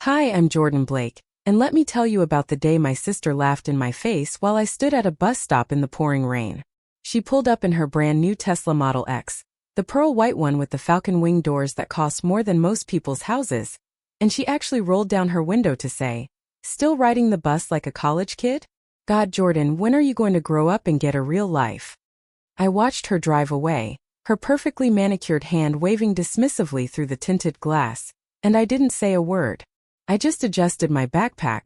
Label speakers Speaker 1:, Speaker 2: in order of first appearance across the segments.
Speaker 1: Hi, I'm Jordan Blake, and let me tell you about the day my sister laughed in my face while I stood at a bus stop in the pouring rain. She pulled up in her brand new Tesla Model X, the pearl white one with the falcon wing doors that cost more than most people's houses, and she actually rolled down her window to say, "Still riding the bus like a college kid? God, Jordan, when are you going to grow up and get a real life?" I watched her drive away, her perfectly manicured hand waving dismissively through the tinted glass, and I didn't say a word. I just adjusted my backpack,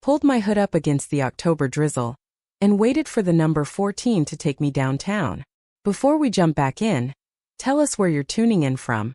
Speaker 1: pulled my hood up against the October drizzle, and waited for the number 14 to take me downtown. Before we jump back in, tell us where you're tuning in from.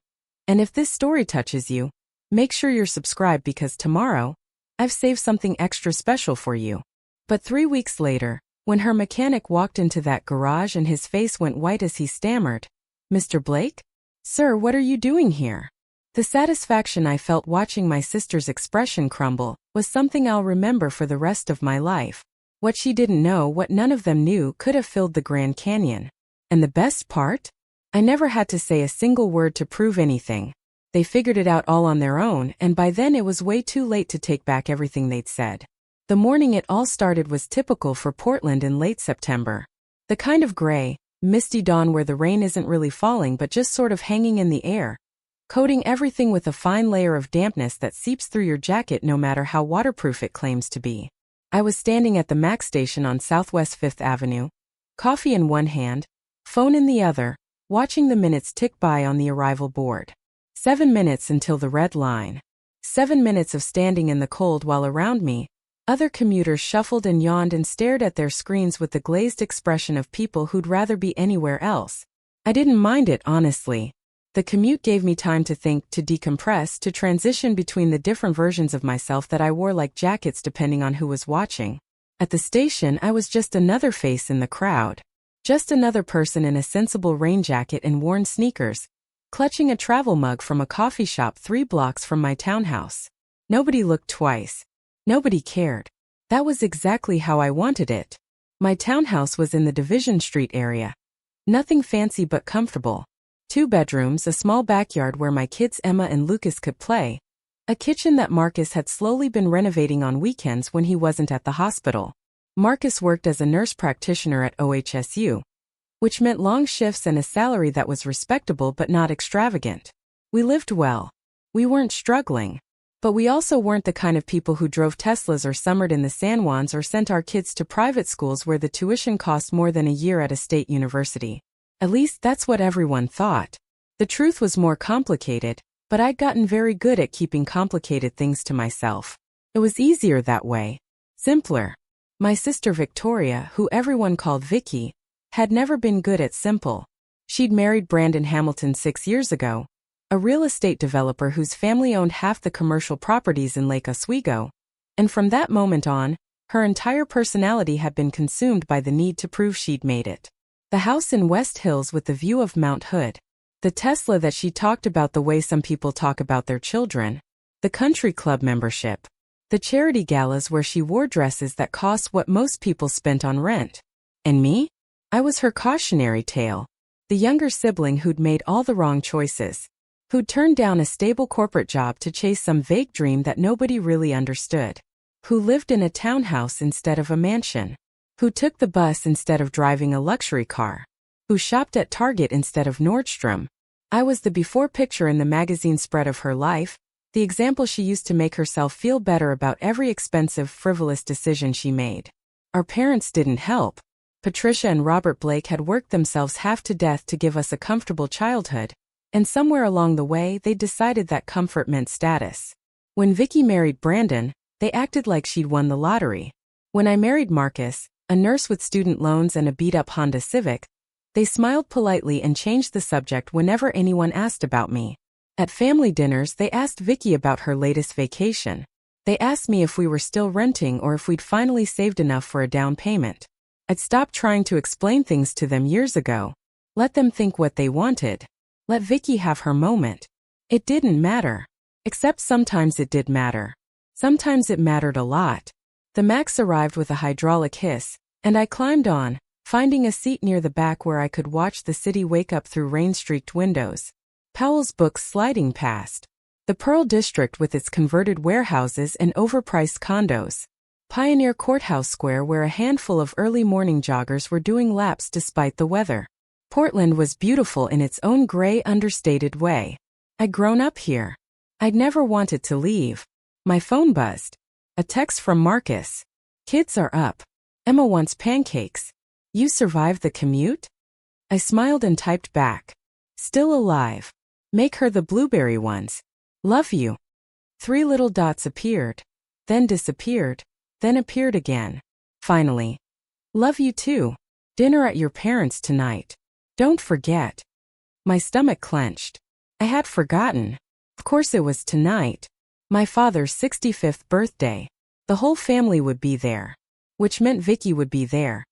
Speaker 1: And if this story touches you, make sure you're subscribed because tomorrow, I've saved something extra special for you. But 3 weeks later, when her mechanic walked into that garage and his face went white as he stammered, "Mr. Blake? Sir, what are you doing here?" The satisfaction I felt watching my sister's expression crumble was something I'll remember for the rest of my life. What she didn't know, what none of them knew, could have filled the Grand Canyon. And the best part? I never had to say a single word to prove anything. They figured it out all on their own, and by then it was way too late to take back everything they'd said. The morning it all started was typical for Portland in late September. The kind of gray, misty dawn where the rain isn't really falling but just sort of hanging in the air, coating everything with a fine layer of dampness that seeps through your jacket no matter how waterproof it claims to be. I was standing at the Max station on Southwest 5th Avenue, coffee in one hand, phone in the other, watching the minutes tick by on the arrival board. 7 minutes until the red line. 7 minutes of standing in the cold while around me, other commuters shuffled and yawned and stared at their screens with the glazed expression of people who'd rather be anywhere else. I didn't mind it, honestly. The commute gave me time to think, to decompress, to transition between the different versions of myself that I wore like jackets depending on who was watching. At the station, I was just another face in the crowd. Just another person in a sensible rain jacket and worn sneakers, clutching a travel mug from a coffee shop 3 blocks from my townhouse. Nobody looked twice. Nobody cared. That was exactly how I wanted it. My townhouse was in the Division Street area. Nothing fancy but comfortable. 2 bedrooms, a small backyard where my kids Emma and Lucas could play, a kitchen that Marcus had slowly been renovating on weekends when he wasn't at the hospital. Marcus worked as a nurse practitioner at OHSU, which meant long shifts and a salary that was respectable but not extravagant. We lived well. We weren't struggling. But we also weren't the kind of people who drove Teslas or summered in the San Juans or sent our kids to private schools where the tuition cost more than a year at a state university. At least that's what everyone thought. The truth was more complicated, but I'd gotten very good at keeping complicated things to myself. It was easier that way. Simpler. My sister Victoria, who everyone called Vicky, had never been good at simple. She'd married Brandon Hamilton 6 years ago, a real estate developer whose family owned half the commercial properties in Lake Oswego, and from that moment on, her entire personality had been consumed by the need to prove she'd made it. The house in West Hills with the view of Mount Hood, the Tesla that she talked about the way some people talk about their children, the country club membership, the charity galas where she wore dresses that cost what most people spent on rent. And me? I was her cautionary tale, the younger sibling who'd made all the wrong choices, who'd turned down a stable corporate job to chase some vague dream that nobody really understood, who lived in a townhouse instead of a mansion, who took the bus instead of driving a luxury car, who shopped at Target instead of Nordstrom. I was the before picture in the magazine spread of her life, the example she used to make herself feel better about every expensive, frivolous decision she made. Our parents didn't help. Patricia and Robert Blake had worked themselves half to death to give us a comfortable childhood, and somewhere along the way they decided that comfort meant status. When Vicky married Brandon, they acted like she'd won the lottery. When I married Marcus, a nurse with student loans and a beat-up Honda Civic, they smiled politely and changed the subject whenever anyone asked about me. At family dinners, they asked Vicky about her latest vacation. They asked me if we were still renting or if we'd finally saved enough for a down payment. I'd stopped trying to explain things to them years ago. Let them think what they wanted. Let Vicky have her moment. It didn't matter. Except sometimes it did matter. Sometimes it mattered a lot. The Max arrived with a hydraulic hiss, and I climbed on, finding a seat near the back where I could watch the city wake up through rain-streaked windows. Powell's books sliding past. The Pearl District with its converted warehouses and overpriced condos. Pioneer Courthouse Square where a handful of early morning joggers were doing laps despite the weather. Portland was beautiful in its own gray, understated way. I'd grown up here. I'd never wanted to leave. My phone buzzed. A text from Marcus. Kids are up. Emma wants pancakes. You survived the commute? I smiled and typed back. Still alive. Make her the blueberry ones. Love you. 3 little dots appeared. Then disappeared. Then appeared again. Finally. Love you too. Dinner at your parents' tonight. Don't forget. My stomach clenched. I had forgotten. Of course it was tonight. My father's 65th birthday. The whole family would be there. Which meant Vicky would be there.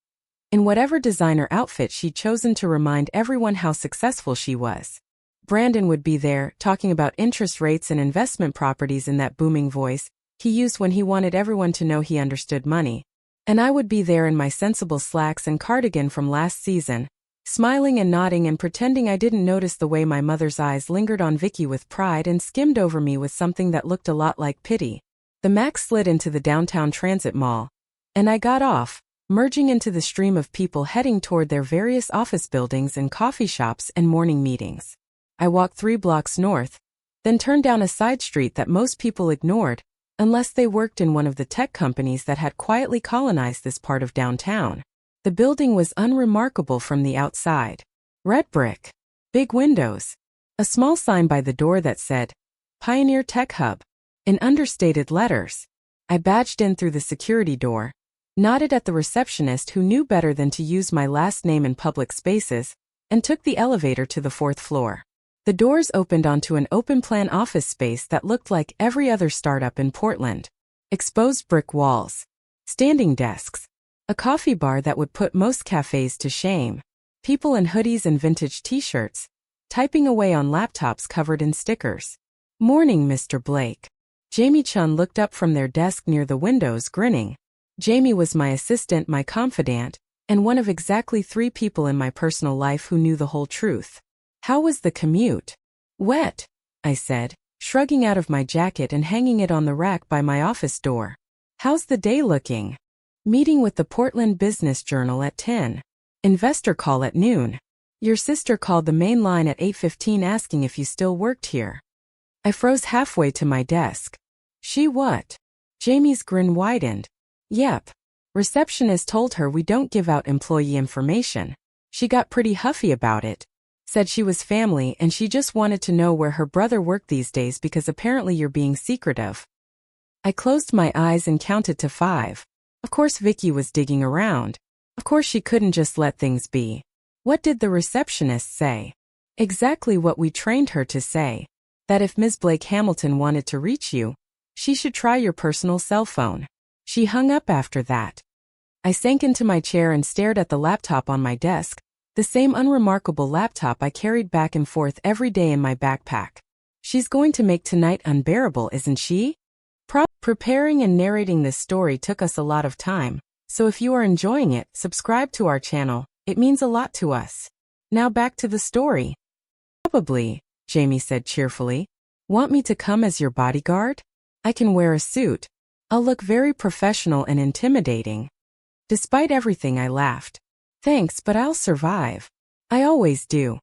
Speaker 1: In whatever designer outfit she'd chosen to remind everyone how successful she was. Brandon would be there, talking about interest rates and investment properties in that booming voice he used when he wanted everyone to know he understood money. And I would be there in my sensible slacks and cardigan from last season, smiling and nodding and pretending I didn't notice the way my mother's eyes lingered on Vicky with pride and skimmed over me with something that looked a lot like pity. The Max slid into the downtown transit mall. And I got off, merging into the stream of people heading toward their various office buildings and coffee shops and morning meetings. I walked 3 blocks north, then turned down a side street that most people ignored, unless they worked in one of the tech companies that had quietly colonized this part of downtown. The building was unremarkable from the outside. Red brick. Big windows. A small sign by the door that said, Pioneer Tech Hub, in understated letters. I badged in through the security door, nodded at the receptionist who knew better than to use my last name in public spaces, and took the elevator to the 4th floor. The doors opened onto an open-plan office space that looked like every other startup in Portland. Exposed brick walls. Standing desks. A coffee bar that would put most cafes to shame. People in hoodies and vintage t-shirts, typing away on laptops covered in stickers. Morning, Mr. Blake. Jamie Chun looked up from their desk near the windows, grinning. Jamie was my assistant, my confidant, and one of exactly 3 people in my personal life who knew the whole truth. How was the commute? Wet, I said, shrugging out of my jacket and hanging it on the rack by my office door. How's the day looking? Meeting with the Portland Business Journal at 10. Investor call at noon. Your sister called the main line at 8:15 asking if you still worked here. I froze halfway to my desk. She what? Jamie's grin widened. Yep. Receptionist told her we don't give out employee information. She got pretty huffy about it. Said she was family and she just wanted to know where her brother worked these days because apparently you're being secretive. I closed my eyes and counted to 5. Of course Vicky was digging around. Of course she couldn't just let things be. What did the receptionist say? Exactly what we trained her to say. That if Ms. Blake Hamilton wanted to reach you, she should try your personal cell phone. She hung up after that. I sank into my chair and stared at the laptop on my desk, the same unremarkable laptop I carried back and forth every day in my backpack. She's going to make tonight unbearable, isn't she? Preparing and narrating this story took us a lot of time, so if you are enjoying it, subscribe to our channel, it means a lot to us. Now back to the story. Probably, Jamie said cheerfully. Want me to come as your bodyguard? I can wear a suit. I'll look very professional and intimidating. Despite everything, I laughed. Thanks, but I'll survive. I always do.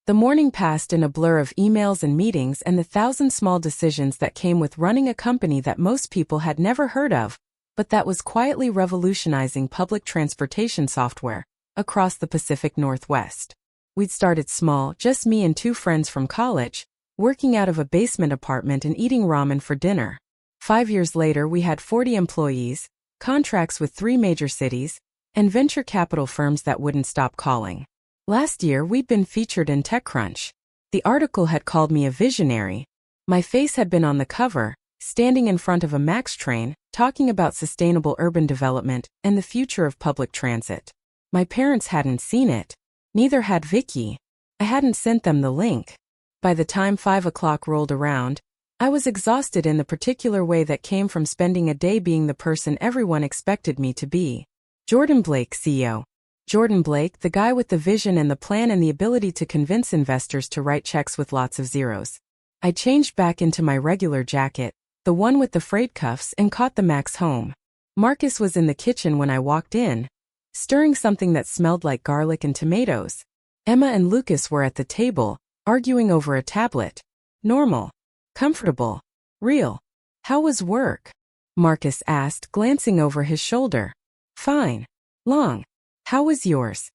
Speaker 1: The morning passed in a blur of emails and meetings and the 1,000 small decisions that came with running a company that most people had never heard of, but that was quietly revolutionizing public transportation software across the Pacific Northwest. We'd started small, just me and 2 friends from college, working out of a basement apartment and eating ramen for dinner. 5 years later, we had 40 employees, contracts with 3 major cities, and venture capital firms that wouldn't stop calling. Last year, we'd been featured in TechCrunch. The article had called me a visionary. My face had been on the cover, standing in front of a MAX train, talking about sustainable urban development and the future of public transit. My parents hadn't seen it. Neither had Vicky. I hadn't sent them the link. By the time 5 o'clock rolled around, I was exhausted in the particular way that came from spending a day being the person everyone expected me to be. Jordan Blake, CEO. Jordan Blake, the guy with the vision and the plan and the ability to convince investors to write checks with lots of zeros. I changed back into my regular jacket, the one with the frayed cuffs, and caught the Max home. Marcus was in the kitchen when I walked in, stirring something that smelled like garlic and tomatoes. Emma and Lucas were at the table, arguing over a tablet. Normal. Comfortable. Real. How was work? Marcus asked, glancing over his shoulder. Fine. Long. How was yours?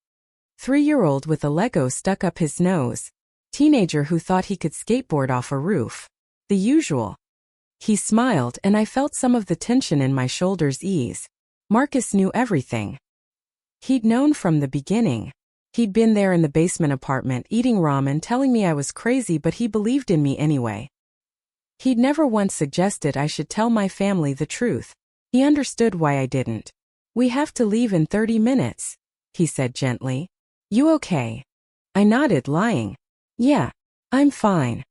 Speaker 1: 3-year-old with a Lego stuck up his nose. Teenager who thought he could skateboard off a roof. The usual. He smiled and I felt some of the tension in my shoulders ease. Marcus knew everything. He'd known from the beginning. He'd been there in the basement apartment eating ramen, telling me I was crazy, but he believed in me anyway. He'd never once suggested I should tell my family the truth. He understood why I didn't. We have to leave in 30 minutes, he said gently. You okay? I nodded, lying. Yeah, I'm fine.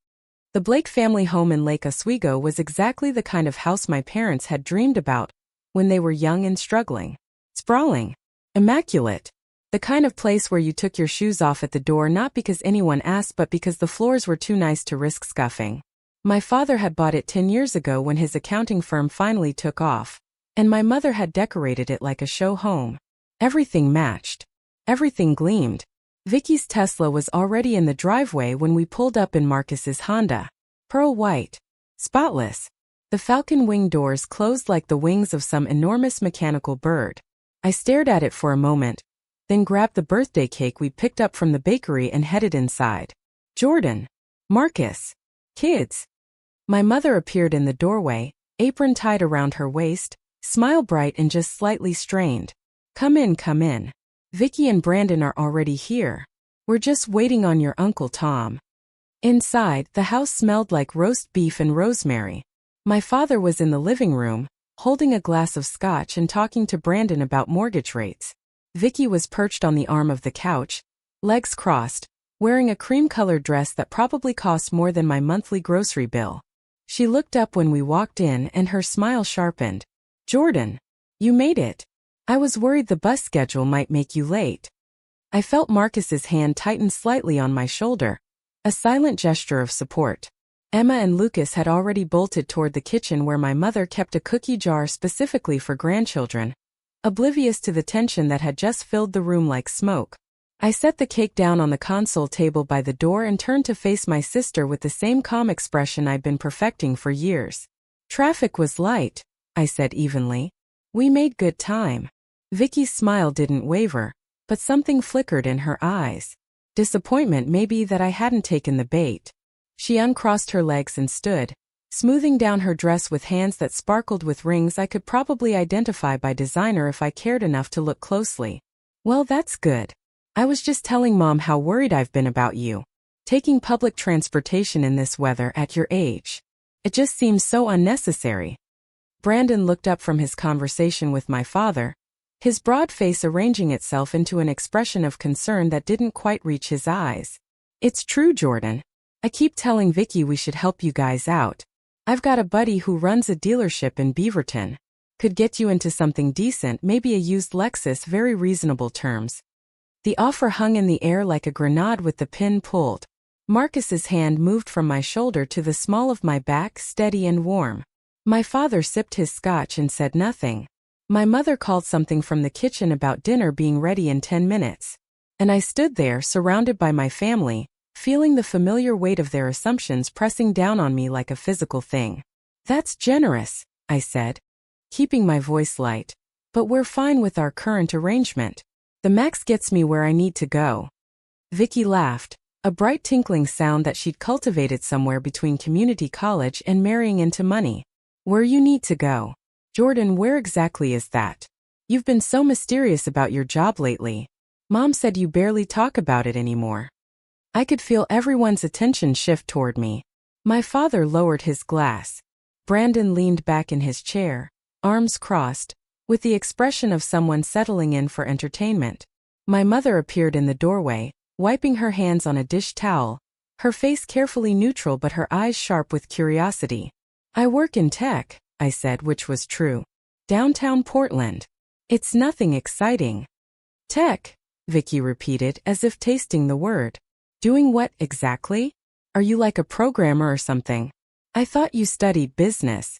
Speaker 1: The Blake family home in Lake Oswego was exactly the kind of house my parents had dreamed about when they were young and struggling. Sprawling. Immaculate. The kind of place where you took your shoes off at the door not because anyone asked but because the floors were too nice to risk scuffing. My father had bought it 10 years ago when his accounting firm finally took off, and my mother had decorated it like a show home. Everything matched. Everything gleamed. Vicky's Tesla was already in the driveway when we pulled up in Marcus's Honda. Pearl white. Spotless. The falcon wing doors closed like the wings of some enormous mechanical bird. I stared at it for a moment, then grabbed the birthday cake we picked up from the bakery and headed inside. Jordan. Marcus. Kids. My mother appeared in the doorway, apron tied around her waist, smile bright and just slightly strained. Come in, come in. Vicky and Brandon are already here. We're just waiting on your Uncle Tom. Inside, the house smelled like roast beef and rosemary. My father was in the living room, holding a glass of scotch and talking to Brandon about mortgage rates. Vicky was perched on the arm of the couch, legs crossed, wearing a cream-colored dress that probably cost more than my monthly grocery bill. She looked up when we walked in and her smile sharpened. Jordan, you made it. I was worried the bus schedule might make you late. I felt Marcus's hand tighten slightly on my shoulder, a silent gesture of support. Emma and Lucas had already bolted toward the kitchen where my mother kept a cookie jar specifically for grandchildren, oblivious to the tension that had just filled the room like smoke. I set the cake down on the console table by the door and turned to face my sister with the same calm expression I'd been perfecting for years. Traffic was light, I said evenly. We made good time. Vicky's smile didn't waver, but something flickered in her eyes. Disappointment maybe that I hadn't taken the bait. She uncrossed her legs and stood, smoothing down her dress with hands that sparkled with rings I could probably identify by designer if I cared enough to look closely. Well, that's good. I was just telling Mom how worried I've been about you. Taking public transportation in this weather at your age. It just seems so unnecessary. Brandon looked up from his conversation with my father, his broad face arranging itself into an expression of concern that didn't quite reach his eyes. It's true, Jordan. I keep telling Vicky we should help you guys out. I've got a buddy who runs a dealership in Beaverton. Could get you into something decent, maybe a used Lexus, very reasonable terms. The offer hung in the air like a grenade with the pin pulled. Marcus's hand moved from my shoulder to the small of my back, steady and warm. My father sipped his scotch and said nothing. My mother called something from the kitchen about dinner being ready in 10 minutes. And I stood there, surrounded by my family, feeling the familiar weight of their assumptions pressing down on me like a physical thing. That's generous, I said, keeping my voice light. But we're fine with our current arrangement. The Max gets me where I need to go. Vicky laughed, a bright tinkling sound that she'd cultivated somewhere between community college and marrying into money. Where you need to go. Jordan, where exactly is that? You've been so mysterious about your job lately. Mom said you barely talk about it anymore. I could feel everyone's attention shift toward me. My father lowered his glass. Brandon leaned back in his chair, arms crossed, with the expression of someone settling in for entertainment. My mother appeared in the doorway, wiping her hands on a dish towel, her face carefully neutral but her eyes sharp with curiosity. I work in tech, I said, which was true. Downtown Portland. It's nothing exciting. Tech, Vicky repeated as if tasting the word. Doing what exactly? Are you like a programmer or something? I thought you studied business.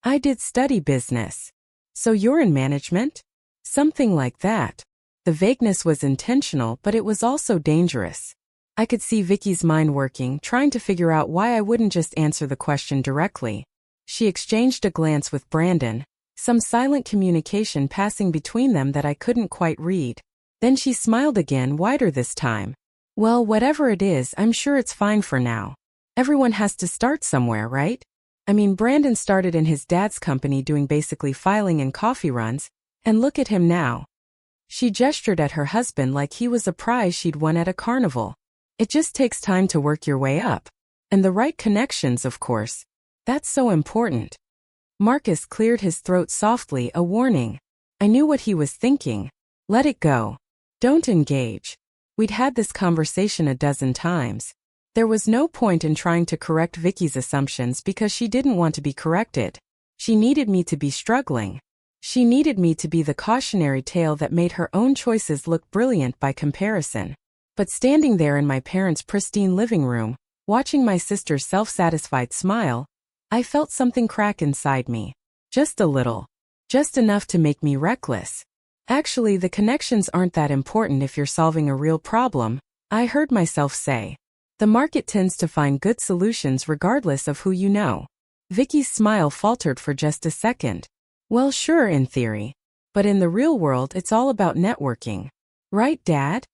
Speaker 1: I did study business. So you're in management? Something like that. The vagueness was intentional, but it was also dangerous. I could see Vicky's mind working, trying to figure out why I wouldn't just answer the question directly. She exchanged a glance with Brandon, some silent communication passing between them that I couldn't quite read. Then she smiled again, wider this time. Well, whatever it is, I'm sure it's fine for now. Everyone has to start somewhere, right? I mean, Brandon started in his dad's company doing basically filing and coffee runs, and look at him now. She gestured at her husband like he was a prize she'd won at a carnival. It just takes time to work your way up. And the right connections, of course. That's so important. Marcus cleared his throat softly, a warning. I knew what he was thinking. Let it go. Don't engage. We'd had this conversation a dozen times. There was no point in trying to correct Vicky's assumptions because she didn't want to be corrected. She needed me to be struggling. She needed me to be the cautionary tale that made her own choices look brilliant by comparison. But standing there in my parents' pristine living room, watching my sister's self-satisfied smile, I felt something crack inside me. Just a little. Just enough to make me reckless. Actually, the connections aren't that important if you're solving a real problem, I heard myself say. The market tends to find good solutions regardless of who you know. Vicky's smile faltered for just a second. Well, sure, in theory. But in the real world, it's all about networking. Right, Dad?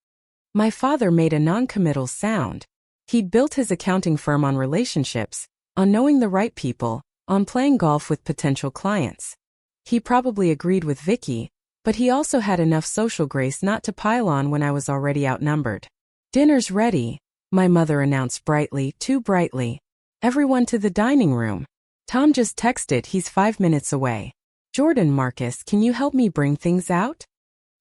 Speaker 1: My father made a non-committal sound. He'd built his accounting firm on relationships, on knowing the right people, on playing golf with potential clients. He probably agreed with Vicky, but he also had enough social grace not to pile on when I was already outnumbered. Dinner's ready, my mother announced brightly, too brightly. Everyone to the dining room. Tom just texted he's 5 minutes away. Jordan, Marcus, can you help me bring things out?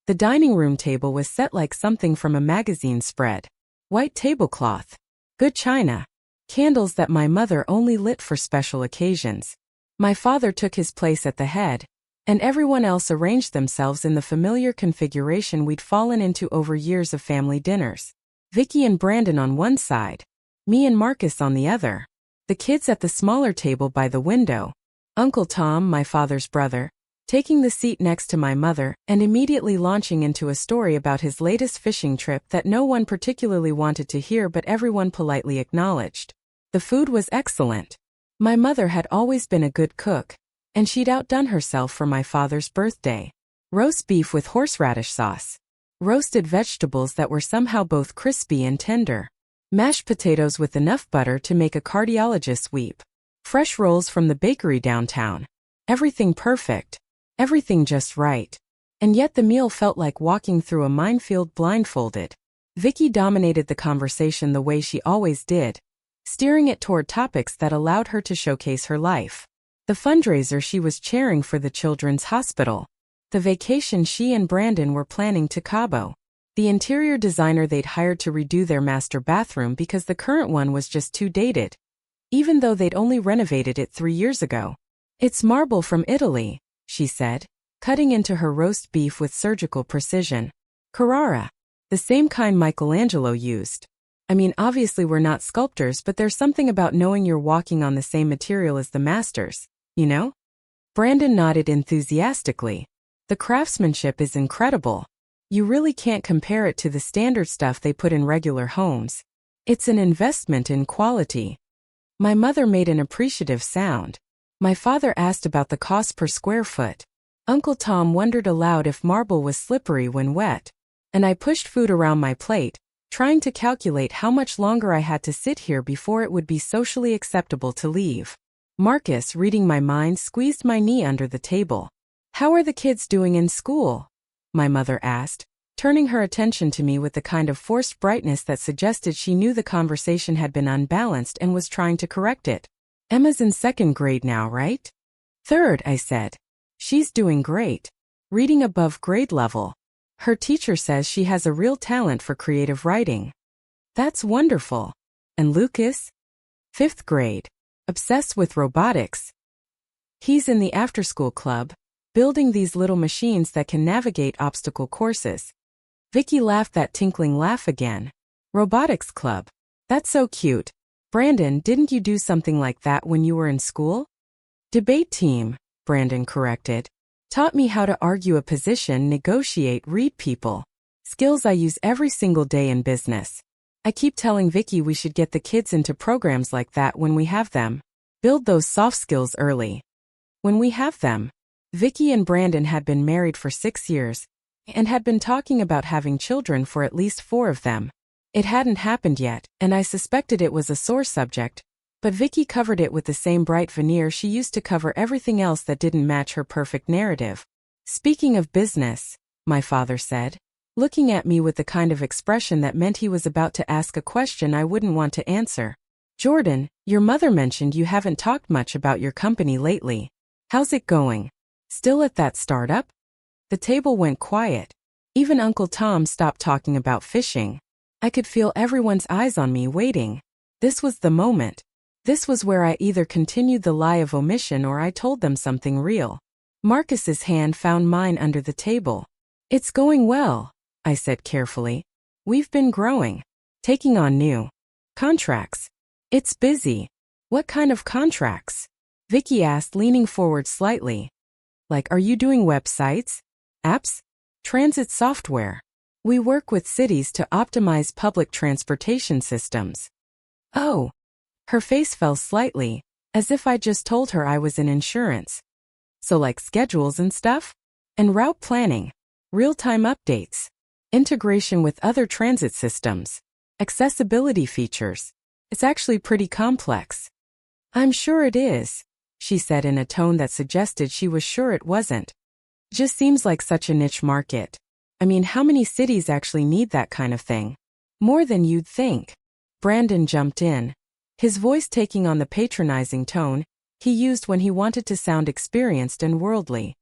Speaker 1: The dining room table was set like something from a magazine spread. White tablecloth. Good china. Candles that my mother only lit for special occasions. My father took his place at the head, and everyone else arranged themselves in the familiar configuration we'd fallen into over years of family dinners. Vicky and Brandon on one side, me and Marcus on the other. The kids at the smaller table by the window. Uncle Tom, my father's brother, taking the seat next to my mother and immediately launching into a story about his latest fishing trip that no one particularly wanted to hear but everyone politely acknowledged. The food was excellent. My mother had always been a good cook, and she'd outdone herself for my father's birthday. Roast beef with horseradish sauce. Roasted vegetables that were somehow both crispy and tender. Mashed potatoes with enough butter to make a cardiologist weep. Fresh rolls from the bakery downtown. Everything perfect. Everything just right. And yet the meal felt like walking through a minefield blindfolded. Vicky dominated the conversation the way she always did, steering it toward topics that allowed her to showcase her life. The fundraiser she was chairing for the Children's Hospital. The vacation she and Brandon were planning to Cabo. The interior designer they'd hired to redo their master bathroom because the current one was just too dated, even though they'd only renovated it 3 years ago. It's marble from Italy, she said, cutting into her roast beef with surgical precision. Carrara. The same kind Michelangelo used. I mean, obviously we're not sculptors, but there's something about knowing you're walking on the same material as the masters, you know? Brandon nodded enthusiastically. The craftsmanship is incredible. You really can't compare it to the standard stuff they put in regular homes. It's an investment in quality. My mother made an appreciative sound. My father asked about the cost per square foot. Uncle Tom wondered aloud if marble was slippery when wet. And I pushed food around my plate, trying to calculate how much longer I had to sit here before it would be socially acceptable to leave. Marcus, reading my mind, squeezed my knee under the table. How are the kids doing in school? My mother asked, turning her attention to me with the kind of forced brightness that suggested she knew the conversation had been unbalanced and was trying to correct it. Emma's in 2nd grade now, right? 3rd, I said. She's doing great. Reading above grade level. Her teacher says she has a real talent for creative writing. That's wonderful. And Lucas? 5th grade. Obsessed with robotics. He's in the after-school club, building these little machines that can navigate obstacle courses. Vicky laughed that tinkling laugh again. Robotics club. That's so cute. Brandon, didn't you do something like that when you were in school? Debate team, Brandon corrected. Taught me how to argue a position, negotiate, read people. Skills I use every single day in business. I keep telling Vicky we should get the kids into programs like that when we have them. Build those soft skills early. When we have them. Vicky and Brandon had been married for 6 years and had been talking about having children for at least 4 of them. It hadn't happened yet, and I suspected it was a sore subject, but Vicky covered it with the same bright veneer she used to cover everything else that didn't match her perfect narrative. Speaking of business, my father said, looking at me with the kind of expression that meant he was about to ask a question I wouldn't want to answer. Jordan, your mother mentioned you haven't talked much about your company lately. How's it going? Still at that startup? The table went quiet. Even Uncle Tom stopped talking about fishing. I could feel everyone's eyes on me waiting. This was the moment. This was where I either continued the lie of omission or I told them something real. Marcus's hand found mine under the table. It's going well, I said carefully. We've been growing. Taking on new contracts. It's busy. What kind of contracts? Vicky asked, leaning forward slightly. Like, are you doing websites? Apps? Transit software? We work with cities to optimize public transportation systems. Oh. Her face fell slightly, as if I just told her I was in insurance. So like schedules and stuff? And route planning. Real-time updates. Integration with other transit systems. Accessibility features. It's actually pretty complex. I'm sure it is, she said in a tone that suggested she was sure it wasn't. Just seems like such a niche market. I mean, how many cities actually need that kind of thing? More than you'd think. Brandon jumped in, his voice taking on the patronizing tone he used when he wanted to sound experienced and worldly.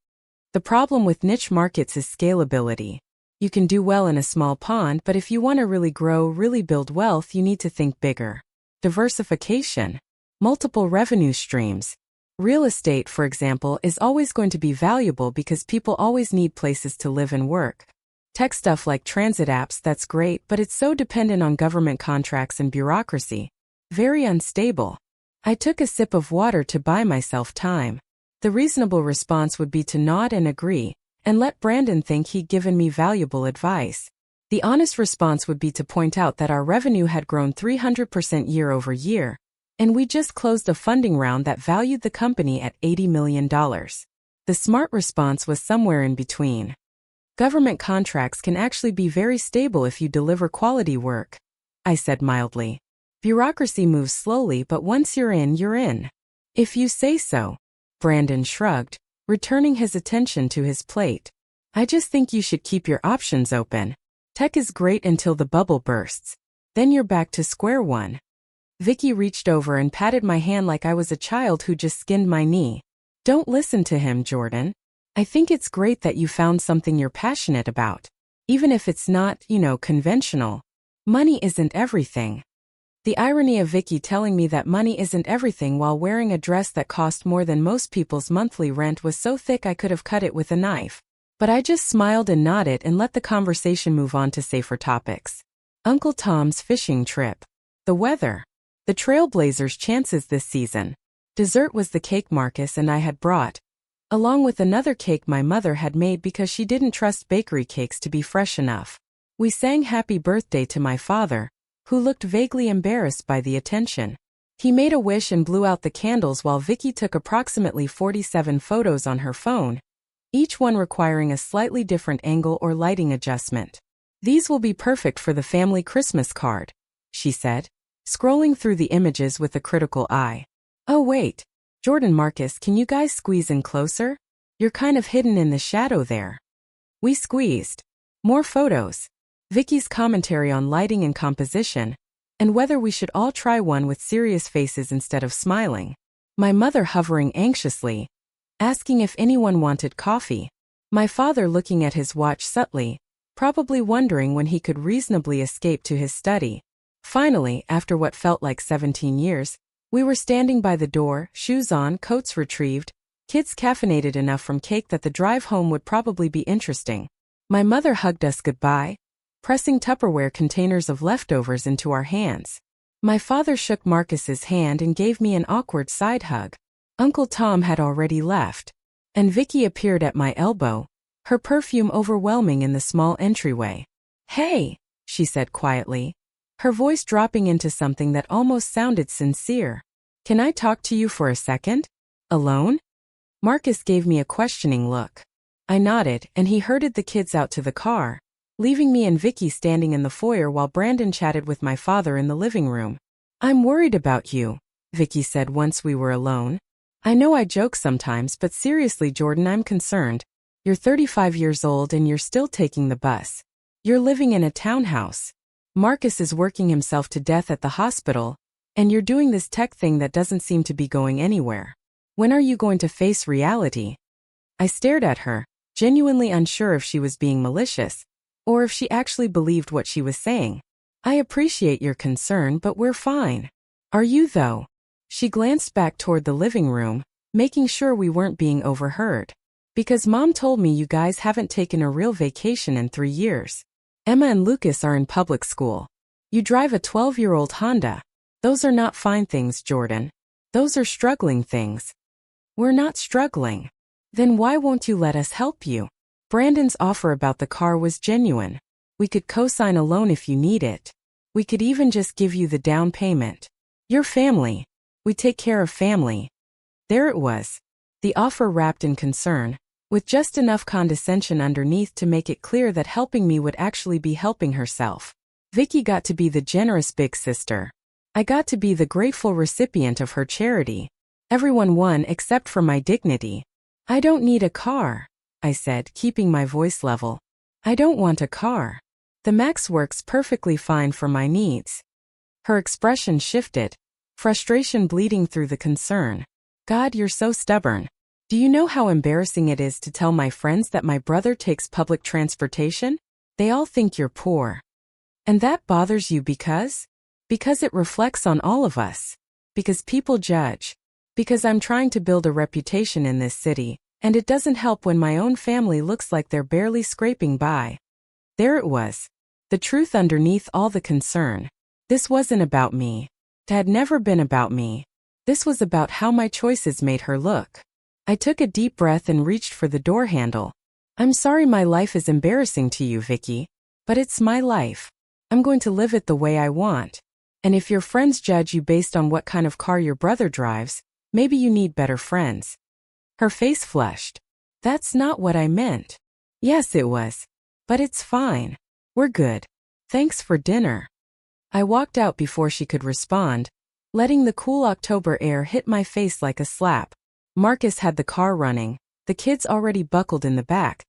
Speaker 1: The problem with niche markets is scalability. You can do well in a small pond, but if you want to really grow, really build wealth, you need to think bigger. Diversification. Multiple revenue streams. Real estate, for example, is always going to be valuable because people always need places to live and work. Tech stuff like transit apps, that's great, but it's so dependent on government contracts and bureaucracy. Very unstable. I took a sip of water to buy myself time. The reasonable response would be to nod and agree, and let Brandon think he'd given me valuable advice. The honest response would be to point out that our revenue had grown 300% year over year, and we just closed a funding round that valued the company at $80 million. The smart response was somewhere in between. Government contracts can actually be very stable if you deliver quality work, I said mildly. Bureaucracy moves slowly, but once you're in, you're in. If you say so, Brandon shrugged, returning his attention to his plate. I just think you should keep your options open. Tech is great until the bubble bursts. Then you're back to square one. Vicky reached over and patted my hand like I was a child who just skinned my knee. Don't listen to him, Jordan. I think it's great that you found something you're passionate about. Even if it's not, conventional. Money isn't everything. The irony of Vicky telling me that money isn't everything while wearing a dress that cost more than most people's monthly rent was so thick I could have cut it with a knife. But I just smiled and nodded and let the conversation move on to safer topics. Uncle Tom's fishing trip. The weather. The Trailblazers' chances this season. Dessert was the cake Marcus and I had brought, along with another cake my mother had made because she didn't trust bakery cakes to be fresh enough. We sang happy birthday to my father, who looked vaguely embarrassed by the attention. He made a wish and blew out the candles while Vicky took approximately 47 photos on her phone, each one requiring a slightly different angle or lighting adjustment. These will be perfect for the family Christmas card, she said, scrolling through the images with a critical eye. Oh wait, Jordan, Marcus, can you guys squeeze in closer? You're kind of hidden in the shadow there. We squeezed. More photos. Vicky's commentary on lighting and composition, and whether we should all try one with serious faces instead of smiling. My mother hovering anxiously, asking if anyone wanted coffee. My father looking at his watch subtly, probably wondering when he could reasonably escape to his study. Finally, after what felt like 17 years, we were standing by the door, shoes on, coats retrieved, kids caffeinated enough from cake that the drive home would probably be interesting. My mother hugged us goodbye, pressing Tupperware containers of leftovers into our hands. My father shook Marcus's hand and gave me an awkward side hug. Uncle Tom had already left, and Vicky appeared at my elbow, her perfume overwhelming in the small entryway. "Hey," she said quietly, her voice dropping into something that almost sounded sincere. "Can I talk to you for a second? Alone?" Marcus gave me a questioning look. I nodded, and he herded the kids out to the car, leaving me and Vicky standing in the foyer while Brandon chatted with my father in the living room. "I'm worried about you," Vicky said once we were alone. "I know I joke sometimes, but seriously, Jordan, I'm concerned. You're 35 years old and you're still taking the bus. You're living in a townhouse. Marcus is working himself to death at the hospital, and you're doing this tech thing that doesn't seem to be going anywhere. When are you going to face reality?" I stared at her, genuinely unsure if she was being malicious, or if she actually believed what she was saying. "I appreciate your concern, but we're fine. Are you, though?" She glanced back toward the living room, making sure we weren't being overheard. "Because Mom told me you guys haven't taken a real vacation in 3 years. Emma and Lucas are in public school. You drive a 12-year-old Honda. Those are not fine things, Jordan. Those are struggling things." "We're not struggling." "Then why won't you let us help you?" Brandon's offer about the car was genuine. "We could co-sign a loan if you need it. We could even just give you the down payment. You're family. We take care of family." There it was. The offer wrapped in concern, with just enough condescension underneath to make it clear that helping me would actually be helping herself. Vicky got to be the generous big sister. I got to be the grateful recipient of her charity. Everyone won except for my dignity. "I don't need a car," I said, keeping my voice level. "I don't want a car. The Max works perfectly fine for my needs." Her expression shifted, frustration bleeding through the concern. "God, you're so stubborn. Do you know how embarrassing it is to tell my friends that my brother takes public transportation? They all think you're poor. And that bothers you because? Because it reflects on all of us. Because people judge. Because I'm trying to build a reputation in this city, and it doesn't help when my own family looks like they're barely scraping by." There it was. The truth underneath all the concern. This wasn't about me. It had never been about me. This was about how my choices made her look. I took a deep breath and reached for the door handle. "I'm sorry my life is embarrassing to you, Vicky. But it's my life. I'm going to live it the way I want. And if your friends judge you based on what kind of car your brother drives, maybe you need better friends." Her face flushed. "That's not what I meant." "Yes, it was. But it's fine. We're good. Thanks for dinner." I walked out before she could respond, letting the cool October air hit my face like a slap. Marcus had the car running, the kids already buckled in the back,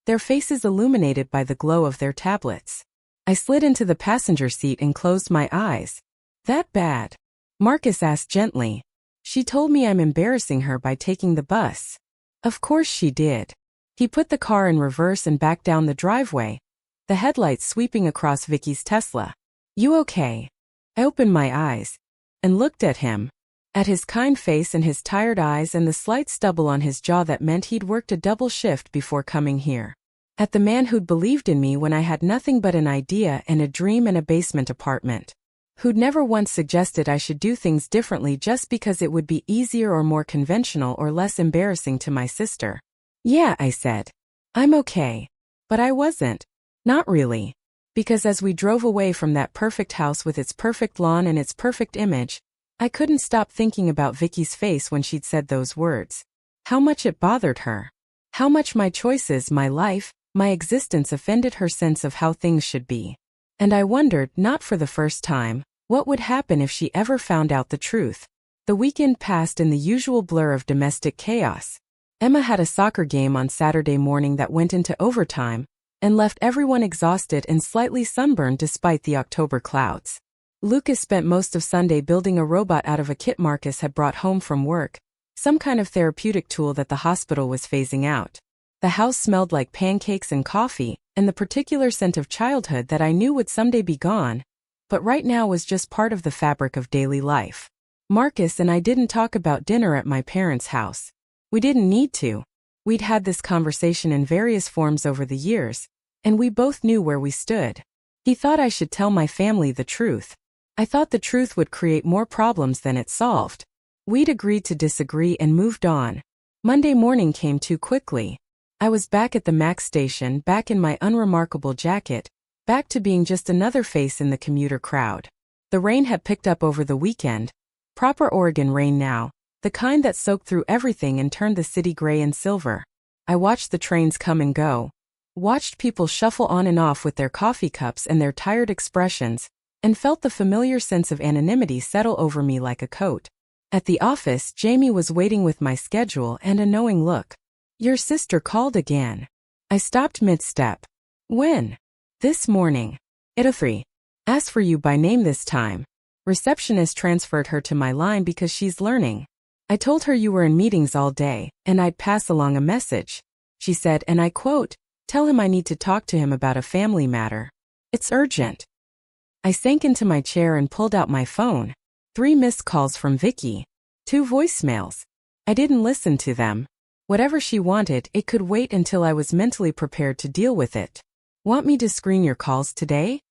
Speaker 1: their faces illuminated by the glow of their tablets. I slid into the passenger seat and closed my eyes. "That bad?" Marcus asked gently. "She told me I'm embarrassing her by taking the bus." "Of course she did." He put the car in reverse and backed down the driveway, the headlights sweeping across Vicky's Tesla. "You okay?" I opened my eyes and looked at him, at his kind face and his tired eyes and the slight stubble on his jaw that meant he'd worked a double shift before coming here. At the man who'd believed in me when I had nothing but an idea and a dream and a basement apartment. Who'd never once suggested I should do things differently just because it would be easier or more conventional or less embarrassing to my sister. "Yeah," I said. "I'm okay." But I wasn't. Not really. Because as we drove away from that perfect house with its perfect lawn and its perfect image, I couldn't stop thinking about Vicky's face when she'd said those words. How much it bothered her. How much my choices, my life, my existence offended her sense of how things should be. And I wondered, not for the first time, what would happen if she ever found out the truth. The weekend passed in the usual blur of domestic chaos. Emma had a soccer game on Saturday morning that went into overtime, and left everyone exhausted and slightly sunburned despite the October clouds. Lucas spent most of Sunday building a robot out of a kit Marcus had brought home from work, some kind of therapeutic tool that the hospital was phasing out. The house smelled like pancakes and coffee, and the particular scent of childhood that I knew would someday be gone, but right now was just part of the fabric of daily life. Marcus and I didn't talk about dinner at my parents' house. We didn't need to. We'd had this conversation in various forms over the years, and we both knew where we stood. He thought I should tell my family the truth. I thought the truth would create more problems than it solved. We'd agreed to disagree and moved on. Monday morning came too quickly. I was back at the Max station, back in my unremarkable jacket, back to being just another face in the commuter crowd. The rain had picked up over the weekend. Proper Oregon rain now, the kind that soaked through everything and turned the city gray and silver. I watched the trains come and go, watched people shuffle on and off with their coffee cups and their tired expressions, and felt the familiar sense of anonymity settle over me like a coat. At the office, Jamie was waiting with my schedule and a knowing look. "Your sister called again." I stopped mid-step. "When?" "This morning. At 3. Asked for you by name this time. Receptionist transferred her to my line because she's learning. I told her you were in meetings all day, and I'd pass along a message." She said, and I quote, "Tell him I need to talk to him about a family matter. It's urgent." I sank into my chair and pulled out my phone. 3 missed calls from Vicky. 2 voicemails. I didn't listen to them. Whatever she wanted, it could wait until I was mentally prepared to deal with it. "Want me to screen your calls today?"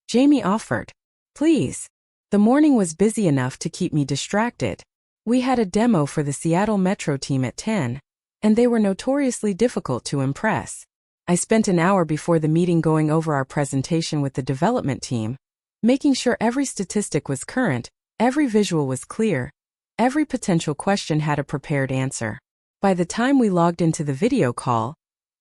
Speaker 1: Jamie offered. "Please." The morning was busy enough to keep me distracted. We had a demo for the Seattle Metro team at 10, and they were notoriously difficult to impress. I spent an hour before the meeting going over our presentation with the development team, making sure every statistic was current, every visual was clear, every potential question had a prepared answer. By the time we logged into the video call,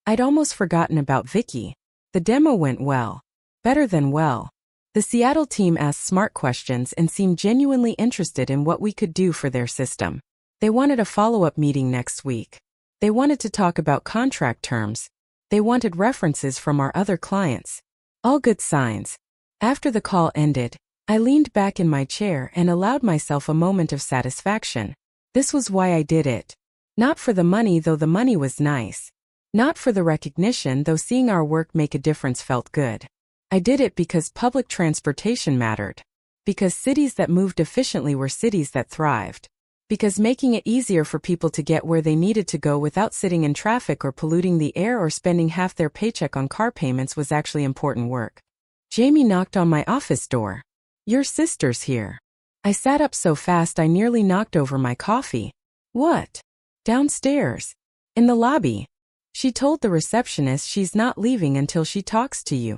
Speaker 1: I'd almost forgotten about Vicky. The demo went well. Better than well. The Seattle team asked smart questions and seemed genuinely interested in what we could do for their system. They wanted a follow-up meeting next week. They wanted to talk about contract terms. They wanted references from our other clients. All good signs. After the call ended, I leaned back in my chair and allowed myself a moment of satisfaction. This was why I did it. Not for the money, though the money was nice. Not for the recognition, though seeing our work make a difference felt good. I did it because public transportation mattered. Because cities that moved efficiently were cities that thrived. Because making it easier for people to get where they needed to go without sitting in traffic or polluting the air or spending half their paycheck on car payments was actually important work. Jamie knocked on my office door. "Your sister's here." I sat up so fast I nearly knocked over my coffee. "What?" "Downstairs. In the lobby. She told the receptionist she's not leaving until she talks to you."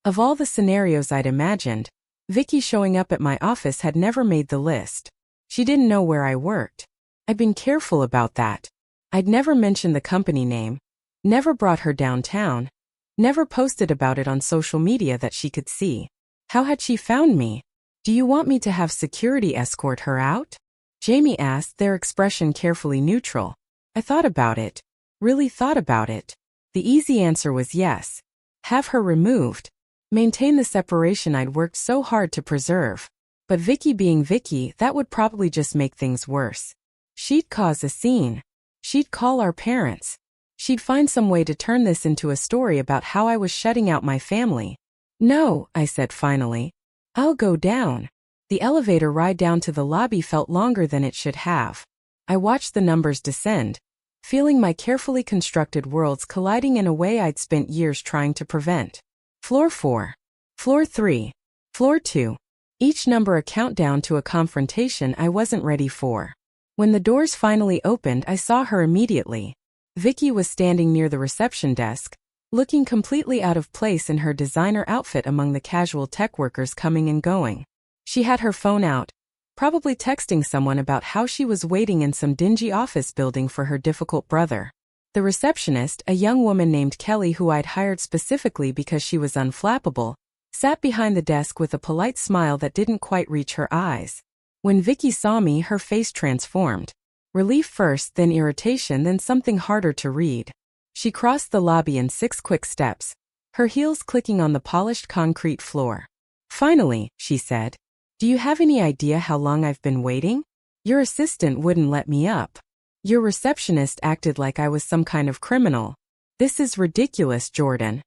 Speaker 1: Of all the scenarios I'd imagined, Vicky showing up at my office had never made the list. She didn't know where I worked. I'd been careful about that. I'd never mentioned the company name, never brought her downtown, never posted about it on social media that she could see. How had she found me? "Do you want me to have security escort her out?" Jamie asked, their expression carefully neutral. I thought about it. Really thought about it. The easy answer was yes. Have her removed. Maintain the separation I'd worked so hard to preserve. But Vicky being Vicky, that would probably just make things worse. She'd cause a scene. She'd call our parents. She'd find some way to turn this into a story about how I was shutting out my family. "No," I said finally. "I'll go down." The elevator ride down to the lobby felt longer than it should have. I watched the numbers descend, feeling my carefully constructed worlds colliding in a way I'd spent years trying to prevent. Floor 4. Floor 3. Floor 2. Each number a countdown to a confrontation I wasn't ready for. When the doors finally opened, I saw her immediately. Vicky was standing near the reception desk, looking completely out of place in her designer outfit among the casual tech workers coming and going. She had her phone out, probably texting someone about how she was waiting in some dingy office building for her difficult brother. The receptionist, a young woman named Kelly who I'd hired specifically because she was unflappable, sat behind the desk with a polite smile that didn't quite reach her eyes. When Vicky saw me, her face transformed. Relief first, then irritation, then something harder to read. She crossed the lobby in 6 quick steps, her heels clicking on the polished concrete floor. "Finally," she said. "Do you have any idea how long I've been waiting? Your assistant wouldn't let me up. Your receptionist acted like I was some kind of criminal. This is ridiculous, Jordan."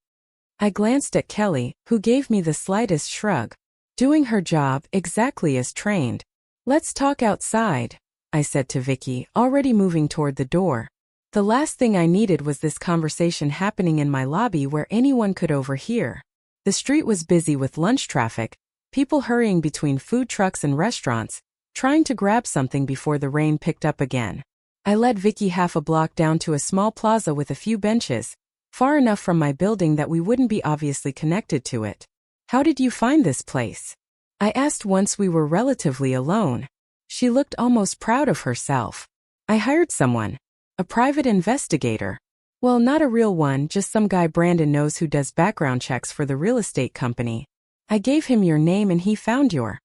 Speaker 1: I glanced at Kelly, who gave me the slightest shrug. Doing her job exactly as trained. "Let's talk outside," I said to Vicky, already moving toward the door. The last thing I needed was this conversation happening in my lobby where anyone could overhear. The street was busy with lunch traffic, People hurrying between food trucks and restaurants, trying to grab something before the rain picked up again. I led Vicky half a block down to a small plaza with a few benches, far enough from my building that we wouldn't be obviously connected to it. How did you find this place? I asked once we were relatively alone. She looked almost proud of herself. I hired someone. A private investigator. Well, not a real one, just some guy Brandon knows who does background checks for the real estate company. I gave him your name and he found your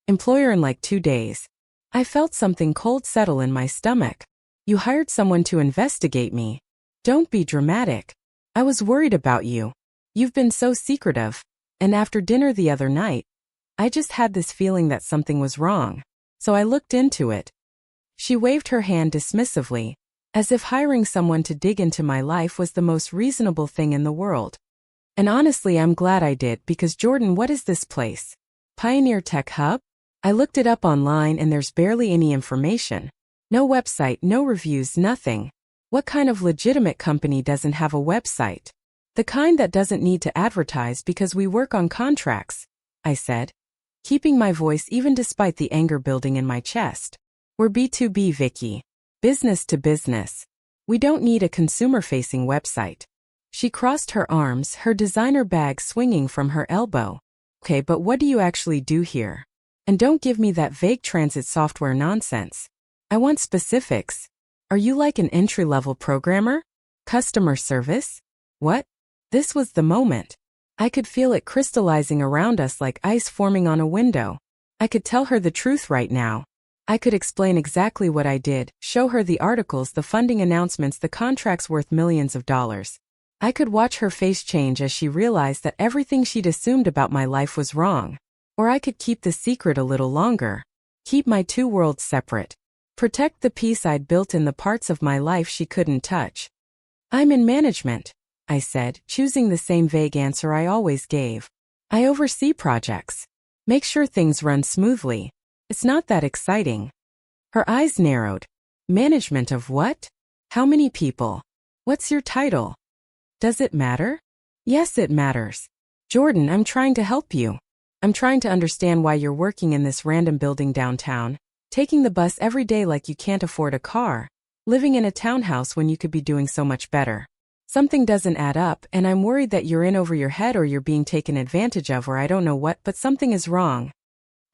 Speaker 1: employer in like 2 days. I felt something cold settle in my stomach. You hired someone to investigate me. Don't be dramatic. I was worried about you. You've been so secretive. And after dinner the other night, I just had this feeling that something was wrong. So I looked into it. She waved her hand dismissively, as if hiring someone to dig into my life was the most reasonable thing in the world. And honestly, I'm glad I did, because Jordan, what is this place? Pioneer Tech Hub? I looked it up online and there's barely any information. No website, no reviews, nothing. What kind of legitimate company doesn't have a website? The kind that doesn't need to advertise because we work on contracts, I said, keeping my voice even despite the anger building in my chest. We're B2B, Vicky. Business to business. We don't need a consumer-facing website. She crossed her arms, her designer bag swinging from her elbow. Okay, but what do you actually do here? And don't give me that vague transit software nonsense. I want specifics. Are you like an entry-level programmer? Customer service? What? This was the moment. I could feel it crystallizing around us like ice forming on a window. I could tell her the truth right now. I could explain exactly what I did, show her the articles, the funding announcements, the contracts worth millions of dollars. I could watch her face change as she realized that everything she'd assumed about my life was wrong. Or I could keep the secret a little longer. Keep my two worlds separate. Protect the peace I'd built in the parts of my life she couldn't touch. I'm in management, I said, choosing the same vague answer I always gave. I oversee projects. Make sure things run smoothly. It's not that exciting. Her eyes narrowed. Management of what? How many people? What's your title? Does it matter? Yes, it matters. Jordan, I'm trying to help you. I'm trying to understand why you're working in this random building downtown, taking the bus every day like you can't afford a car, living in a townhouse when you could be doing so much better. Something doesn't add up, and I'm worried that you're in over your head or you're being taken advantage of, or I don't know what, but something is wrong.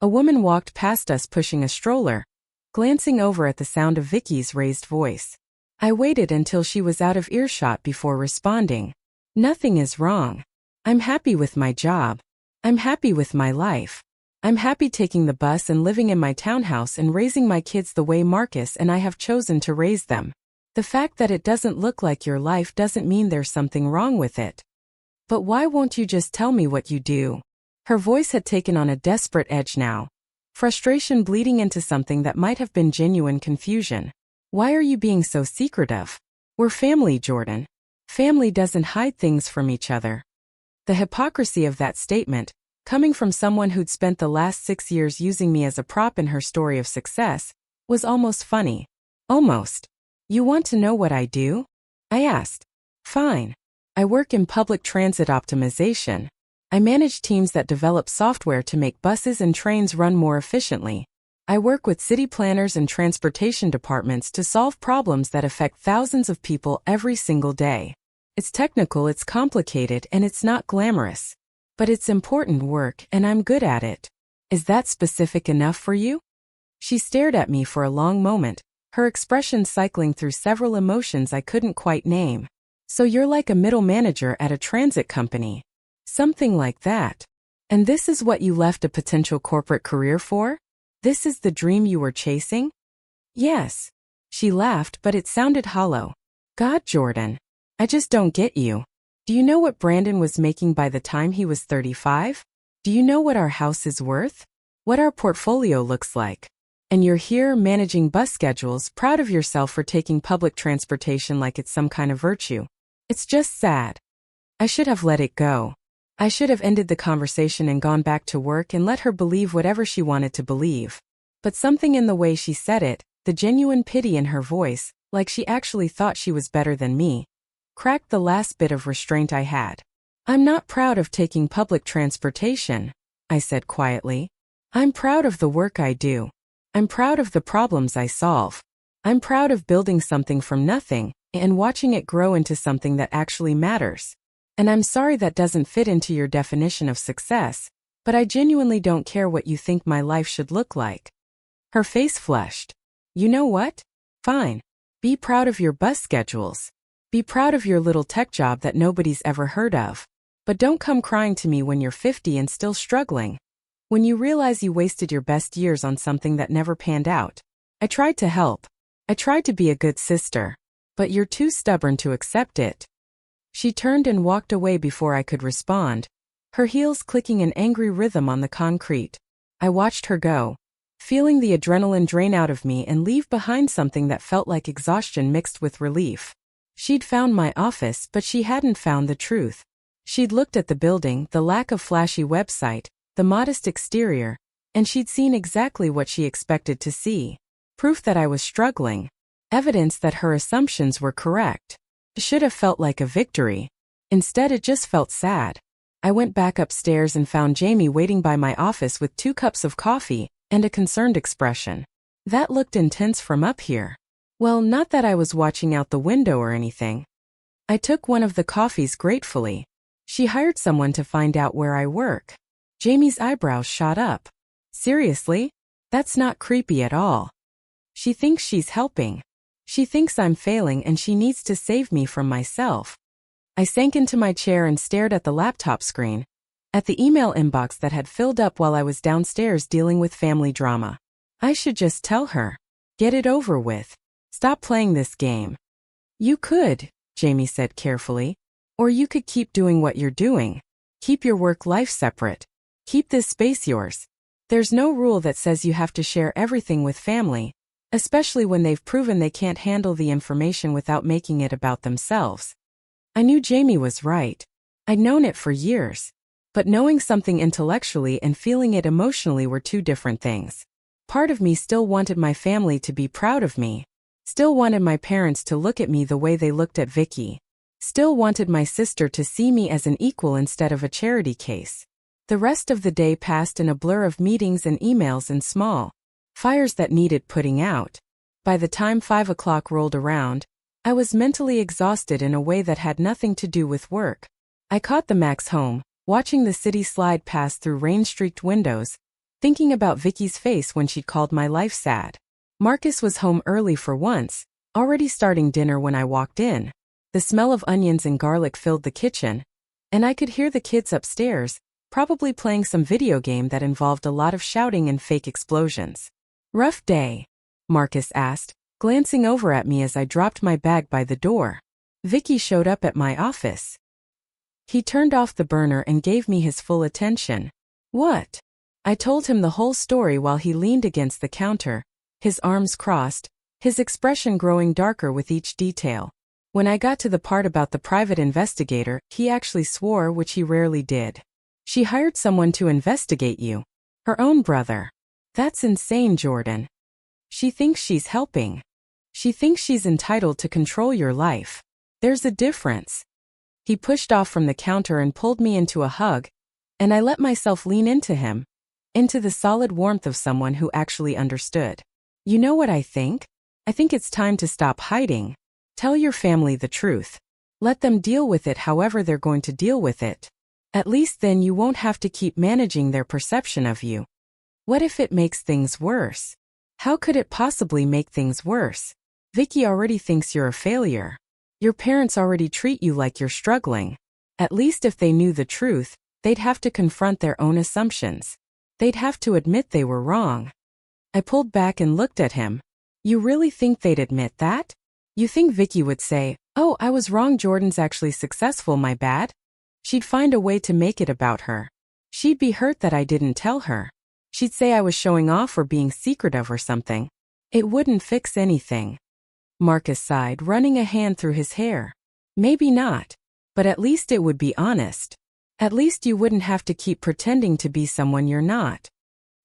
Speaker 1: A woman walked past us pushing a stroller, glancing over at the sound of Vicky's raised voice. I waited until she was out of earshot before responding. Nothing is wrong. I'm happy with my job. I'm happy with my life. I'm happy taking the bus and living in my townhouse and raising my kids the way Marcus and I have chosen to raise them. The fact that it doesn't look like your life doesn't mean there's something wrong with it. But why won't you just tell me what you do? Her voice had taken on a desperate edge now. Frustration bleeding into something that might have been genuine confusion. Why are you being so secretive? We're family, Jordan. Family doesn't hide things from each other. The hypocrisy of that statement, coming from someone who'd spent the last 6 years using me as a prop in her story of success, was almost funny. Almost. You want to know what I do? I asked. Fine. I work in public transit optimization. I manage teams that develop software to make buses and trains run more efficiently. I work with city planners and transportation departments to solve problems that affect thousands of people every single day. It's technical, it's complicated, and it's not glamorous. But it's important work, and I'm good at it. Is that specific enough for you? She stared at me for a long moment, her expression cycling through several emotions I couldn't quite name. So you're like a middle manager at a transit company. Something like that. And this is what you left a potential corporate career for? This is the dream you were chasing? Yes. She laughed, but it sounded hollow. God, Jordan. I just don't get you. Do you know what Brandon was making by the time he was 35? Do you know what our house is worth? What our portfolio looks like? And you're here managing bus schedules, proud of yourself for taking public transportation like it's some kind of virtue. It's just sad. I should have let it go. I should have ended the conversation and gone back to work and let her believe whatever she wanted to believe. But something in the way she said it, the genuine pity in her voice, like she actually thought she was better than me, cracked the last bit of restraint I had. I'm not proud of taking public transportation. I said quietly. I'm proud of the work I do. I'm proud of the problems I solve. I'm proud of building something from nothing and watching it grow into something that actually matters. And I'm sorry that doesn't fit into your definition of success, but I genuinely don't care what you think my life should look like. Her face flushed. You know what? Fine. Be proud of your bus schedules. Be proud of your little tech job that nobody's ever heard of. But don't come crying to me when you're 50 and still struggling. When you realize you wasted your best years on something that never panned out. I tried to help. I tried to be a good sister. But you're too stubborn to accept it. She turned and walked away before I could respond, her heels clicking an angry rhythm on the concrete. I watched her go, feeling the adrenaline drain out of me and leave behind something that felt like exhaustion mixed with relief. She'd found my office, but she hadn't found the truth. She'd looked at the building, the lack of flashy website, the modest exterior, and she'd seen exactly what she expected to see. Proof that I was struggling. Evidence that her assumptions were correct. It should have felt like a victory. Instead, it just felt sad. I went back upstairs and found Jamie waiting by my office with 2 cups of coffee and a concerned expression. That looked intense from up here. Well, not that I was watching out the window or anything. I took one of the coffees gratefully. She hired someone to find out where I work. Jamie's eyebrows shot up. Seriously? That's not creepy at all. She thinks she's helping. She thinks I'm failing and she needs to save me from myself. I sank into my chair and stared at the laptop screen, at the email inbox that had filled up while I was downstairs dealing with family drama. I should just tell her. Get it over with. Stop playing this game. You could, Jamie said carefully. Or you could keep doing what you're doing. Keep your work life separate. Keep this space yours. There's no rule that says you have to share everything with family, especially when they've proven they can't handle the information without making it about themselves. I knew Jamie was right. I'd known it for years. But knowing something intellectually and feeling it emotionally were 2 different things. Part of me still wanted my family to be proud of me. Still wanted my parents to look at me the way they looked at Vicky. Still wanted my sister to see me as an equal instead of a charity case. The rest of the day passed in a blur of meetings and emails and small fires that needed putting out. By the time 5 o'clock rolled around, I was mentally exhausted in a way that had nothing to do with work. I caught the Max home, watching the city slide past through rain-streaked windows, thinking about Vicky's face when she'd called my life sad. Marcus was home early for once, already starting dinner when I walked in. The smell of onions and garlic filled the kitchen, and I could hear the kids upstairs, probably playing some video game that involved a lot of shouting and fake explosions. Rough day? Marcus asked, glancing over at me as I dropped my bag by the door. Vicky showed up at my office. He turned off the burner and gave me his full attention. What? I told him the whole story while he leaned against the counter, his arms crossed, his expression growing darker with each detail. When I got to the part about the private investigator, he actually swore, which he rarely did. She hired someone to investigate you. Her own brother. That's insane, Jordan. She thinks she's helping. She thinks she's entitled to control your life. There's a difference. He pushed off from the counter and pulled me into a hug, and I let myself lean into him, into the solid warmth of someone who actually understood. You know what I think? I think it's time to stop hiding. Tell your family the truth. Let them deal with it however they're going to deal with it. At least then you won't have to keep managing their perception of you. What if it makes things worse? How could it possibly make things worse? Vicky already thinks you're a failure. Your parents already treat you like you're struggling. At least if they knew the truth, they'd have to confront their own assumptions. They'd have to admit they were wrong. I pulled back and looked at him. You really think they'd admit that? You think Vicky would say, "Oh, I was wrong, Jordan's actually successful, my bad"? She'd find a way to make it about her. She'd be hurt that I didn't tell her. She'd say I was showing off or being secretive or something. It wouldn't fix anything. Marcus sighed, running a hand through his hair. Maybe not. But at least it would be honest. At least you wouldn't have to keep pretending to be someone you're not.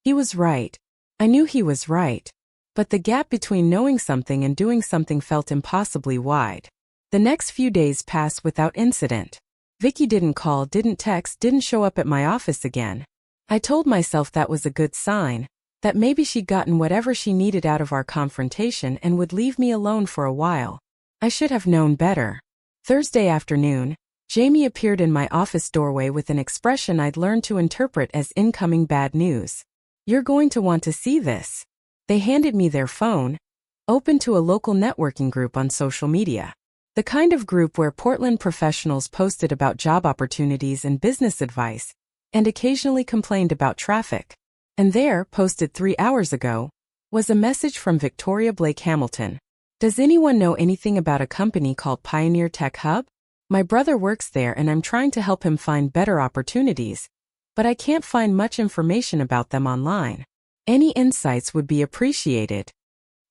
Speaker 1: He was right. I knew he was right. But the gap between knowing something and doing something felt impossibly wide. The next few days passed without incident. Vicky didn't call, didn't text, didn't show up at my office again. I told myself that was a good sign, that maybe she'd gotten whatever she needed out of our confrontation and would leave me alone for a while. I should have known better. Thursday afternoon, Jamie appeared in my office doorway with an expression I'd learned to interpret as incoming bad news. "You're going to want to see this." They handed me their phone, open to a local networking group on social media. The kind of group where Portland professionals posted about job opportunities and business advice, and occasionally complained about traffic. And there, posted 3 hours ago, was a message from Victoria Blake Hamilton. "Does anyone know anything about a company called Pioneer Tech Hub? My brother works there and I'm trying to help him find better opportunities, but I can't find much information about them online. Any insights would be appreciated."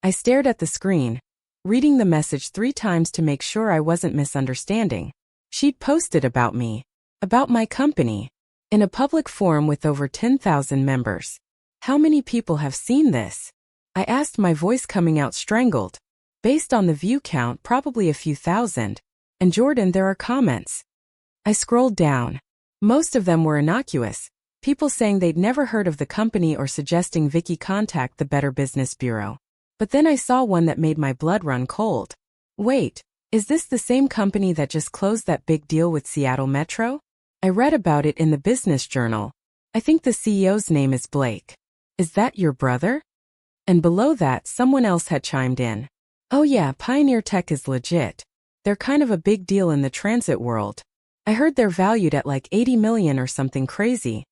Speaker 1: I stared at the screen, reading the message 3 times to make sure I wasn't misunderstanding. She'd posted about me, about my company, in a public forum with over 10,000 members. How many people have seen this? I asked, my voice coming out strangled. Based on the view count, probably a few thousand. And Jordan, there are comments. I scrolled down. Most of them were innocuous, people saying they'd never heard of the company or suggesting Vicky contact the Better Business Bureau. But then I saw one that made my blood run cold. Wait, is this the same company that just closed that big deal with Seattle Metro? I read about it in the Business Journal. I think the CEO's name is Blake. Is that your brother? And below that, someone else had chimed in. Oh yeah, Pioneer Tech is legit. They're kind of a big deal in the transit world. I heard they're valued at like 80 million or something crazy.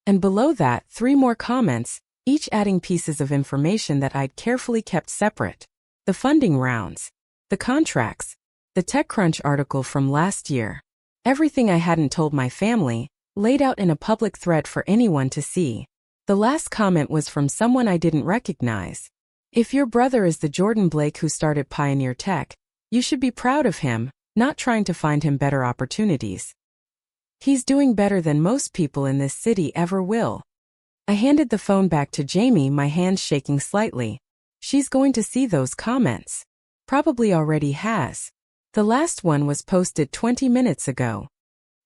Speaker 1: And below that, 3 more comments, each adding pieces of information that I'd carefully kept separate. The funding rounds, the contracts, the TechCrunch article from last year. Everything I hadn't told my family, laid out in a public thread for anyone to see. The last comment was from someone I didn't recognize. If your brother is the Jordan Blake who started Pioneer Tech, you should be proud of him, not trying to find him better opportunities. He's doing better than most people in this city ever will. I handed the phone back to Jamie, my hands shaking slightly. She's going to see those comments. Probably already has. The last one was posted 20 minutes ago.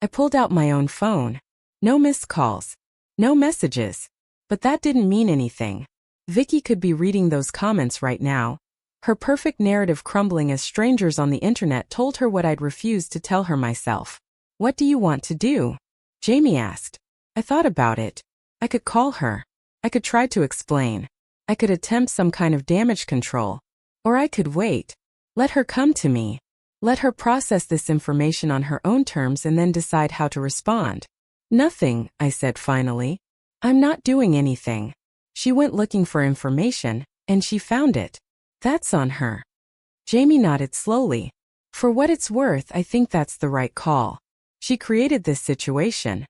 Speaker 1: I pulled out my own phone. No missed calls. No messages. But that didn't mean anything. Vicky could be reading those comments right now. Her perfect narrative crumbling as strangers on the internet told her what I'd refused to tell her myself. What do you want to do? Jamie asked. I thought about it. I could call her. I could try to explain. I could attempt some kind of damage control. Or I could wait. Let her come to me. Let her process this information on her own terms and then decide how to respond. Nothing, I said finally. I'm not doing anything. She went looking for information, and she found it. That's on her. Jamie nodded slowly. For what it's worth, I think that's the right call. She created this situation.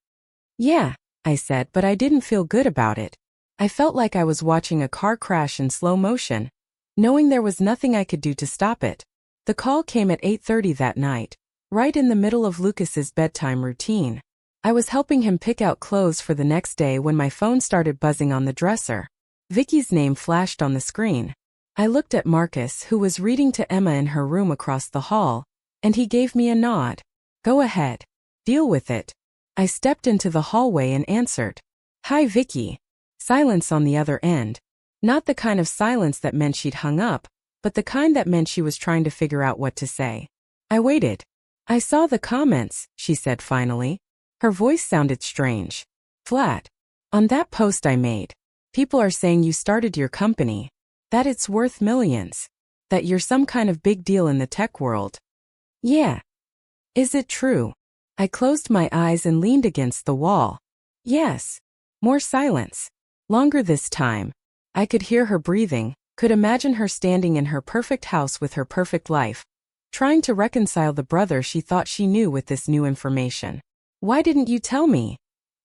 Speaker 1: Yeah, I said, but I didn't feel good about it. I felt like I was watching a car crash in slow motion, knowing there was nothing I could do to stop it. The call came at 8:30 that night, right in the middle of Lucas's bedtime routine. I was helping him pick out clothes for the next day when my phone started buzzing on the dresser. Vicky's name flashed on the screen. I looked at Marcus, who was reading to Emma in her room across the hall, and he gave me a nod. Go ahead. Deal with it. I stepped into the hallway and answered. Hi, Vicky. Silence on the other end. Not the kind of silence that meant she'd hung up, but the kind that meant she was trying to figure out what to say. I waited. I saw the comments, she said finally. Her voice sounded strange. Flat. On that post I made. People are saying you started your company. That it's worth millions. That you're some kind of big deal in the tech world. Yeah. Is it true? I closed my eyes and leaned against the wall. Yes. More silence. Longer this time. I could hear her breathing, could imagine her standing in her perfect house with her perfect life, trying to reconcile the brother she thought she knew with this new information. Why didn't you tell me?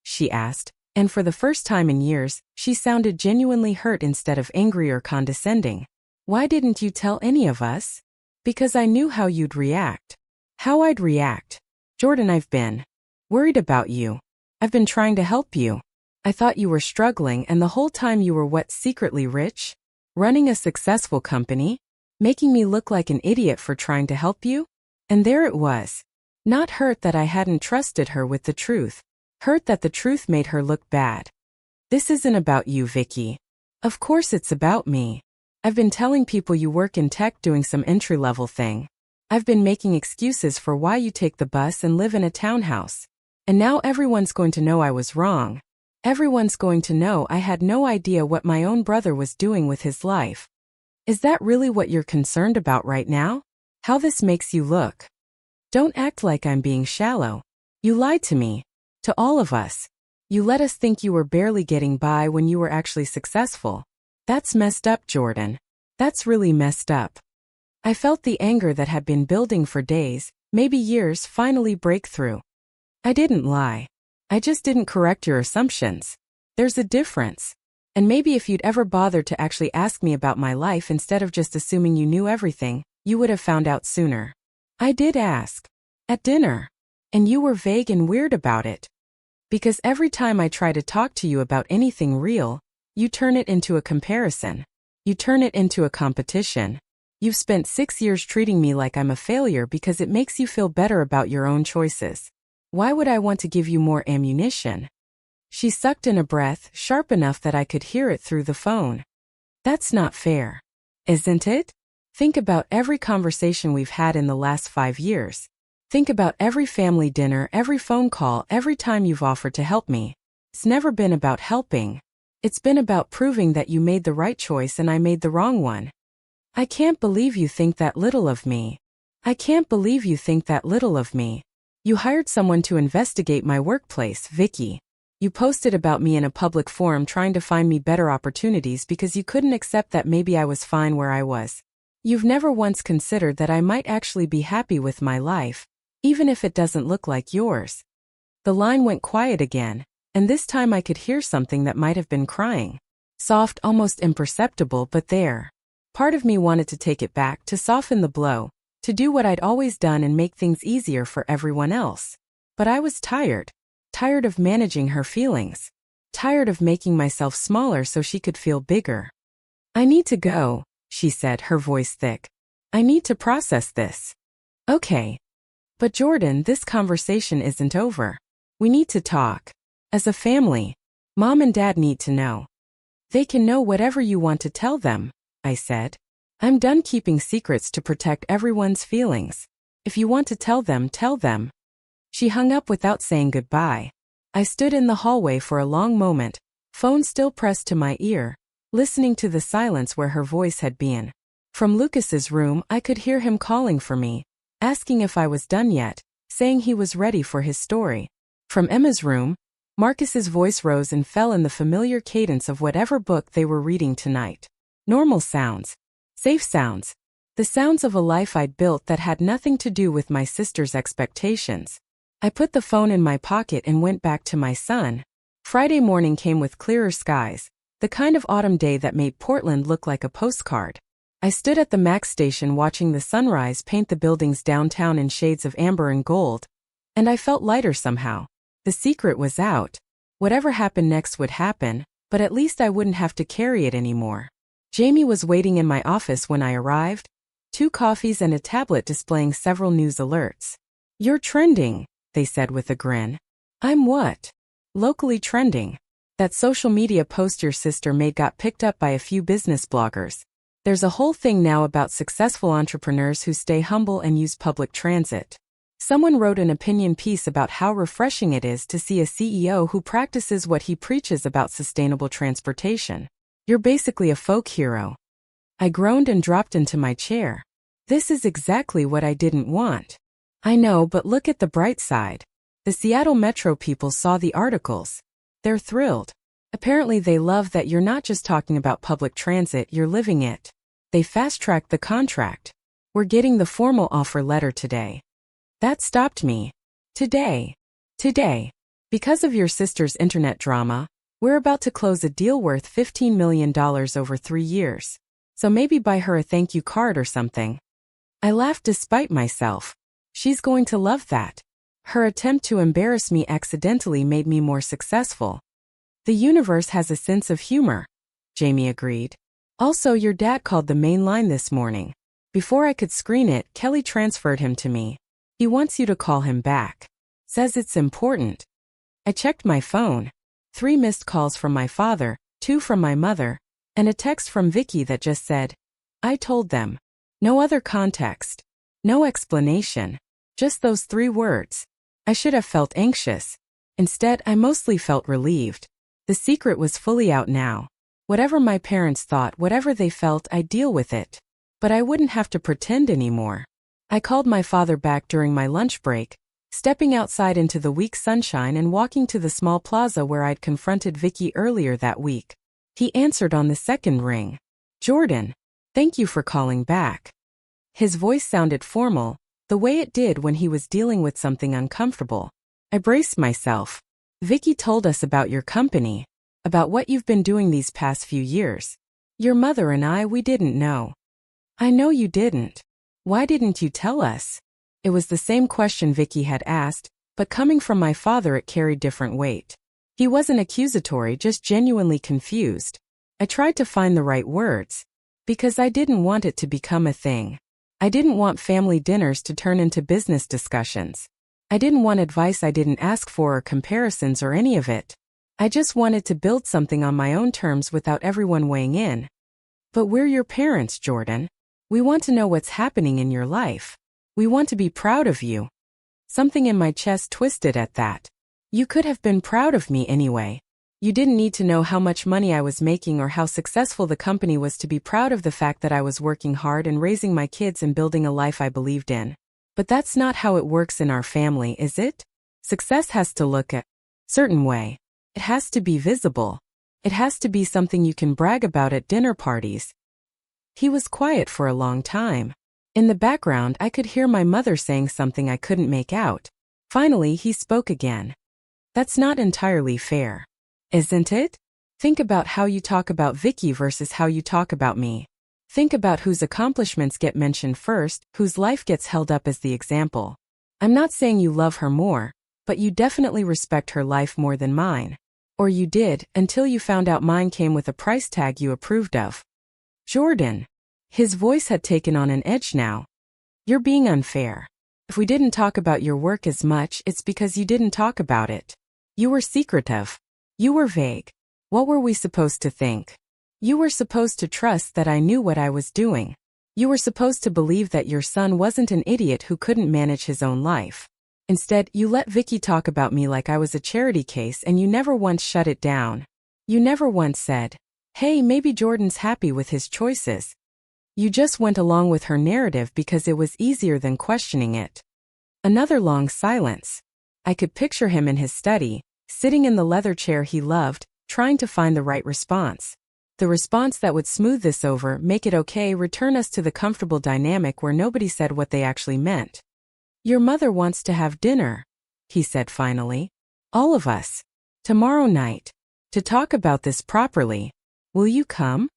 Speaker 1: She asked, and for the first time in years, she sounded genuinely hurt instead of angry or condescending. Why didn't you tell any of us? Because I knew how you'd react. How I'd react. Jordan, I've been worried about you. I've been trying to help you. I thought you were struggling, and the whole time you were what, secretly rich? Running a successful company? Making me look like an idiot for trying to help you? And there it was. Not hurt that I hadn't trusted her with the truth. Hurt that the truth made her look bad. This isn't about you, Vicky. Of course it's about me. I've been telling people you work in tech doing some entry-level thing. I've been making excuses for why you take the bus and live in a townhouse. And now everyone's going to know I was wrong. Everyone's going to know I had no idea what my own brother was doing with his life. Is that really what you're concerned about right now? How this makes you look? Don't act like I'm being shallow. You lied to me. To all of us. You let us think you were barely getting by when you were actually successful. That's messed up, Jordan. That's really messed up. I felt the anger that had been building for days, maybe years, finally break through. I didn't lie. I just didn't correct your assumptions. There's a difference. And maybe if you'd ever bothered to actually ask me about my life instead of just assuming you knew everything, you would have found out sooner. I did ask. At dinner. And you were vague and weird about it. Because every time I try to talk to you about anything real, you turn it into a comparison. You turn it into a competition. You've spent 6 years treating me like I'm a failure because it makes you feel better about your own choices. Why would I want to give you more ammunition? She sucked in a breath, sharp enough that I could hear it through the phone. That's not fair. Isn't it? Think about every conversation we've had in the last 5 years. Think about every family dinner, every phone call, every time you've offered to help me. It's never been about helping. It's been about proving that you made the right choice and I made the wrong one. I can't believe you think that little of me. I can't believe you think that little of me. You hired someone to investigate my workplace, Vicky. You posted about me in a public forum trying to find me better opportunities because you couldn't accept that maybe I was fine where I was. You've never once considered that I might actually be happy with my life, even if it doesn't look like yours. The line went quiet again, and this time I could hear something that might have been crying. Soft, almost imperceptible, but there. Part of me wanted to take it back, to soften the blow, to do what I'd always done and make things easier for everyone else. But I was tired. Tired of managing her feelings. Tired of making myself smaller so she could feel bigger. I need to go, she said, her voice thick. I need to process this. Okay. But Jordan, this conversation isn't over. We need to talk. As a family, Mom and Dad need to know. They can know whatever you want to tell them, I said. I'm done keeping secrets to protect everyone's feelings. If you want to tell them, tell them. She hung up without saying goodbye. I stood in the hallway for a long moment, phone still pressed to my ear, listening to the silence where her voice had been. From Lucas's room, I could hear him calling for me, asking if I was done yet, saying he was ready for his story. From Emma's room, Marcus's voice rose and fell in the familiar cadence of whatever book they were reading tonight. Normal sounds. Safe sounds. The sounds of a life I'd built that had nothing to do with my sister's expectations. I put the phone in my pocket and went back to my son. Friday morning came with clearer skies, the kind of autumn day that made Portland look like a postcard. I stood at the Max station watching the sunrise paint the buildings downtown in shades of amber and gold, and I felt lighter somehow. The secret was out. Whatever happened next would happen, but at least I wouldn't have to carry it anymore. Jamie was waiting in my office when I arrived, 2 coffees and a tablet displaying several news alerts. You're trending, they said with a grin. I'm what? Locally trending. That social media post your sister made got picked up by a few business bloggers. There's a whole thing now about successful entrepreneurs who stay humble and use public transit. Someone wrote an opinion piece about how refreshing it is to see a CEO who practices what he preaches about sustainable transportation. You're basically a folk hero. I groaned and dropped into my chair. This is exactly what I didn't want. I know, but look at the bright side. The Seattle Metro people saw the articles. They're thrilled. Apparently they love that you're not just talking about public transit, you're living it. They fast-tracked the contract. We're getting the formal offer letter today. That stopped me. Today. Because of your sister's internet drama, we're about to close a deal worth $15 million over 3 years. So maybe buy her a thank you card or something. I laughed despite myself. She's going to love that. Her attempt to embarrass me accidentally made me more successful. The universe has a sense of humor, Jamie agreed. Also, your dad called the main line this morning. Before I could screen it, Kelly transferred him to me. He wants you to call him back. Says it's important. I checked my phone. 3 missed calls from my father, 2 from my mother, and a text from Vicky that just said, "I told them." No other context. No explanation. Just those 3 words. I should have felt anxious. Instead, I mostly felt relieved. The secret was fully out now. Whatever my parents thought, whatever they felt, I'd deal with it. But I wouldn't have to pretend anymore. I called my father back during my lunch break, stepping outside into the weak sunshine and walking to the small plaza where I'd confronted Vicky earlier that week. He answered on the second ring. "Jordan, thank you for calling back." His voice sounded formal, the way it did when he was dealing with something uncomfortable. I braced myself. "Vicky told us about your company, about what you've been doing these past few years. Your mother and we didn't know." "I know you didn't. Why didn't you tell us?" It was the same question Vicky had asked, but coming from my father it carried different weight. He wasn't accusatory, just genuinely confused. I tried to find the right words. Because I didn't want it to become a thing. I didn't want family dinners to turn into business discussions. I didn't want advice I didn't ask for or comparisons or any of it. I just wanted to build something on my own terms without everyone weighing in. "But we're your parents, Jordan. We want to know what's happening in your life. We want to be proud of you." Something in my chest twisted at that. You could have been proud of me anyway. You didn't need to know how much money I was making or how successful the company was to be proud of the fact that I was working hard and raising my kids and building a life I believed in. But that's not how it works in our family, is it? Success has to look a certain way. It has to be visible. It has to be something you can brag about at dinner parties. He was quiet for a long time. In the background, I could hear my mother saying something I couldn't make out. Finally, he spoke again. "That's not entirely fair. Isn't it? Think about how you talk about Vicky versus how you talk about me. Think about whose accomplishments get mentioned first, whose life gets held up as the example. I'm not saying you love her more, but you definitely respect her life more than mine. Or you did, until you found out mine came with a price tag you approved of." "Jordan." His voice had taken on an edge now. "You're being unfair. If we didn't talk about your work as much, it's because you didn't talk about it. You were secretive. You were vague. What were we supposed to think? You were supposed to trust that I knew what I was doing. You were supposed to believe that your son wasn't an idiot who couldn't manage his own life. Instead, you let Vicky talk about me like I was a charity case and you never once shut it down. You never once said, 'Hey, maybe Jordan's happy with his choices.' You just went along with her narrative because it was easier than questioning it." Another long silence. I could picture him in his study, sitting in the leather chair he loved, trying to find the right response. The response that would smooth this over, make it okay, return us to the comfortable dynamic where nobody said what they actually meant. "Your mother wants to have dinner," he said finally. "All of us. Tomorrow night. To talk about this properly. Will you come?"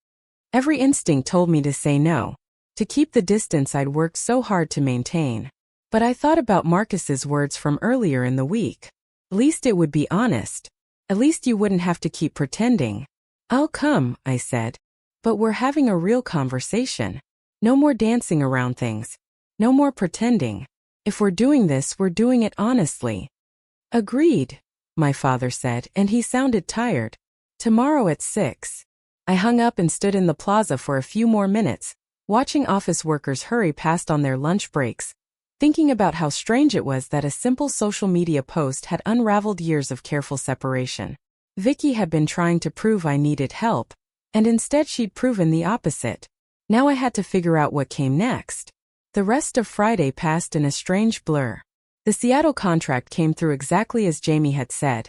Speaker 1: Every instinct told me to say no, to keep the distance I'd worked so hard to maintain. But I thought about Marcus's words from earlier in the week. At least it would be honest. At least you wouldn't have to keep pretending. "I'll come," I said. "But we're having a real conversation. No more dancing around things. No more pretending. If we're doing this, we're doing it honestly." "Agreed," my father said, and he sounded tired. "Tomorrow at 6. I hung up and stood in the plaza for a few more minutes, watching office workers hurry past on their lunch breaks, thinking about how strange it was that a simple social media post had unraveled years of careful separation. Vicky had been trying to prove I needed help, and instead she'd proven the opposite. Now I had to figure out what came next. The rest of Friday passed in a strange blur. The Seattle contract came through exactly as Jamie had said,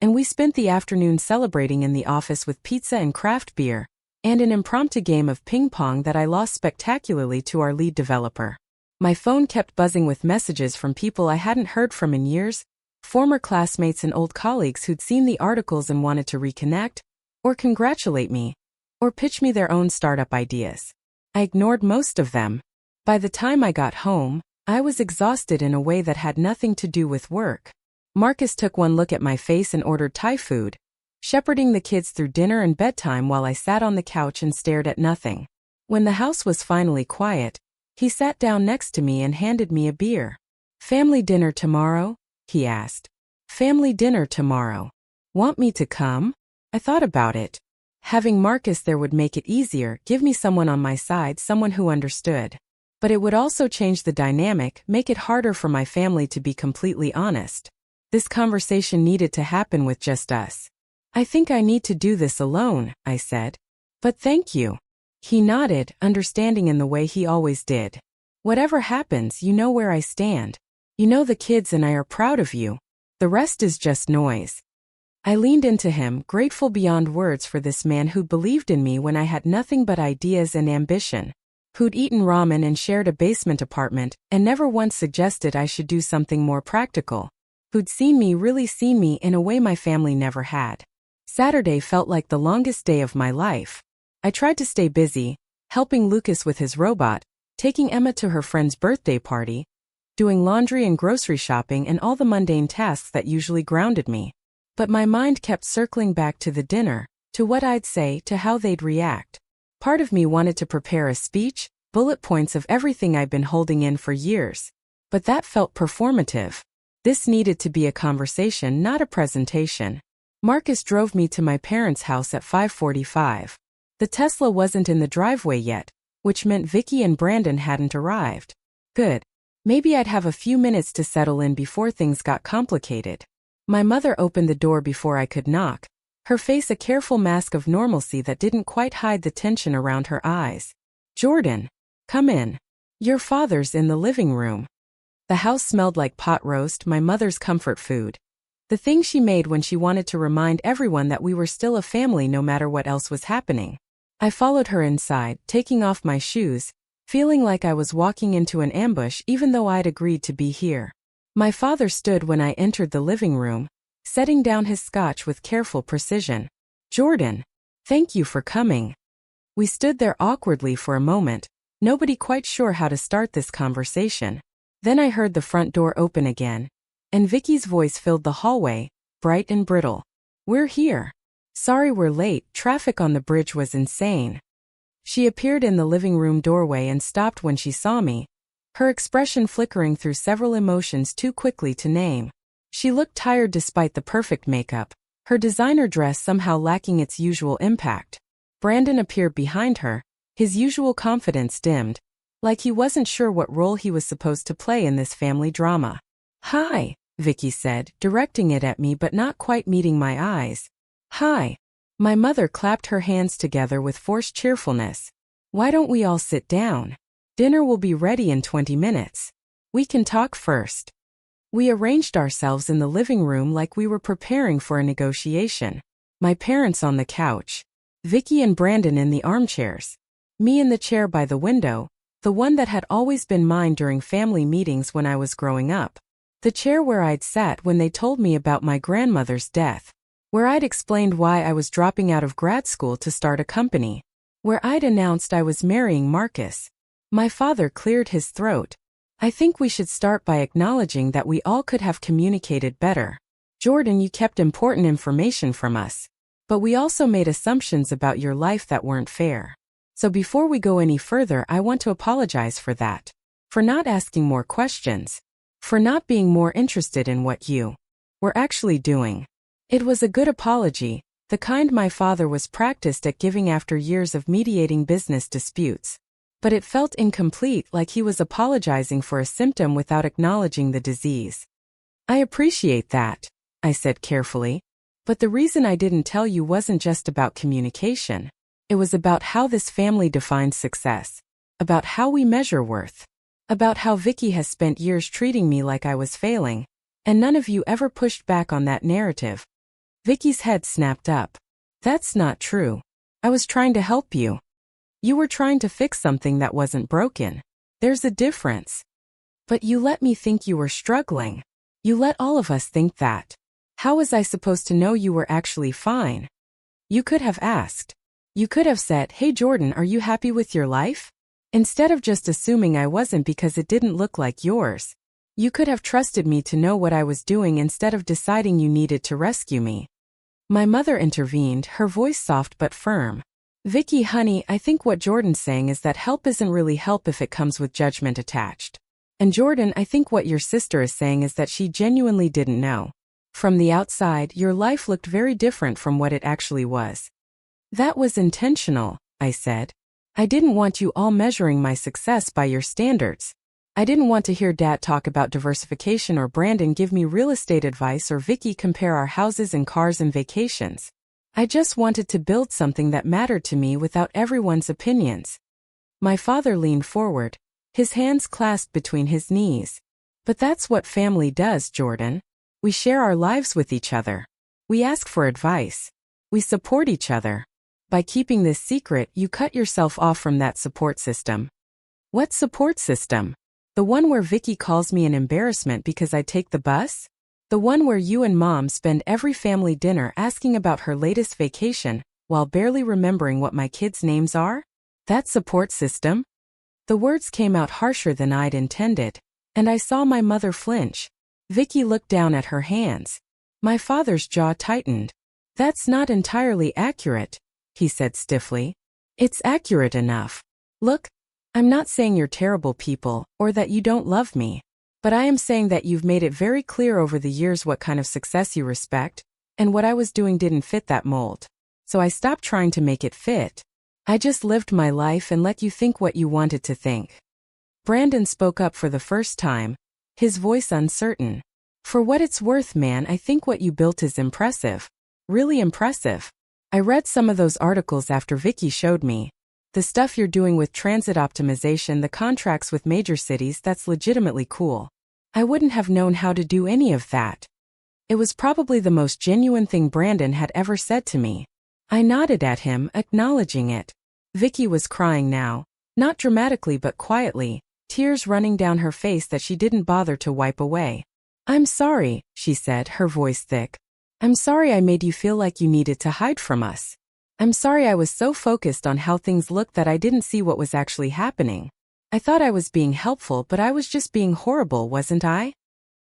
Speaker 1: and we spent the afternoon celebrating in the office with pizza and craft beer, and an impromptu game of ping pong that I lost spectacularly to our lead developer. My phone kept buzzing with messages from people I hadn't heard from in years, former classmates and old colleagues who'd seen the articles and wanted to reconnect, or congratulate me, or pitch me their own startup ideas. I ignored most of them. By the time I got home, I was exhausted in a way that had nothing to do with work. Marcus took one look at my face and ordered Thai food, shepherding the kids through dinner and bedtime while I sat on the couch and stared at nothing. When the house was finally quiet, he sat down next to me and handed me a beer. "Family dinner tomorrow?" he asked. "Family dinner tomorrow." Want me to come? I thought about it. Having Marcus there would make it easier, give me someone on my side, someone who understood. But it would also change the dynamic, make it harder for my family to be completely honest. This conversation needed to happen with just us. I think I need to do this alone, I said. But thank you. He nodded, understanding in the way he always did. Whatever happens, you know where I stand. You know the kids and I are proud of you. The rest is just noise. I leaned into him, grateful beyond words for this man who believed in me when I had nothing but ideas and ambition. Who'd eaten ramen and shared a basement apartment, and never once suggested I should do something more practical. Who'd seen me, really seen me, in a way my family never had. Saturday felt like the longest day of my life. I tried to stay busy, helping Lucas with his robot, taking Emma to her friend's birthday party, doing laundry and grocery shopping and all the mundane tasks that usually grounded me. But my mind kept circling back to the dinner, to what I'd say, to how they'd react. Part of me wanted to prepare a speech, bullet points of everything I'd been holding in for years. But that felt performative. This needed to be a conversation, not a presentation. Marcus drove me to my parents' house at 5:45. The Tesla wasn't in the driveway yet, which meant Vicky and Brandon hadn't arrived. Good. Maybe I'd have a few minutes to settle in before things got complicated. My mother opened the door before I could knock, her face a careful mask of normalcy that didn't quite hide the tension around her eyes. Jordan, come in. Your father's in the living room. The house smelled like pot roast, my mother's comfort food. The thing she made when she wanted to remind everyone that we were still a family no matter what else was happening. I followed her inside, taking off my shoes, feeling like I was walking into an ambush even though I'd agreed to be here. My father stood when I entered the living room, setting down his scotch with careful precision. Jordan, thank you for coming. We stood there awkwardly for a moment, nobody quite sure how to start this conversation. Then I heard the front door open again, and Vicky's voice filled the hallway, bright and brittle. We're here. Sorry we're late, traffic on the bridge was insane. She appeared in the living room doorway and stopped when she saw me, her expression flickering through several emotions too quickly to name. She looked tired despite the perfect makeup, her designer dress somehow lacking its usual impact. Brandon appeared behind her, his usual confidence dimmed, like he wasn't sure what role he was supposed to play in this family drama. Hi, Vicky said, directing it at me but not quite meeting my eyes. Hi. My mother clapped her hands together with forced cheerfulness. Why don't we all sit down? Dinner will be ready in 20 minutes. We can talk first. We arranged ourselves in the living room like we were preparing for a negotiation. My parents on the couch. Vicky and Brandon in the armchairs. Me in the chair by the window, the one that had always been mine during family meetings when I was growing up. The chair where I'd sat when they told me about my grandmother's death. Where I'd explained why I was dropping out of grad school to start a company. Where I'd announced I was marrying Marcus. My father cleared his throat. I think we should start by acknowledging that we all could have communicated better. Jordan, you kept important information from us. But we also made assumptions about your life that weren't fair. So before we go any further, I want to apologize for that. For not asking more questions. For not being more interested in what you were actually doing. It was a good apology, the kind my father was practiced at giving after years of mediating business disputes. But it felt incomplete, like he was apologizing for a symptom without acknowledging the disease. I appreciate that, I said carefully. But the reason I didn't tell you wasn't just about communication. It was about how this family defines success. About how we measure worth. About how Vicky has spent years treating me like I was failing. And none of you ever pushed back on that narrative. Vicky's head snapped up. That's not true. I was trying to help you. You were trying to fix something that wasn't broken. There's a difference. But you let me think you were struggling. You let all of us think that. How was I supposed to know you were actually fine? You could have asked. You could have said, hey Jordan, are you happy with your life? Instead of just assuming I wasn't because it didn't look like yours. You could have trusted me to know what I was doing instead of deciding you needed to rescue me. My mother intervened, her voice soft but firm. Vicky, honey, I think what Jordan's saying is that help isn't really help if it comes with judgment attached. And Jordan, I think what your sister is saying is that she genuinely didn't know. From the outside, your life looked very different from what it actually was. That was intentional, I said. I didn't want you all measuring my success by your standards. I didn't want to hear Dad talk about diversification or Brandon give me real estate advice or Vicky compare our houses and cars and vacations. I just wanted to build something that mattered to me without everyone's opinions. My father leaned forward, his hands clasped between his knees. But that's what family does, Jordan. We share our lives with each other. We ask for advice. We support each other. By keeping this secret, you cut yourself off from that support system. What support system? The one where Vicky calls me an embarrassment because I take the bus? The one where you and Mom spend every family dinner asking about her latest vacation, while barely remembering what my kids' names are? That support system? The words came out harsher than I'd intended, and I saw my mother flinch. Vicky looked down at her hands. My father's jaw tightened. That's not entirely accurate, he said stiffly. It's accurate enough. Look, I'm not saying you're terrible people, or that you don't love me. But I am saying that you've made it very clear over the years what kind of success you respect, and what I was doing didn't fit that mold. So I stopped trying to make it fit. I just lived my life and let you think what you wanted to think. Brandon spoke up for the first time, his voice uncertain. For what it's worth, man, I think what you built is impressive. Really impressive. I read some of those articles after Vicky showed me. The stuff you're doing with transit optimization, the contracts with major cities, that's legitimately cool. I wouldn't have known how to do any of that. It was probably the most genuine thing Brandon had ever said to me. I nodded at him, acknowledging it. Vicky was crying now, not dramatically but quietly, tears running down her face that she didn't bother to wipe away. I'm sorry, she said, her voice thick. I'm sorry I made you feel like you needed to hide from us. I'm sorry I was so focused on how things looked that I didn't see what was actually happening. I thought I was being helpful, but I was just being horrible, wasn't I?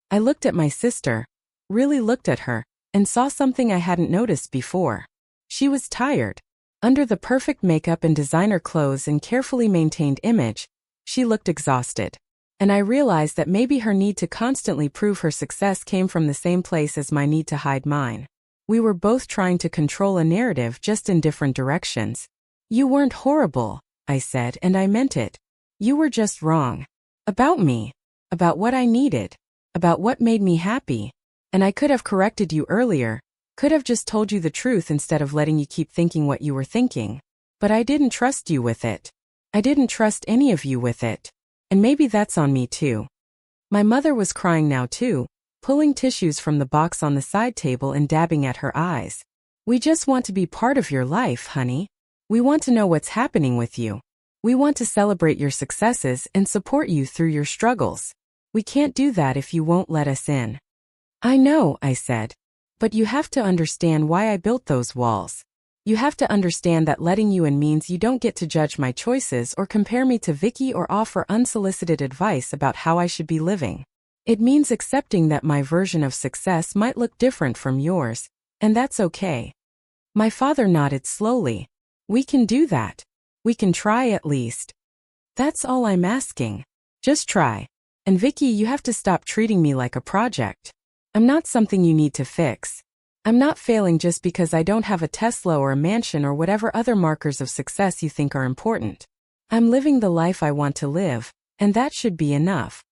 Speaker 1: I looked at my sister, really looked at her, and saw something I hadn't noticed before. She was tired. Under the perfect makeup and designer clothes and carefully maintained image, she looked exhausted. And I realized that maybe her need to constantly prove her success came from the same place as my need to hide mine. We were both trying to control a narrative, just in different directions. You weren't horrible, I said, and I meant it. You were just wrong. About me. About what I needed. About what made me happy. And I could have corrected you earlier, could have just told you the truth instead of letting you keep thinking what you were thinking. But I didn't trust you with it. I didn't trust any of you with it. And maybe that's on me too. My mother was crying now too, pulling tissues from the box on the side table and dabbing at her eyes. We just want to be part of your life, honey. We want to know what's happening with you. We want to celebrate your successes and support you through your struggles. We can't do that if you won't let us in. I know, I said. But you have to understand why I built those walls. You have to understand that letting you in means you don't get to judge my choices or compare me to Vicky or offer unsolicited advice about how I should be living. It means accepting that my version of success might look different from yours, and that's okay. My father nodded slowly. We can do that. We can try at least. That's all I'm asking. Just try. And Vicky, you have to stop treating me like a project. I'm not something you need to fix. I'm not failing just because I don't have a Tesla or a mansion or whatever other markers of success you think are important. I'm living the life I want to live, and that should be enough.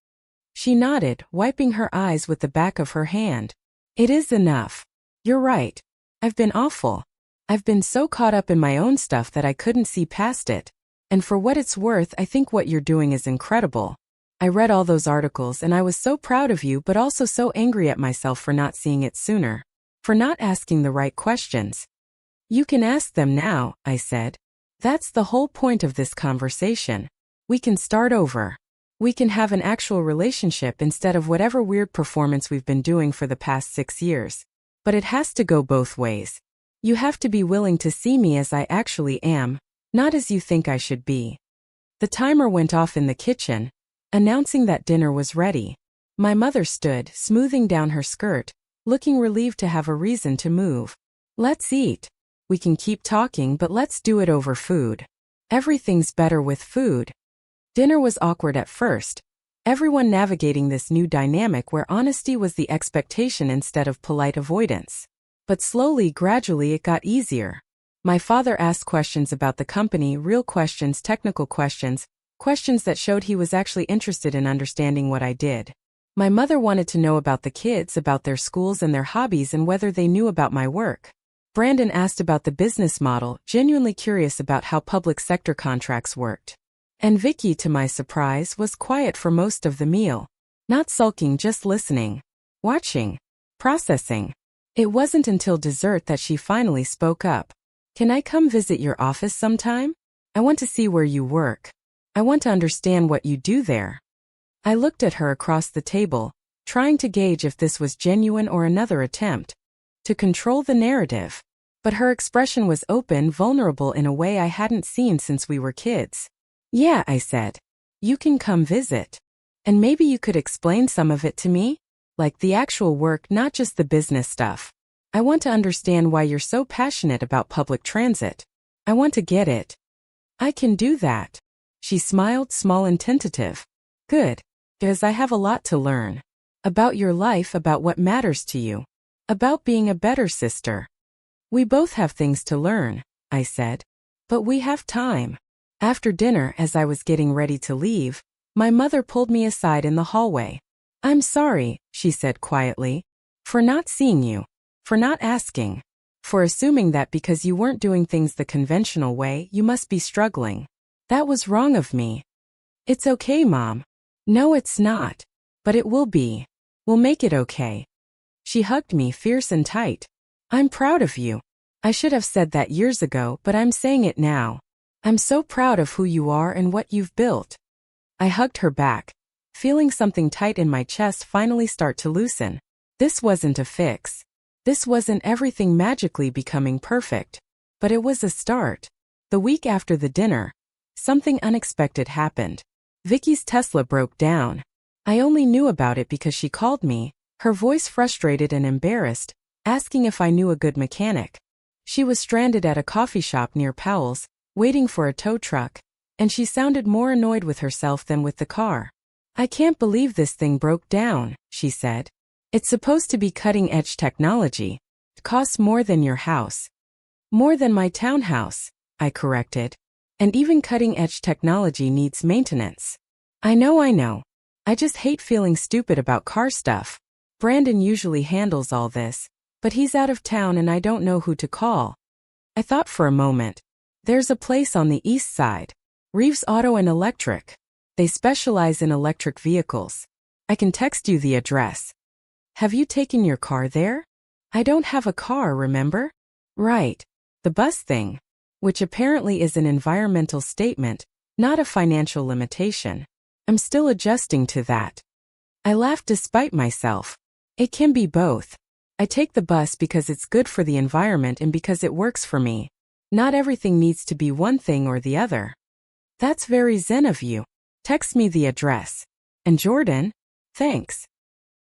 Speaker 1: She nodded, wiping her eyes with the back of her hand. It is enough. You're right. I've been awful. I've been so caught up in my own stuff that I couldn't see past it. And for what it's worth, I think what you're doing is incredible. I read all those articles and I was so proud of you, but also so angry at myself for not seeing it sooner. For not asking the right questions. You can ask them now, I said. That's the whole point of this conversation. We can start over. We can have an actual relationship instead of whatever weird performance we've been doing for the past 6 years. But it has to go both ways. You have to be willing to see me as I actually am, not as you think I should be. The timer went off in the kitchen, announcing that dinner was ready. My mother stood, smoothing down her skirt, looking relieved to have a reason to move. Let's eat. We can keep talking, but let's do it over food. Everything's better with food. Dinner was awkward at first. Everyone navigating this new dynamic where honesty was the expectation instead of polite avoidance. But slowly, gradually, it got easier. My father asked questions about the company, real questions, technical questions, questions that showed he was actually interested in understanding what I did. My mother wanted to know about the kids, about their schools and their hobbies and whether they knew about my work. Brandon asked about the business model, genuinely curious about how public sector contracts worked. And Vicky, to my surprise, was quiet for most of the meal. Not sulking, just listening, watching, processing. It wasn't until dessert that she finally spoke up. Can I come visit your office sometime? I want to see where you work. I want to understand what you do there. I looked at her across the table, trying to gauge if this was genuine or another attempt to control the narrative. But her expression was open, vulnerable in a way I hadn't seen since we were kids. Yeah, I said. You can come visit. And maybe you could explain some of it to me? Like the actual work, not just the business stuff. I want to understand why you're so passionate about public transit. I want to get it. I can do that. She smiled, small and tentative. Good. Because I have a lot to learn. About your life, about what matters to you. About being a better sister. We both have things to learn, I said. But we have time. After dinner, as I was getting ready to leave, my mother pulled me aside in the hallway. I'm sorry, she said quietly, for not seeing you, for not asking, for assuming that because you weren't doing things the conventional way, you must be struggling. That was wrong of me. It's okay, Mom. No, it's not. But it will be. We'll make it okay. She hugged me fierce and tight. I'm proud of you. I should have said that years ago, but I'm saying it now. I'm so proud of who you are and what you've built. I hugged her back, feeling something tight in my chest finally start to loosen. This wasn't a fix. This wasn't everything magically becoming perfect. But it was a start. The week after the dinner, something unexpected happened. Vicky's Tesla broke down. I only knew about it because she called me, her voice frustrated and embarrassed, asking if I knew a good mechanic. She was stranded at a coffee shop near Powell's, waiting for a tow truck, and she sounded more annoyed with herself than with the car. I can't believe this thing broke down, she said. It's supposed to be cutting-edge technology. It costs more than your house. More than my townhouse, I corrected. And even cutting-edge technology needs maintenance. I know. I just hate feeling stupid about car stuff. Brandon usually handles all this, but he's out of town and I don't know who to call. I thought for a moment. There's a place on the east side. Reeves Auto and Electric. They specialize in electric vehicles. I can text you the address. Have you taken your car there? I don't have a car, remember? Right. The bus thing. Which apparently is an environmental statement, not a financial limitation. I'm still adjusting to that. I laughed despite myself. It can be both. I take the bus because it's good for the environment and because it works for me. Not everything needs to be one thing or the other. That's very zen of you. Text me the address. And Jordan? Thanks.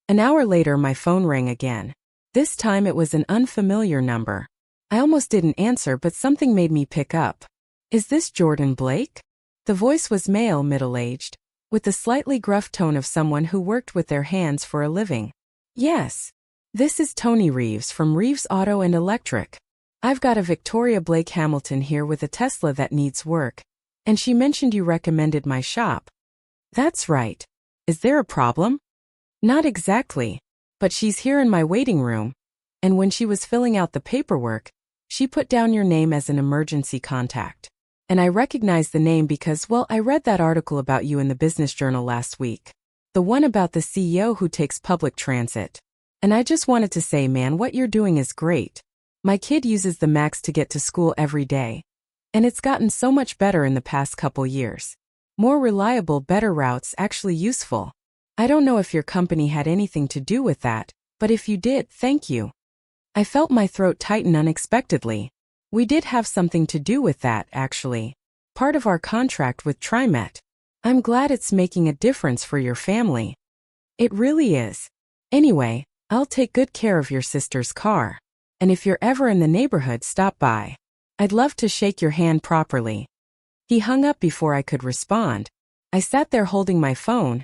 Speaker 1: An hour later my phone rang again. This time it was an unfamiliar number. I almost didn't answer but something made me pick up. Is this Jordan Blake? The voice was male, middle-aged, with the slightly gruff tone of someone who worked with their hands for a living. Yes. This is Tony Reeves from Reeves Auto and Electric. I've got a Victoria Blake Hamilton here with a Tesla that needs work. And she mentioned you recommended my shop. That's right. Is there a problem? Not exactly. But she's here in my waiting room. And when she was filling out the paperwork, she put down your name as an emergency contact. And I recognized the name because, well, I read that article about you in the Business Journal last week. The one about the CEO who takes public transit. And I just wanted to say, man, what you're doing is great. My kid uses the Max to get to school every day. And it's gotten so much better in the past couple years. More reliable, better routes, actually useful. I don't know if your company had anything to do with that, but if you did, thank you. I felt my throat tighten unexpectedly. We did have something to do with that, actually. Part of our contract with TriMet. I'm glad it's making a difference for your family. It really is. Anyway, I'll take good care of your sister's car. And if you're ever in the neighborhood, stop by. I'd love to shake your hand properly. He hung up before I could respond. I sat there holding my phone,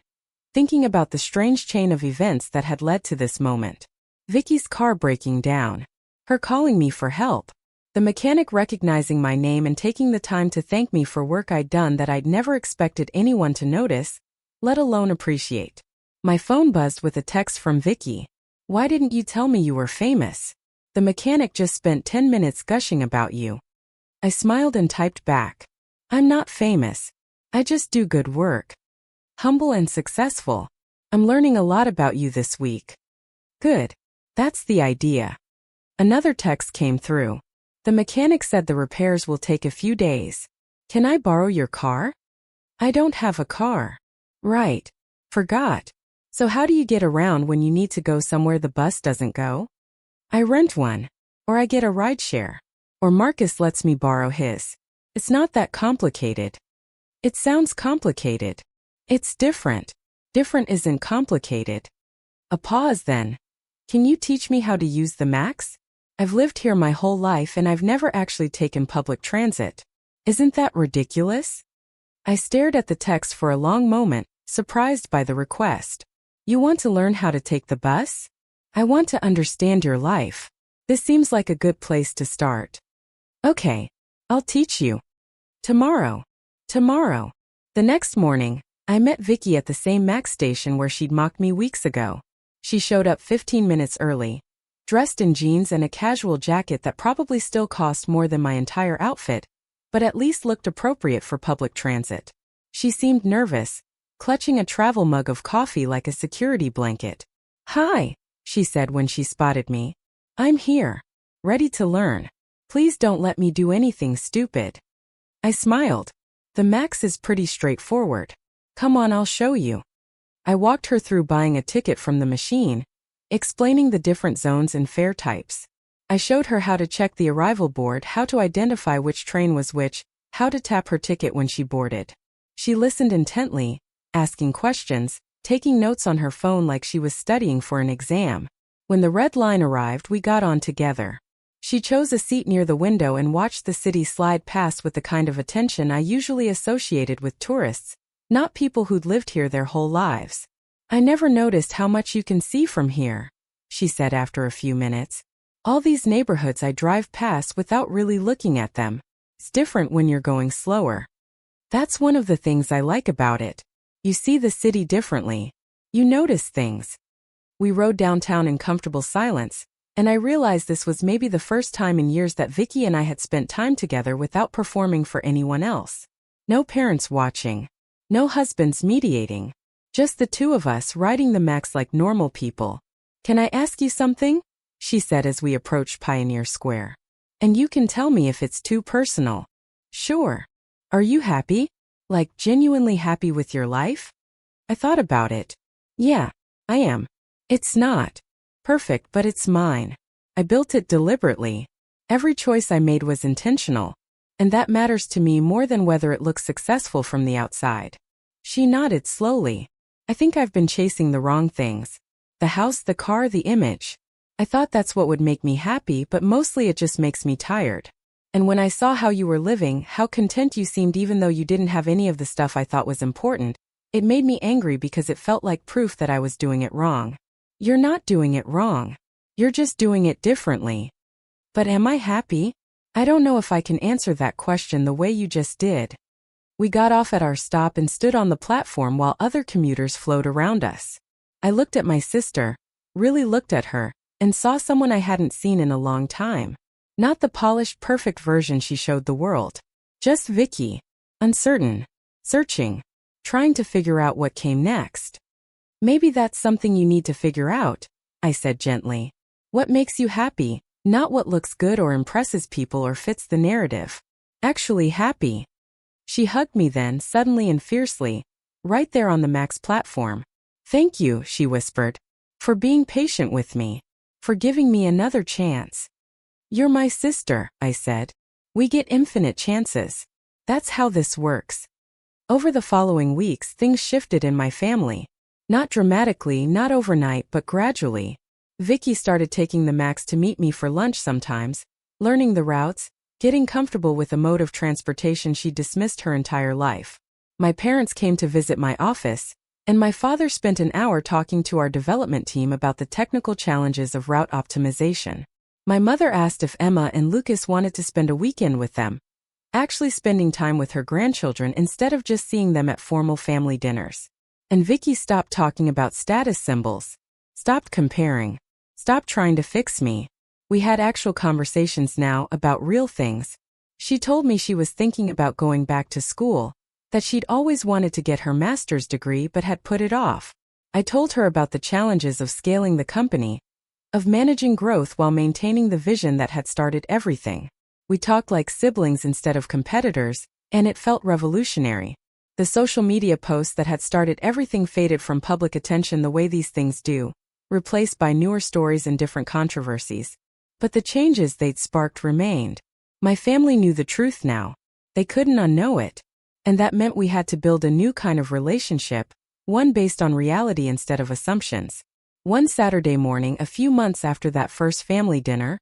Speaker 1: thinking about the strange chain of events that had led to this moment. Vicky's car breaking down. Her calling me for help. The mechanic recognizing my name and taking the time to thank me for work I'd done that I'd never expected anyone to notice, let alone appreciate. My phone buzzed with a text from Vicky. "Why didn't you tell me you were famous? The mechanic just spent 10 minutes gushing about you." I smiled and typed back. "I'm not famous. I just do good work. Humble and successful. I'm learning a lot about you this week." Good. That's the idea. Another text came through. "The mechanic said the repairs will take a few days. Can I borrow your car?" "I don't have a car." "Right. Forgot. So how do you get around when you need to go somewhere the bus doesn't go?" "I rent one. Or I get a rideshare. Or Marcus lets me borrow his. It's not that complicated." "It sounds complicated." "It's different. Different isn't complicated." A pause then. "Can you teach me how to use the Max? I've lived here my whole life and I've never actually taken public transit. Isn't that ridiculous?" I stared at the text for a long moment, surprised by the request. "You want to learn how to take the bus? I want to understand your life. This seems like a good place to start." "Okay. I'll teach you. Tomorrow." Tomorrow. The next morning, I met Vicky at the same Max station where she'd mocked me weeks ago. She showed up 15 minutes early, dressed in jeans and a casual jacket that probably still cost more than my entire outfit, but at least looked appropriate for public transit. She seemed nervous, clutching a travel mug of coffee like a security blanket. "Hi," she said when she spotted me. "I'm here, ready to learn. Please don't let me do anything stupid." I smiled. "The Max is pretty straightforward. Come on, I'll show you." I walked her through buying a ticket from the machine, explaining the different zones and fare types. I showed her how to check the arrival board, how to identify which train was which, how to tap her ticket when she boarded. She listened intently, asking questions, taking notes on her phone like she was studying for an exam. When the red line arrived, we got on together. She chose a seat near the window and watched the city slide past with the kind of attention I usually associated with tourists, not people who'd lived here their whole lives. "I never noticed how much you can see from here," she said after a few minutes. "All these neighborhoods I drive past without really looking at them. It's different when you're going slower." That's one of the things I like about it. You see the city differently. You notice things. We rode downtown in comfortable silence, and I realized this was maybe the first time in years that Vicky and I had spent time together without performing for anyone else. No parents watching. No husbands mediating. Just the two of us riding the Max like normal people. "Can I ask you something?" she said as we approached Pioneer Square. "And you can tell me if it's too personal." "Sure. Are you happy? Like genuinely happy with your life?" I thought about it. "Yeah, I am. It's not perfect, but it's mine. I built it deliberately. Every choice I made was intentional. And that matters to me more than whether it looks successful from the outside." She nodded slowly. "I think I've been chasing the wrong things. The house, the car, the image. I thought that's what would make me happy, but mostly it just makes me tired. And when I saw how you were living, how content you seemed even though you didn't have any of the stuff I thought was important, it made me angry because it felt like proof that I was doing it wrong." "You're not doing it wrong. You're just doing it differently." "But am I happy? I don't know if I can answer that question the way you just did." We got off at our stop and stood on the platform while other commuters flowed around us. I looked at my sister, really looked at her, and saw someone I hadn't seen in a long time. Not the polished, perfect version she showed the world. Just Vicky. Uncertain. Searching. Trying to figure out what came next. "Maybe that's something you need to figure out," I said gently. "What makes you happy? Not what looks good or impresses people or fits the narrative. Actually happy." She hugged me then, suddenly and fiercely, right there on the Max platform. "Thank you," she whispered, "for being patient with me, for giving me another chance." "You're my sister," I said. "We get infinite chances. That's how this works." Over the following weeks, things shifted in my family. Not dramatically, not overnight, but gradually. Vicky started taking the Max to meet me for lunch sometimes, learning the routes, getting comfortable with a mode of transportation she dismissed her entire life. My parents came to visit my office, And my father spent an hour talking to our development team about the technical challenges of route optimization. My mother asked if Emma and Lucas wanted to spend a weekend with them, actually spending time with her grandchildren instead of just seeing them at formal family dinners. And Vicky stopped talking about status symbols, stopped comparing, stopped trying to fix me. We had actual conversations now about real things. She told me she was thinking about going back to school, that she'd always wanted to get her master's degree but had put it off. I told her about the challenges of scaling the company, of managing growth while maintaining the vision that had started everything. We talked like siblings instead of competitors, and it felt revolutionary. The social media posts that had started everything faded from public attention the way these things do, replaced by newer stories and different controversies. But the changes they'd sparked remained. My family knew the truth now. They couldn't unknow it. And that meant we had to build a new kind of relationship, one based on reality instead of assumptions. One Saturday morning, a few months after that first family dinner,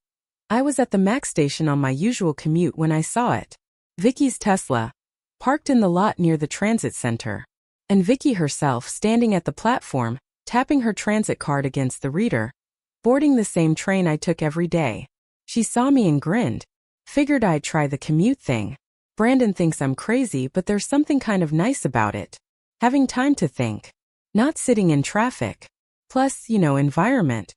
Speaker 1: I was at the Mac station on my usual commute when I saw it. Vicky's Tesla, parked in the lot near the transit center. And Vicky herself standing at the platform, tapping her transit card against the reader, boarding the same train I took every day. She saw me and grinned. Figured I'd try the commute thing. Brandon thinks I'm crazy, but there's something kind of nice about it. Having time to think. Not sitting in traffic. Plus, environment.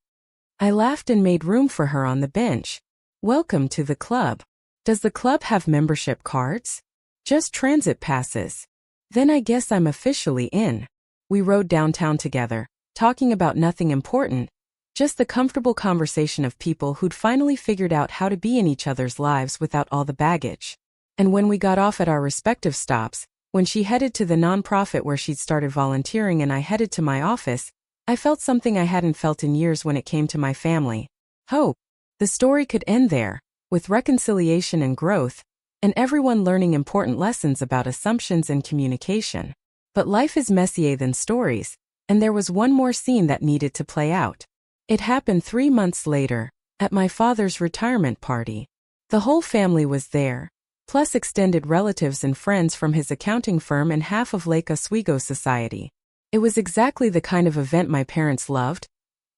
Speaker 1: I laughed and made room for her on the bench. Welcome to the club. Does the club have membership cards? Just transit passes. Then I guess I'm officially in. We rode downtown together, talking about nothing important, just the comfortable conversation of people who'd finally figured out how to be in each other's lives without all the baggage. And when we got off at our respective stops, when she headed to the nonprofit where she'd started volunteering and I headed to my office, I felt something I hadn't felt in years when it came to my family. Hope. The story could end there, with reconciliation and growth, and everyone learning important lessons about assumptions and communication. But life is messier than stories, and there was one more scene that needed to play out. It happened 3 months later, at my father's retirement party. The whole family was there, plus extended relatives and friends from his accounting firm and half of Lake Oswego society. It was exactly the kind of event my parents loved.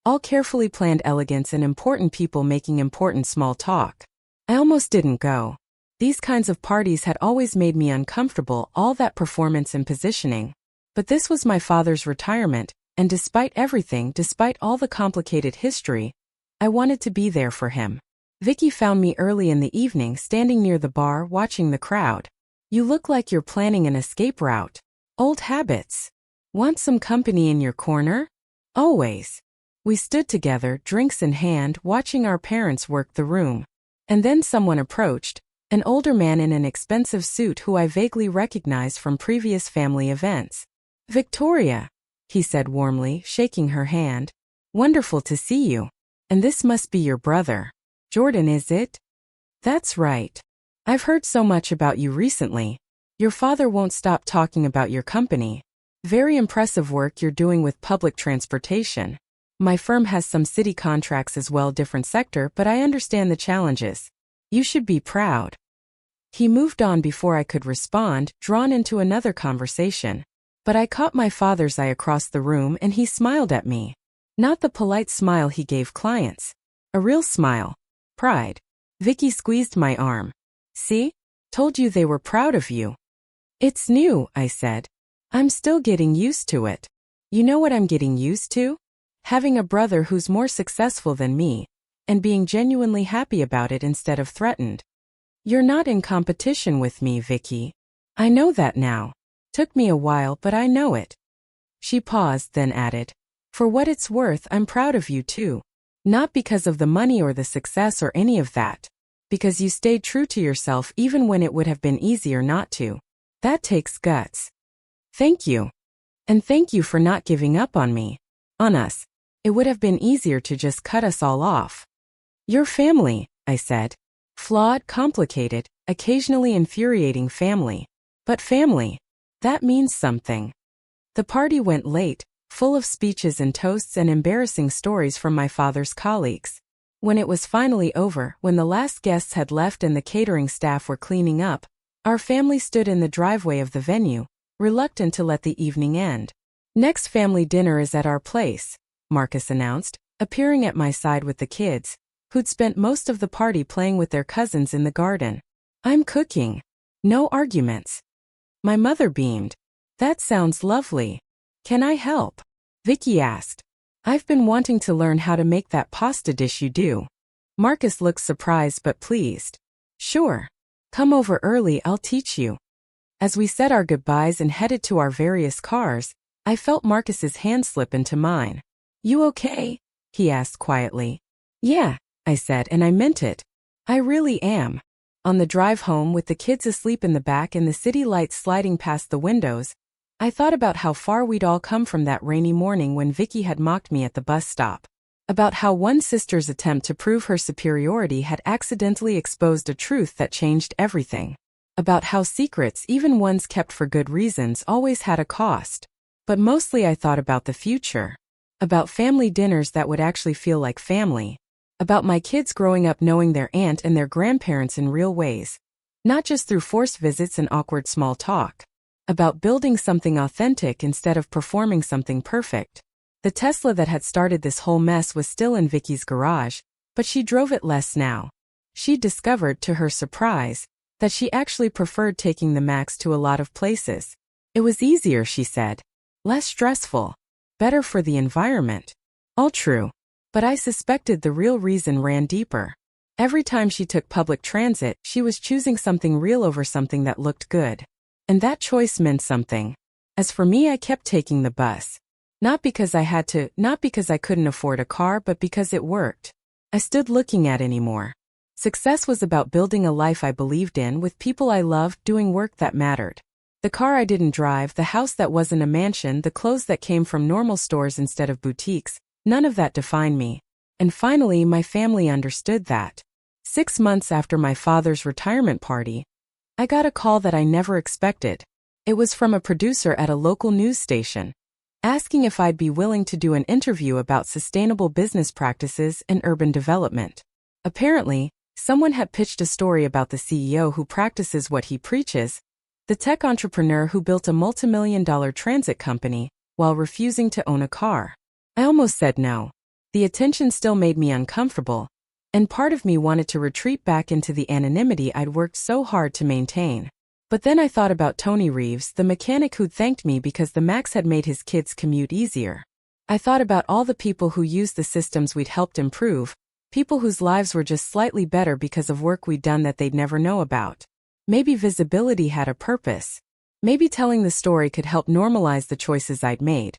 Speaker 1: All carefully planned elegance and important people making important small talk. I almost didn't go. These kinds of parties had always made me uncomfortable, all that performance and positioning. But this was my father's retirement, and despite everything, despite all the complicated history, I wanted to be there for him. Vicky found me early in the evening standing near the bar watching the crowd. You look like you're planning an escape route. Old habits. Want some company in your corner? Always. We stood together, drinks in hand, watching our parents work the room. And then someone approached, an older man in an expensive suit who I vaguely recognized from previous family events. Victoria, he said warmly, shaking her hand. Wonderful to see you. And this must be your brother. Jordan, is it? That's right. I've heard so much about you recently. Your father won't stop talking about your company. Very impressive work you're doing with public transportation. My firm has some city contracts as well, different sector, but I understand the challenges. You should be proud. He moved on before I could respond, drawn into another conversation. But I caught my father's eye across the room and he smiled at me. Not the polite smile he gave clients. A real smile. Pride. Vicky squeezed my arm. See? Told you they were proud of you. It's new, I said. I'm still getting used to it. You know what I'm getting used to? Having a brother who's more successful than me, and being genuinely happy about it instead of threatened. You're not in competition with me, Vicky. I know that now. Took me a while, but I know it. She paused, then added, for what it's worth, I'm proud of you too. Not because of the money or the success or any of that. Because you stayed true to yourself even when it would have been easier not to. That takes guts. Thank you. And thank you for not giving up on me. On us. It would have been easier to just cut us all off. Your family, I said. Flawed, complicated, occasionally infuriating family. But family. That means something. The party went late, full of speeches and toasts and embarrassing stories from my father's colleagues. When it was finally over, when the last guests had left and the catering staff were cleaning up, our family stood in the driveway of the venue, reluctant to let the evening end. Next family dinner is at our place, Marcus announced, appearing at my side with the kids, who'd spent most of the party playing with their cousins in the garden. I'm cooking. No arguments. My mother beamed. That sounds lovely. Can I help? Vicky asked. I've been wanting to learn how to make that pasta dish you do. Marcus looked surprised but pleased. Sure. Come over early, I'll teach you. As we said our goodbyes and headed to our various cars, I felt Marcus's hand slip into mine. You okay? He asked quietly. Yeah, I said, and I meant it. I really am. On the drive home with the kids asleep in the back and the city lights sliding past the windows, I thought about how far we'd all come from that rainy morning when Vicky had mocked me at the bus stop. About how one sister's attempt to prove her superiority had accidentally exposed a truth that changed everything. About how secrets, even ones kept for good reasons, always had a cost. But mostly I thought about the future. About family dinners that would actually feel like family. About my kids growing up knowing their aunt and their grandparents in real ways. Not just through forced visits and awkward small talk. About building something authentic instead of performing something perfect. The Tesla that had started this whole mess was still in Vicky's garage, but she drove it less now. She discovered, to her surprise, that she actually preferred taking the Max to a lot of places. It was easier, she said. Less stressful. Better for the environment. All true. But I suspected the real reason ran deeper. Every time she took public transit, she was choosing something real over something that looked good. And that choice meant something. As for me, I kept taking the bus. Not because I had to, not because I couldn't afford a car, but because it worked. I stood looking at anymore. Success was about building a life I believed in with people I loved, doing work that mattered. The car I didn't drive, the house that wasn't a mansion, the clothes that came from normal stores instead of boutiques, none of that defined me. And finally, my family understood that. 6 months after my father's retirement party, I got a call that I never expected. It was from a producer at a local news station, asking if I'd be willing to do an interview about sustainable business practices and urban development. Apparently, someone had pitched a story about the CEO who practices what he preaches, the tech entrepreneur who built a multimillion-dollar transit company while refusing to own a car. I almost said no. The attention still made me uncomfortable, and part of me wanted to retreat back into the anonymity I'd worked so hard to maintain. But then I thought about Tony Reeves, the mechanic who'd thanked me because the Max had made his kids' commute easier. I thought about all the people who used the systems we'd helped improve, people whose lives were just slightly better because of work we'd done that they'd never know about. Maybe visibility had a purpose. Maybe telling the story could help normalize the choices I'd made.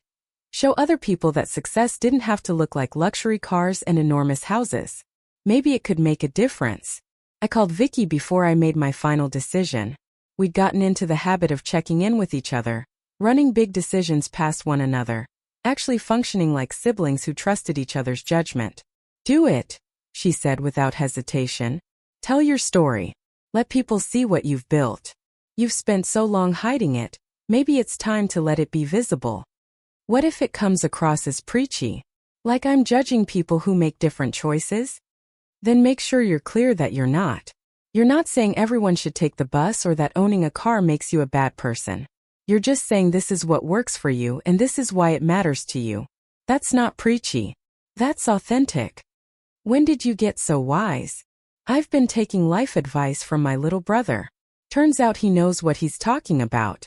Speaker 1: Show other people that success didn't have to look like luxury cars and enormous houses. Maybe it could make a difference. I called Vicky before I made my final decision. We'd gotten into the habit of checking in with each other, running big decisions past one another, actually functioning like siblings who trusted each other's judgment. Do it, she said without hesitation. Tell your story. Let people see what you've built. You've spent so long hiding it, maybe it's time to let it be visible. What if it comes across as preachy? Like I'm judging people who make different choices? Then make sure you're clear that you're not. You're not saying everyone should take the bus or that owning a car makes you a bad person. You're just saying this is what works for you and this is why it matters to you. That's not preachy. That's authentic. When did you get so wise? I've been taking life advice from my little brother. Turns out he knows what he's talking about.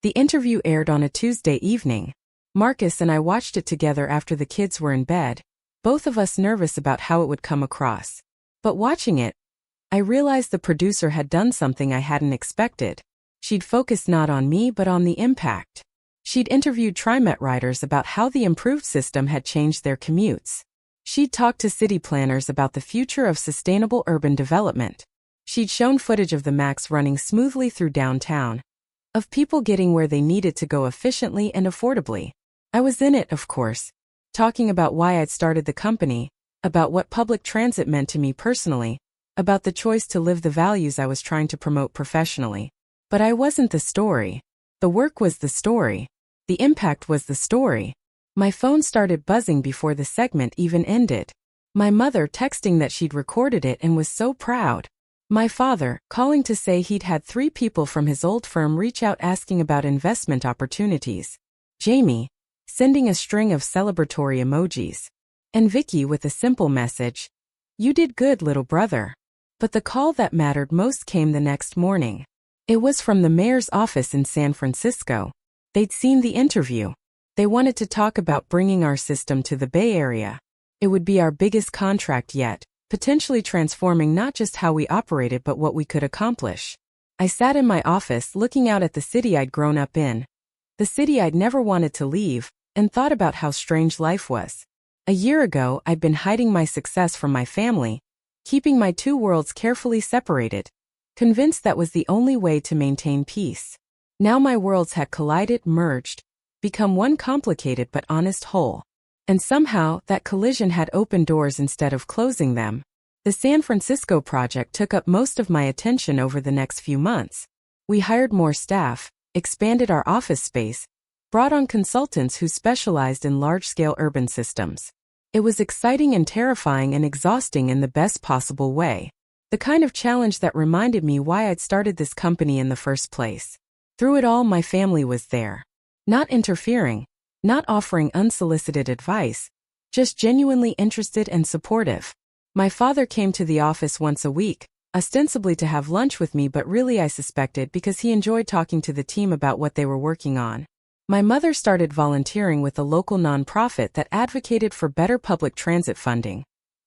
Speaker 1: The interview aired on a Tuesday evening. Marcus and I watched it together after the kids were in bed, both of us nervous about how it would come across. But watching it, I realized the producer had done something I hadn't expected. She'd focused not on me but on the impact. She'd interviewed TriMet riders about how the improved system had changed their commutes. She'd talked to city planners about the future of sustainable urban development. She'd shown footage of the Max running smoothly through downtown, of people getting where they needed to go efficiently and affordably. I was in it, of course, talking about why I'd started the company, about what public transit meant to me personally, about the choice to live the values I was trying to promote professionally. But I wasn't the story. The work was the story. The impact was the story. My phone started buzzing before the segment even ended. My mother texting that she'd recorded it and was so proud. My father calling to say he'd had 3 people from his old firm reach out asking about investment opportunities. Jamie sending a string of celebratory emojis. And Vicky with a simple message, "You did good, little brother." But the call that mattered most came the next morning. It was from the mayor's office in San Francisco. They'd seen the interview. They wanted to talk about bringing our system to the Bay Area. It would be our biggest contract yet, potentially transforming not just how we operated but what we could accomplish. I sat in my office looking out at the city I'd grown up in, the city I'd never wanted to leave, and thought about how strange life was. A year ago, I'd been hiding my success from my family, keeping my two worlds carefully separated, convinced that was the only way to maintain peace. Now my worlds had collided, merged, become one complicated but honest whole. And somehow, that collision had opened doors instead of closing them. The San Francisco project took up most of my attention over the next few months. We hired more staff, expanded our office space, brought on consultants who specialized in large-scale urban systems. It was exciting and terrifying and exhausting in the best possible way. The kind of challenge that reminded me why I'd started this company in the first place. Through it all, my family was there. Not interfering, not offering unsolicited advice, just genuinely interested and supportive. My father came to the office once a week, ostensibly to have lunch with me, but really I suspected because he enjoyed talking to the team about what they were working on. My mother started volunteering with a local nonprofit that advocated for better public transit funding,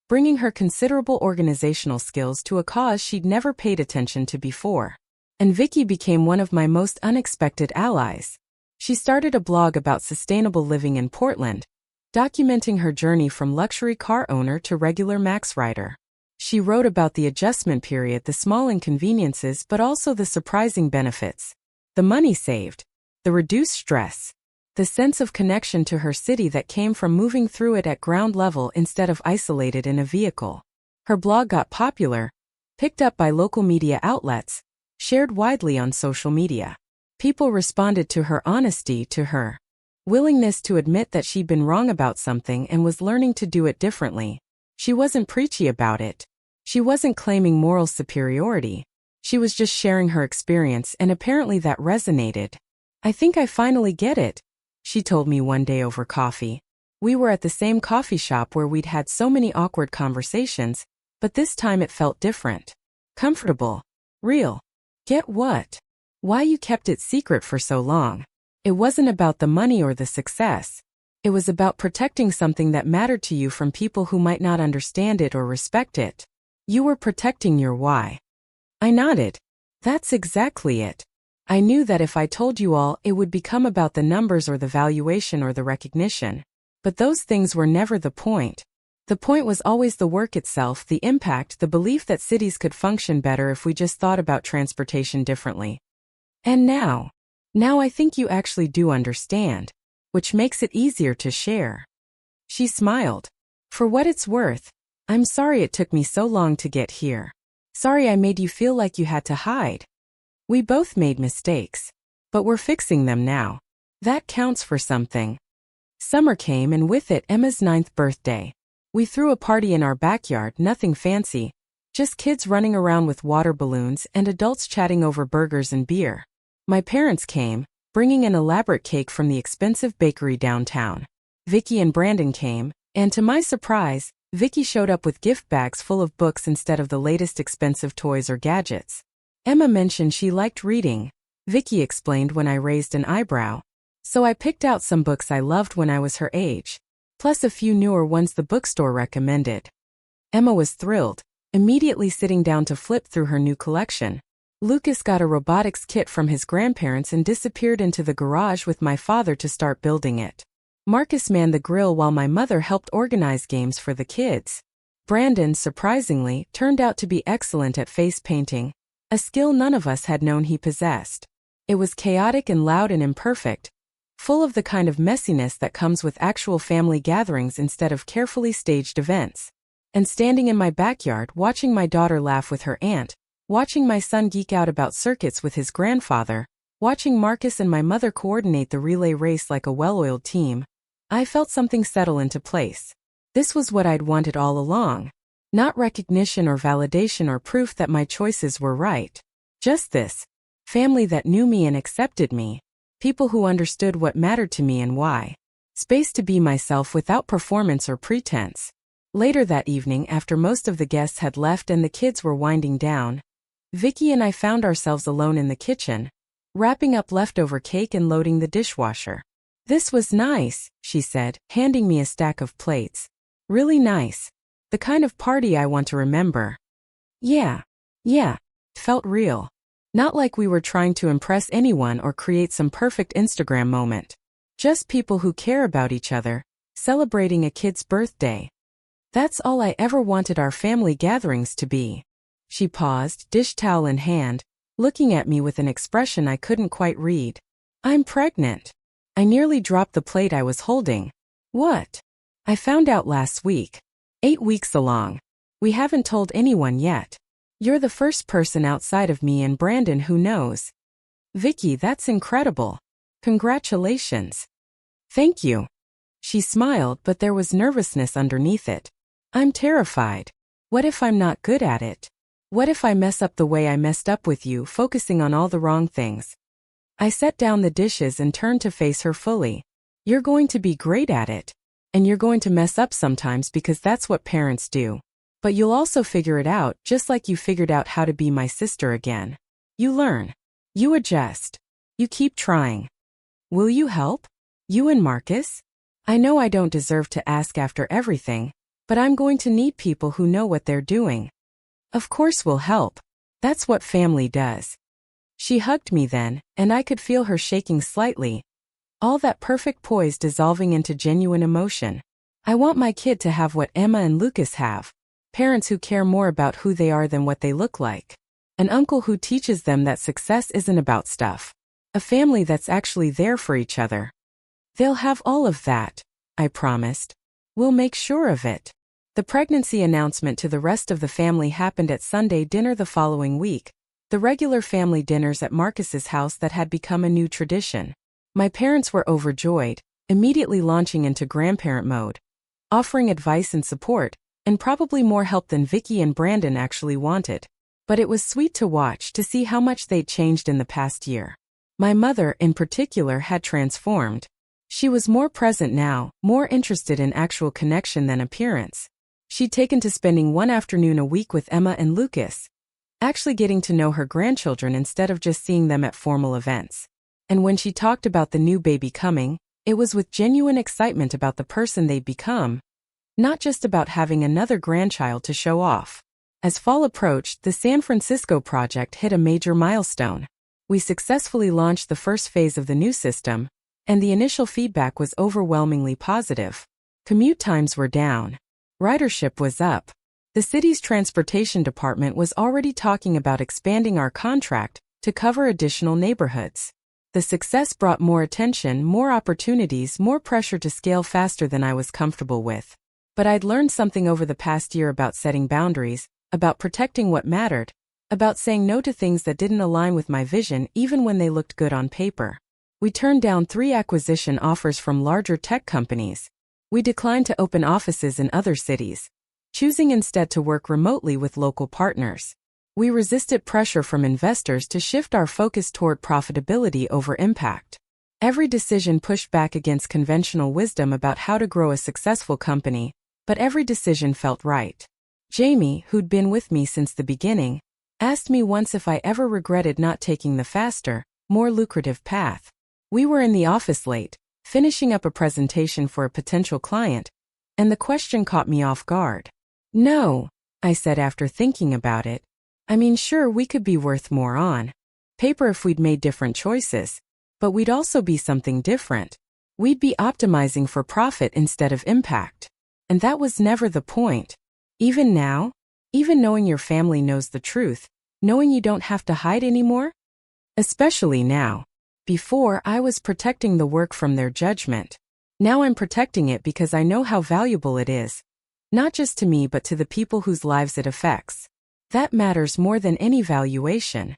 Speaker 1: bringing her considerable organizational skills to a cause she'd never paid attention to before. And Vicky became one of my most unexpected allies. She started a blog about sustainable living in Portland, documenting her journey from luxury car owner to regular Max rider. She wrote about the adjustment period, the small inconveniences, but also the surprising benefits. The money saved, the reduced stress, the sense of connection to her city that came from moving through it at ground level instead of isolated in a vehicle. Her blog got popular, picked up by local media outlets, shared widely on social media. People responded to her honesty, to her willingness to admit that she'd been wrong about something and was learning to do it differently. She wasn't preachy about it. She wasn't claiming moral superiority. She was just sharing her experience, and apparently that resonated. "I think I finally get it," she told me one day over coffee. We were at the same coffee shop where we'd had so many awkward conversations, but this time it felt different. Comfortable. Real. Get what? Why you kept it secret for so long. It wasn't about the money or the success. It was about protecting something that mattered to you from people who might not understand it or respect it. You were protecting your why. I nodded. That's exactly it. I knew that if I told you all, it would become about the numbers or the valuation or the recognition. But those things were never the point. The point was always the work itself, the impact, the belief that cities could function better if we just thought about transportation differently. And now I think you actually do understand, which makes it easier to share. She smiled. For what it's worth, I'm sorry it took me so long to get here. Sorry I made you feel like you had to hide. We both made mistakes, but we're fixing them now. That counts for something. Summer came, and with it Emma's 9th birthday. We threw a party in our backyard, nothing fancy, just kids running around with water balloons and adults chatting over burgers and beer. My parents came, bringing an elaborate cake from the expensive bakery downtown. Vicky and Brandon came, and to my surprise, Vicky showed up with gift bags full of books instead of the latest expensive toys or gadgets. Emma mentioned she liked reading, Vicky explained when I raised an eyebrow. So I picked out some books I loved when I was her age, plus a few newer ones the bookstore recommended. Emma was thrilled, immediately sitting down to flip through her new collection. Lucas got a robotics kit from his grandparents and disappeared into the garage with my father to start building it. Marcus manned the grill while my mother helped organize games for the kids. Brandon, surprisingly, turned out to be excellent at face painting, a skill none of us had known he possessed. It was chaotic and loud and imperfect, full of the kind of messiness that comes with actual family gatherings instead of carefully staged events. And standing in my backyard watching my daughter laugh with her aunt, watching my son geek out about circuits with his grandfather, watching Marcus and my mother coordinate the relay race like a well-oiled team, I felt something settle into place. This was what I'd wanted all along. Not recognition or validation or proof that my choices were right. Just this. Family that knew me and accepted me. People who understood what mattered to me and why. Space to be myself without performance or pretense. Later that evening, after most of the guests had left and the kids were winding down, Vicky and I found ourselves alone in the kitchen, wrapping up leftover cake and loading the dishwasher. "This was nice," she said, handing me a stack of plates. "Really nice. The kind of party I want to remember." Yeah. Felt real. Not like we were trying to impress anyone or create some perfect Instagram moment. Just people who care about each other, celebrating a kid's birthday. That's all I ever wanted our family gatherings to be. She paused, dish towel in hand, looking at me with an expression I couldn't quite read. "I'm pregnant." I nearly dropped the plate I was holding. "What?" "I found out last week. 8 weeks along. We haven't told anyone yet. You're the first person outside of me and Brandon who knows." "Vicky, that's incredible. Congratulations." "Thank you." She smiled, but there was nervousness underneath it. "I'm terrified. What if I'm not good at it? What if I mess up the way I messed up with you, focusing on all the wrong things?" I set down the dishes and turned to face her fully. "You're going to be great at it. And you're going to mess up sometimes because that's what parents do. But you'll also figure it out, just like you figured out how to be my sister again. You learn. You adjust. You keep trying. Will you help? You and Marcus? I know I don't deserve to ask after everything, but I'm going to need people who know what they're doing." "Of course we'll help. That's what family does." She hugged me then, and I could feel her shaking slightly. All that perfect poise dissolving into genuine emotion. I want my kid to have what Emma and Lucas have. Parents who care more about who they are than what they look like. An uncle who teaches them that success isn't about stuff. A family that's actually there for each other. They'll have all of that, I promised. We'll make sure of it. The pregnancy announcement to the rest of the family happened at Sunday dinner the following week, the regular family dinners at Marcus's house that had become a new tradition. My parents were overjoyed, immediately launching into grandparent mode, offering advice and support, and probably more help than Vicky and Brandon actually wanted. But it was sweet to watch to see how much they'd changed in the past year. My mother, in particular, had transformed. She was more present now, more interested in actual connection than appearance. She'd taken to spending one afternoon a week with Emma and Lucas, actually getting to know her grandchildren instead of just seeing them at formal events. And when she talked about the new baby coming, it was with genuine excitement about the person they'd become, not just about having another grandchild to show off. As fall approached, the San Francisco project hit a major milestone. We successfully launched the first phase of the new system, and the initial feedback was overwhelmingly positive. Commute times were down. Ridership was up. The city's transportation department was already talking about expanding our contract to cover additional neighborhoods. The success brought more attention, more opportunities, more pressure to scale faster than I was comfortable with. But I'd learned something over the past year about setting boundaries, about protecting what mattered, about saying no to things that didn't align with my vision even when they looked good on paper. We turned down 3 acquisition offers from larger tech companies. We declined to open offices in other cities, choosing instead to work remotely with local partners. We resisted pressure from investors to shift our focus toward profitability over impact. Every decision pushed back against conventional wisdom about how to grow a successful company, but every decision felt right. Jamie, who'd been with me since the beginning, asked me once if I ever regretted not taking the faster, more lucrative path. We were in the office late, finishing up a presentation for a potential client, and the question caught me off guard. "No," I said after thinking about it. "I mean, sure, we could be worth more on paper if we'd made different choices, but we'd also be something different. We'd be optimizing for profit instead of impact. And that was never the point. Even now, even knowing your family knows the truth, knowing you don't have to hide anymore? Especially now. Before, I was protecting the work from their judgment. Now I'm protecting it because I know how valuable it is. Not just to me but to the people whose lives it affects. That matters more than any valuation."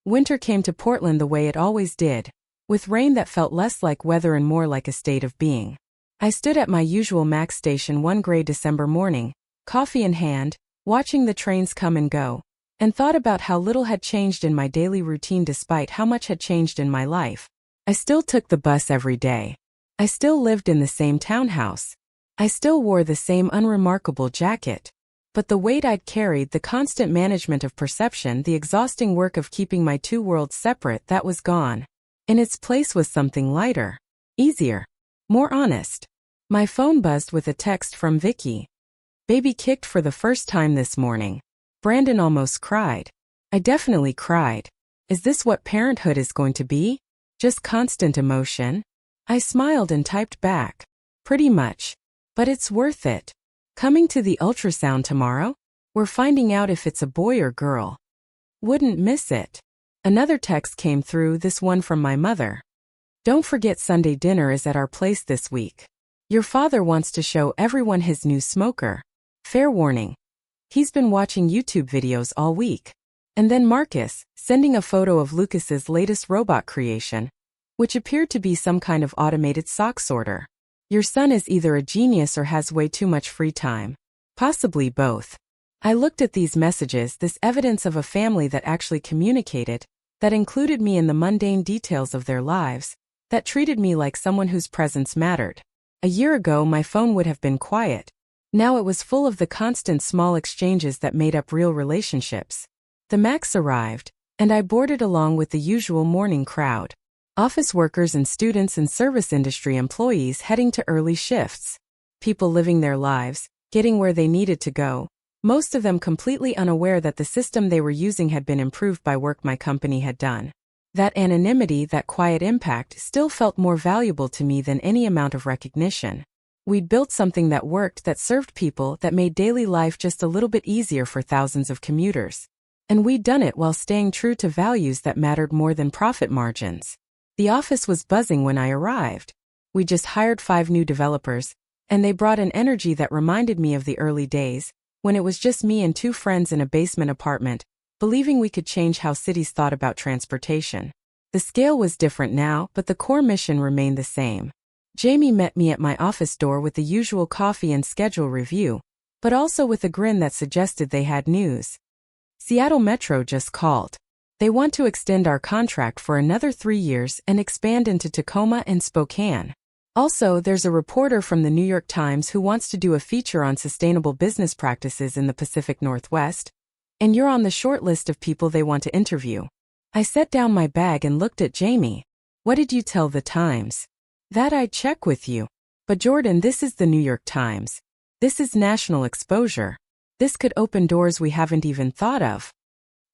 Speaker 1: Winter came to Portland the way it always did, with rain that felt less like weather and more like a state of being. I stood at my usual Max station one gray December morning, coffee in hand, watching the trains come and go, and thought about how little had changed in my daily routine despite how much had changed in my life. I still took the bus every day. I still lived in the same townhouse. I still wore the same unremarkable jacket. But the weight I'd carried, the constant management of perception, the exhausting work of keeping my two worlds separate, that was gone. In its place was something lighter, easier, more honest. My phone buzzed with a text from Vicky. Baby kicked for the first time this morning. Brandon almost cried. I definitely cried. Is this what parenthood is going to be? Just constant emotion? I smiled and typed back. Pretty much. But it's worth it. Coming to the ultrasound tomorrow? We're finding out if it's a boy or girl. Wouldn't miss it. Another text came through, this one from my mother. Don't forget Sunday dinner is at our place this week. Your father wants to show everyone his new smoker. Fair warning. He's been watching YouTube videos all week. And then Marcus, sending a photo of Lucas's latest robot creation, which appeared to be some kind of automated sock sorter. Your son is either a genius or has way too much free time. Possibly both. I looked at these messages, this evidence of a family that actually communicated, that included me in the mundane details of their lives, that treated me like someone whose presence mattered. A year ago my phone would have been quiet. Now it was full of the constant small exchanges that made up real relationships. The Macs arrived, and I boarded along with the usual morning crowd. Office workers and students and service industry employees heading to early shifts. People living their lives, getting where they needed to go, most of them completely unaware that the system they were using had been improved by work my company had done. That anonymity, that quiet impact, still felt more valuable to me than any amount of recognition. We'd built something that worked, that served people, that made daily life just a little bit easier for thousands of commuters. And we'd done it while staying true to values that mattered more than profit margins. The office was buzzing when I arrived. We just hired 5 new developers, and they brought an energy that reminded me of the early days, when it was just me and 2 friends in a basement apartment, believing we could change how cities thought about transportation. The scale was different now, but the core mission remained the same. Jamie met me at my office door with the usual coffee and schedule review, but also with a grin that suggested they had news. Seattle Metro just called. They want to extend our contract for another 3 years and expand into Tacoma and Spokane. Also, there's a reporter from the New York Times who wants to do a feature on sustainable business practices in the Pacific Northwest, and you're on the short list of people they want to interview. I set down my bag and looked at Jamie. What did you tell the Times? That I'd check with you. But Jordan, this is the New York Times. This is national exposure. This could open doors we haven't even thought of.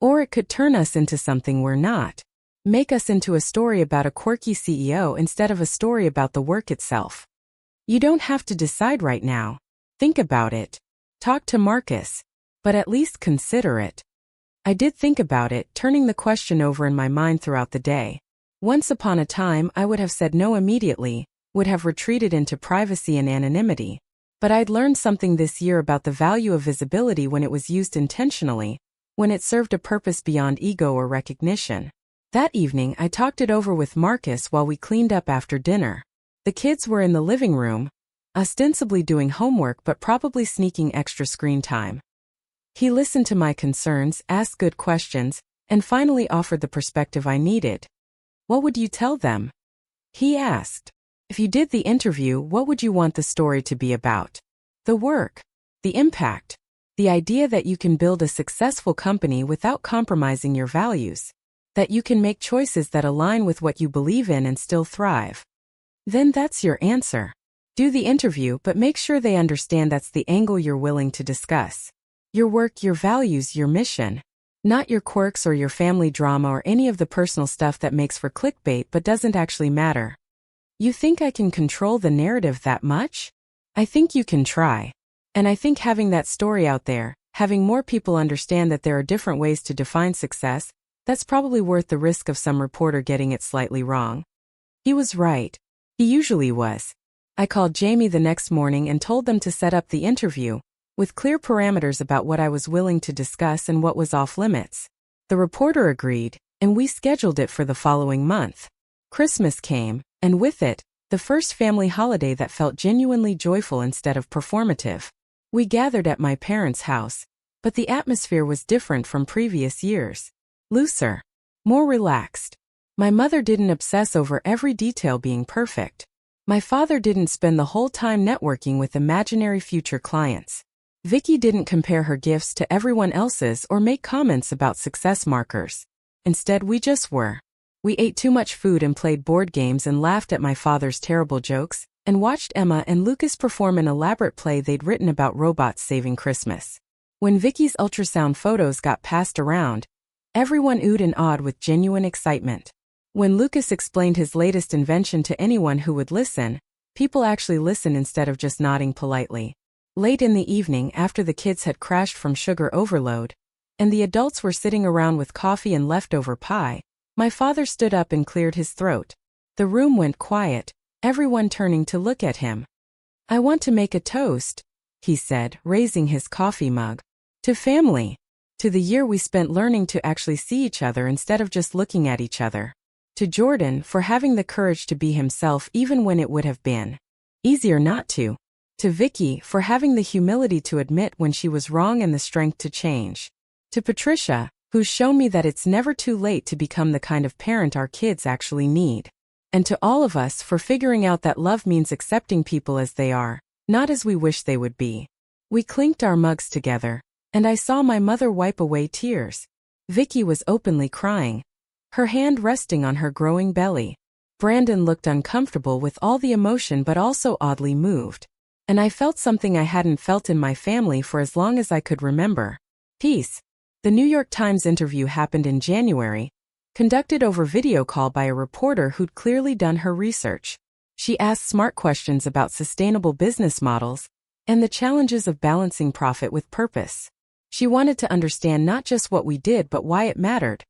Speaker 1: Or it could turn us into something we're not. Make us into a story about a quirky CEO instead of a story about the work itself. You don't have to decide right now. Think about it. Talk to Marcus. But at least consider it. I did think about it, turning the question over in my mind throughout the day. Once upon a time, I would have said no immediately, would have retreated into privacy and anonymity. But I'd learned something this year about the value of visibility when it was used intentionally, when it served a purpose beyond ego or recognition. That evening, I talked it over with Marcus while we cleaned up after dinner. The kids were in the living room, ostensibly doing homework but probably sneaking extra screen time. He listened to my concerns, asked good questions, and finally offered the perspective I needed. What would you tell them? He asked. If you did the interview, what would you want the story to be about? The work, the impact, the idea that you can build a successful company without compromising your values, that you can make choices that align with what you believe in and still thrive. Then that's your answer. Do the interview, but make sure they understand that's the angle you're willing to discuss. Your work, your values, your mission. Not your quirks or your family drama or any of the personal stuff that makes for clickbait but doesn't actually matter. You think I can control the narrative that much? I think you can try. And I think having that story out there, having more people understand that there are different ways to define success, that's probably worth the risk of some reporter getting it slightly wrong. He was right. He usually was. I called Jamie the next morning and told them to set up the interview, with clear parameters about what I was willing to discuss and what was off limits. The reporter agreed, and we scheduled it for the following month. Christmas came, and with it, the first family holiday that felt genuinely joyful instead of performative. We gathered at my parents' house, but the atmosphere was different from previous years. Looser. More relaxed. My mother didn't obsess over every detail being perfect. My father didn't spend the whole time networking with imaginary future clients. Vicky didn't compare her gifts to everyone else's or make comments about success markers. Instead, we just were. We ate too much food and played board games and laughed at my father's terrible jokes, and watched Emma and Lucas perform an elaborate play they'd written about robots saving Christmas. When Vicky's ultrasound photos got passed around, everyone oohed and awed with genuine excitement. When Lucas explained his latest invention to anyone who would listen, people actually listened instead of just nodding politely. Late in the evening, after the kids had crashed from sugar overload, and the adults were sitting around with coffee and leftover pie, my father stood up and cleared his throat. The room went quiet, everyone turning to look at him. "I want to make a toast," he said, raising his coffee mug. "To family. To the year we spent learning to actually see each other instead of just looking at each other. To Jordan for having the courage to be himself even when it would have been easier not to. To Vicky for having the humility to admit when she was wrong and the strength to change. To Patricia, who's shown me that it's never too late to become the kind of parent our kids actually need. And to all of us for figuring out that love means accepting people as they are, not as we wish they would be." We clinked our mugs together, and I saw my mother wipe away tears. Vicky was openly crying, her hand resting on her growing belly. Brandon looked uncomfortable with all the emotion but also oddly moved. And I felt something I hadn't felt in my family for as long as I could remember. Peace. The New York Times interview happened in January, conducted over video call by a reporter who'd clearly done her research. She asked smart questions about sustainable business models and the challenges of balancing profit with purpose. She wanted to understand not just what we did but why it mattered.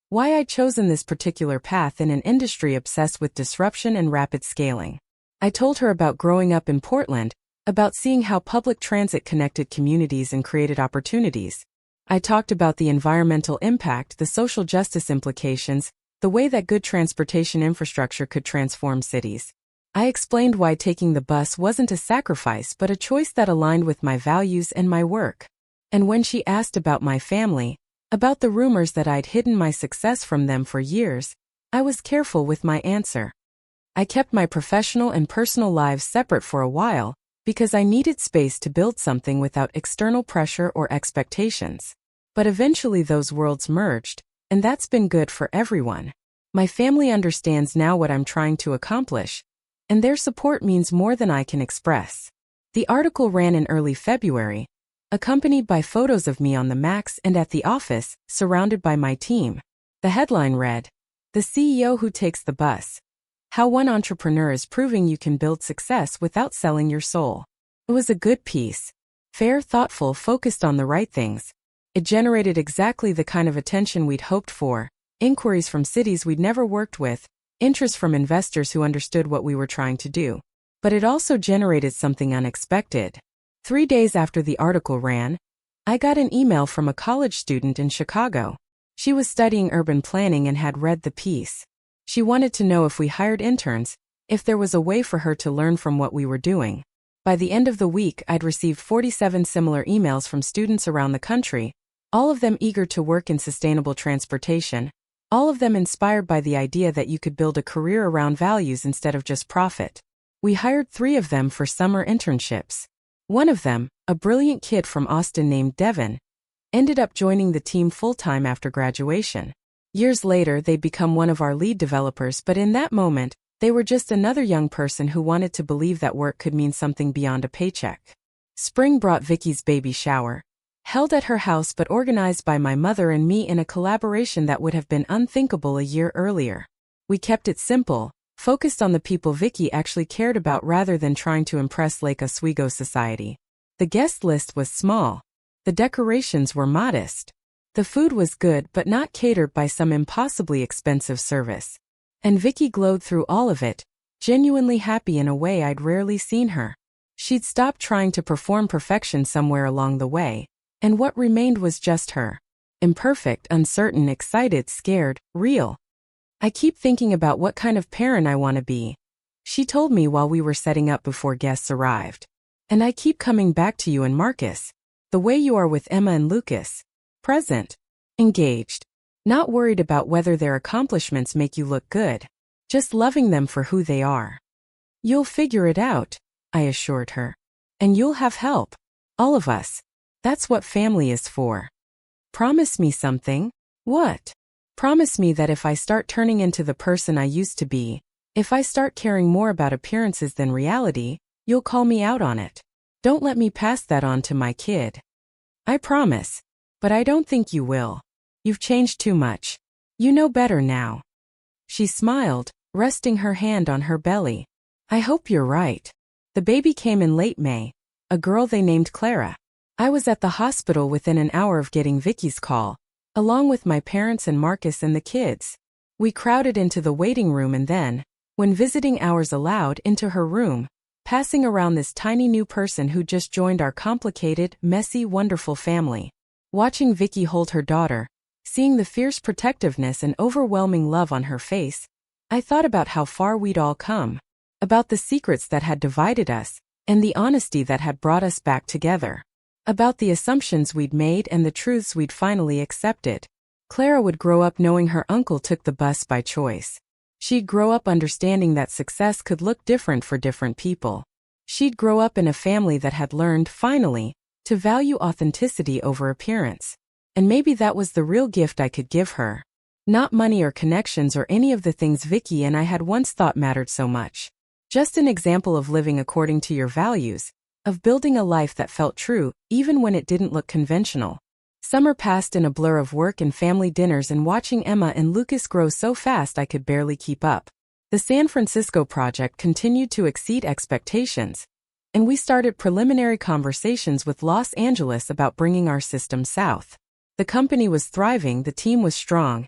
Speaker 1: Why I'd chosen this particular path in an industry obsessed with disruption and rapid scaling. I told her about growing up in Portland, about seeing how public transit connected communities and created opportunities. I talked about the environmental impact, the social justice implications, the way that good transportation infrastructure could transform cities. I explained why taking the bus wasn't a sacrifice but a choice that aligned with my values and my work. And when she asked about my family, about the rumors that I'd hidden my success from them for years, I was careful with my answer. I kept my professional and personal lives separate for a while, because I needed space to build something without external pressure or expectations. But eventually those worlds merged, and that's been good for everyone. My family understands now what I'm trying to accomplish, and their support means more than I can express. The article ran in early February, accompanied by photos of me on the Max and at the office, surrounded by my team. The headline read, "The CEO Who Takes the Bus. How One Entrepreneur is Proving You Can Build Success Without Selling Your Soul." It was a good piece. Fair, thoughtful, focused on the right things. It generated exactly the kind of attention we'd hoped for, inquiries from cities we'd never worked with, interest from investors who understood what we were trying to do. But it also generated something unexpected. 3 days after the article ran, I got an email from a college student in Chicago. She was studying urban planning and had read the piece. She wanted to know if we hired interns, if there was a way for her to learn from what we were doing. By the end of the week, I'd received 47 similar emails from students around the country, all of them eager to work in sustainable transportation, all of them inspired by the idea that you could build a career around values instead of just profit. We hired 3 of them for summer internships. One of them, a brilliant kid from Austin named Devin, ended up joining the team full-time after graduation. Years later, they'd become one of our lead developers, but in that moment, they were just another young person who wanted to believe that work could mean something beyond a paycheck. Spring brought Vicky's baby shower, held at her house but organized by my mother and me in a collaboration that would have been unthinkable a year earlier. We kept it simple, focused on the people Vicky actually cared about rather than trying to impress Lake Oswego society. The guest list was small. The decorations were modest. The food was good but not catered by some impossibly expensive service. And Vicky glowed through all of it, genuinely happy in a way I'd rarely seen her. She'd stopped trying to perform perfection somewhere along the way, and what remained was just her. Imperfect, uncertain, excited, scared, real. "I keep thinking about what kind of parent I want to be," she told me while we were setting up before guests arrived. "And I keep coming back to you and Marcus. The way you are with Emma and Lucas. Present. Engaged. Not worried about whether their accomplishments make you look good. Just loving them for who they are. You'll figure it out, I assured her. And you'll have help. All of us. That's what family is for. Promise me something? What? Promise me that if I start turning into the person I used to be, if I start caring more about appearances than reality, you'll call me out on it. Don't let me pass that on to my kid. I promise. But I don't think you will. You've changed too much. You know better now. She smiled, resting her hand on her belly. I hope you're right. The baby came in late May, a girl they named Clara. I was at the hospital within an hour of getting Vicky's call, along with my parents and Marcus and the kids. We crowded into the waiting room and then, when visiting hours allowed, into her room, passing around this tiny new person who just joined our complicated, messy, wonderful family. Watching Vicky hold her daughter, seeing the fierce protectiveness and overwhelming love on her face, I thought about how far we'd all come, about the secrets that had divided us, and the honesty that had brought us back together, about the assumptions we'd made and the truths we'd finally accepted. Clara would grow up knowing her uncle took the bus by choice. She'd grow up understanding that success could look different for different people. She'd grow up in a family that had learned, finally, to value authenticity over appearance. And maybe that was the real gift I could give her. Not money or connections or any of the things Vicky and I had once thought mattered so much. Just an example of living according to your values, of building a life that felt true, even when it didn't look conventional. Summer passed in a blur of work and family dinners and watching Emma and Lucas grow so fast I could barely keep up. The San Francisco project continued to exceed expectations, and we started preliminary conversations with Los Angeles about bringing our system south. The company was thriving, the team was strong,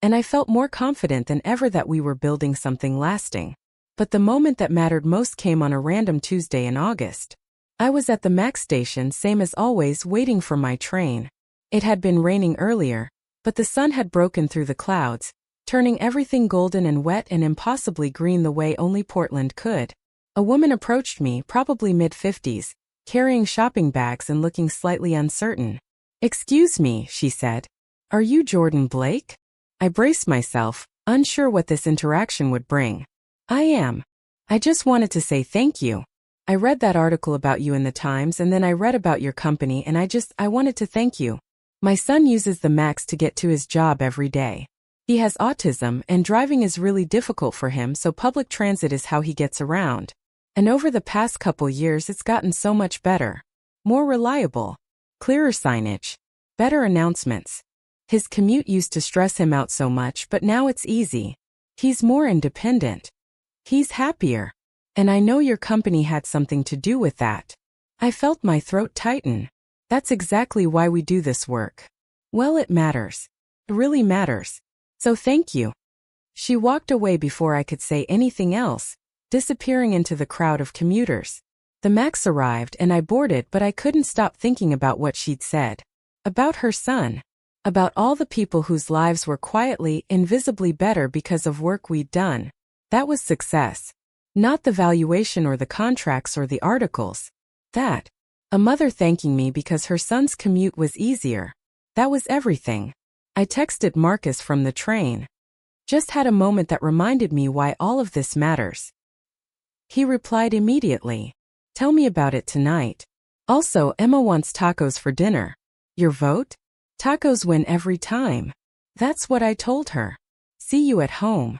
Speaker 1: and I felt more confident than ever that we were building something lasting. But the moment that mattered most came on a random Tuesday in August. I was at the MAX station, same as always, waiting for my train. It had been raining earlier, but the sun had broken through the clouds, turning everything golden and wet and impossibly green the way only Portland could. A woman approached me, probably mid-50s, carrying shopping bags and looking slightly uncertain. "Excuse me," she said. "Are you Jordan Blake?" I braced myself, unsure what this interaction would bring. "I am. I just wanted to say thank you. I read that article about you in the Times and then I read about your company and I wanted to thank you. My son uses the MAX to get to his job every day. He has autism and driving is really difficult for him, so public transit is how he gets around. And over the past couple years it's gotten so much better. More reliable. Clearer signage. Better announcements. His commute used to stress him out so much, but now it's easy. He's more independent. He's happier. And I know your company had something to do with that." I felt my throat tighten. That's exactly why we do this work. Well, it matters. It really matters. So thank you. She walked away before I could say anything else, disappearing into the crowd of commuters. The MAX arrived and I boarded, but I couldn't stop thinking about what she'd said. About her son. About all the people whose lives were quietly, invisibly better because of work we'd done. That was success. Not the valuation or the contracts or the articles. That. A mother thanking me because her son's commute was easier. That was everything. I texted Marcus from the train. Just had a moment that reminded me why all of this matters. He replied immediately. "Tell me about it tonight. Also, Emma wants tacos for dinner. Your vote? Tacos win every time." That's what I told her. "See you at home."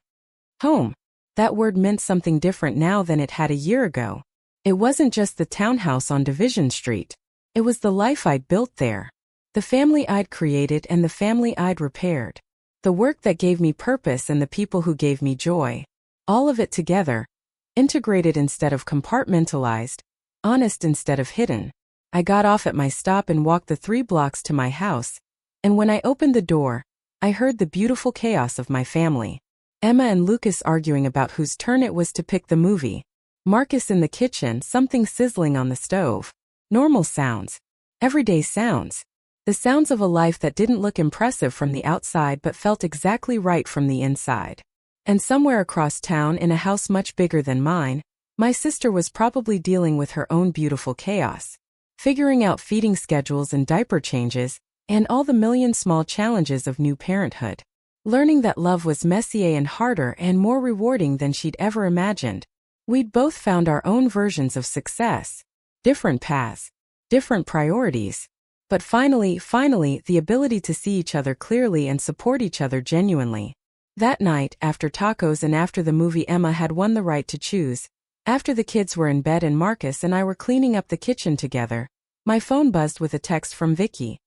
Speaker 1: Home. That word meant something different now than it had a year ago. It wasn't just the townhouse on Division Street. It was the life I'd built there. The family I'd created and the family I'd repaired. The work that gave me purpose and the people who gave me joy. All of it together. Integrated instead of compartmentalized. Honest instead of hidden. I got off at my stop and walked the 3 blocks to my house. And when I opened the door, I heard the beautiful chaos of my family. Emma and Lucas arguing about whose turn it was to pick the movie. Marcus in the kitchen, something sizzling on the stove. Normal sounds. Everyday sounds. The sounds of a life that didn't look impressive from the outside but felt exactly right from the inside. And somewhere across town, in a house much bigger than mine, my sister was probably dealing with her own beautiful chaos. Figuring out feeding schedules and diaper changes, and all the million small challenges of new parenthood. Learning that love was messier and harder and more rewarding than she'd ever imagined. We'd both found our own versions of success. Different paths. Different priorities. But finally, the ability to see each other clearly and support each other genuinely. That night, after tacos and after the movie, Emma had won the right to choose. After the kids were in bed and Marcus and I were cleaning up the kitchen together, my phone buzzed with a text from Vicky.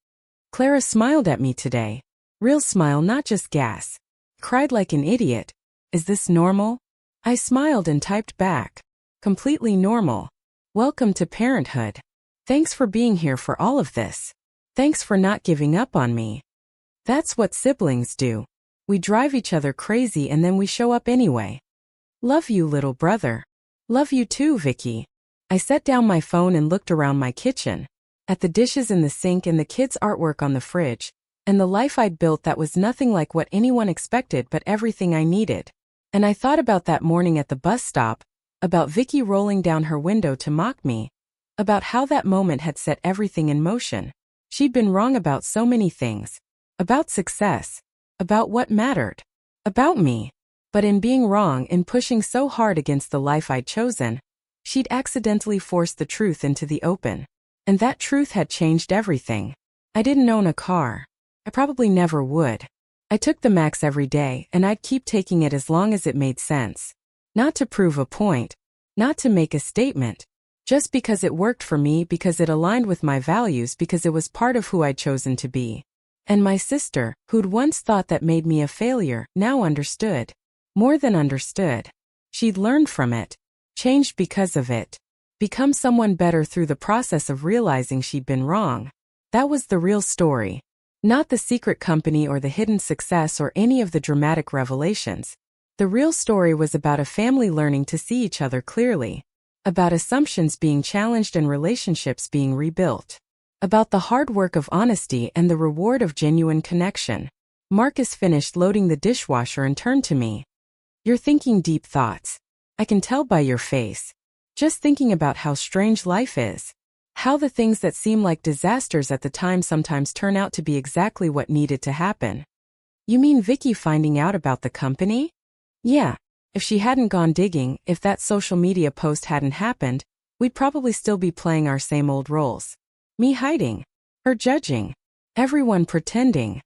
Speaker 1: Clara smiled at me today. Real smile, not just gas. Cried like an idiot. Is this normal? I smiled and typed back. Completely normal. Welcome to parenthood. Thanks for being here for all of this. Thanks for not giving up on me. That's what siblings do. We drive each other crazy and then we show up anyway. Love you, little brother. Love you too, Vicky. I set down my phone and looked around my kitchen. At the dishes in the sink and the kids' artwork on the fridge, and the life I'd built that was nothing like what anyone expected but everything I needed. And I thought about that morning at the bus stop, about Vicky rolling down her window to mock me, about how that moment had set everything in motion. She'd been wrong about so many things. About success. About what mattered. About me. But in being wrong, in pushing so hard against the life I'd chosen, she'd accidentally forced the truth into the open. And that truth had changed everything. I didn't own a car. I probably never would. I took the Max every day, and I'd keep taking it as long as it made sense. Not to prove a point. Not to make a statement. Just because it worked for me, because it aligned with my values, because it was part of who I'd chosen to be. And my sister, who'd once thought that made me a failure, now understood. More than understood. She'd learned from it. Changed because of it. Become someone better through the process of realizing she'd been wrong. That was the real story. Not the secret company or the hidden success or any of the dramatic revelations. The real story was about a family learning to see each other clearly. About assumptions being challenged and relationships being rebuilt. About the hard work of honesty and the reward of genuine connection. Marcus finished loading the dishwasher and turned to me. You're thinking deep thoughts. I can tell by your face. Just thinking about how strange life is. How the things that seem like disasters at the time sometimes turn out to be exactly what needed to happen. You mean Vicky finding out about the company? Yeah. If she hadn't gone digging, if that social media post hadn't happened, we'd probably still be playing our same old roles. Me hiding. Her judging. Everyone pretending.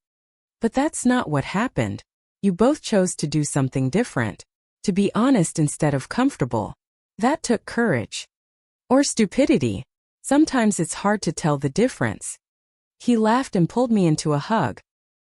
Speaker 1: But that's not what happened. You both chose to do something different. To be honest instead of comfortable. That took courage. Or stupidity. Sometimes it's hard to tell the difference. He laughed and pulled me into a hug.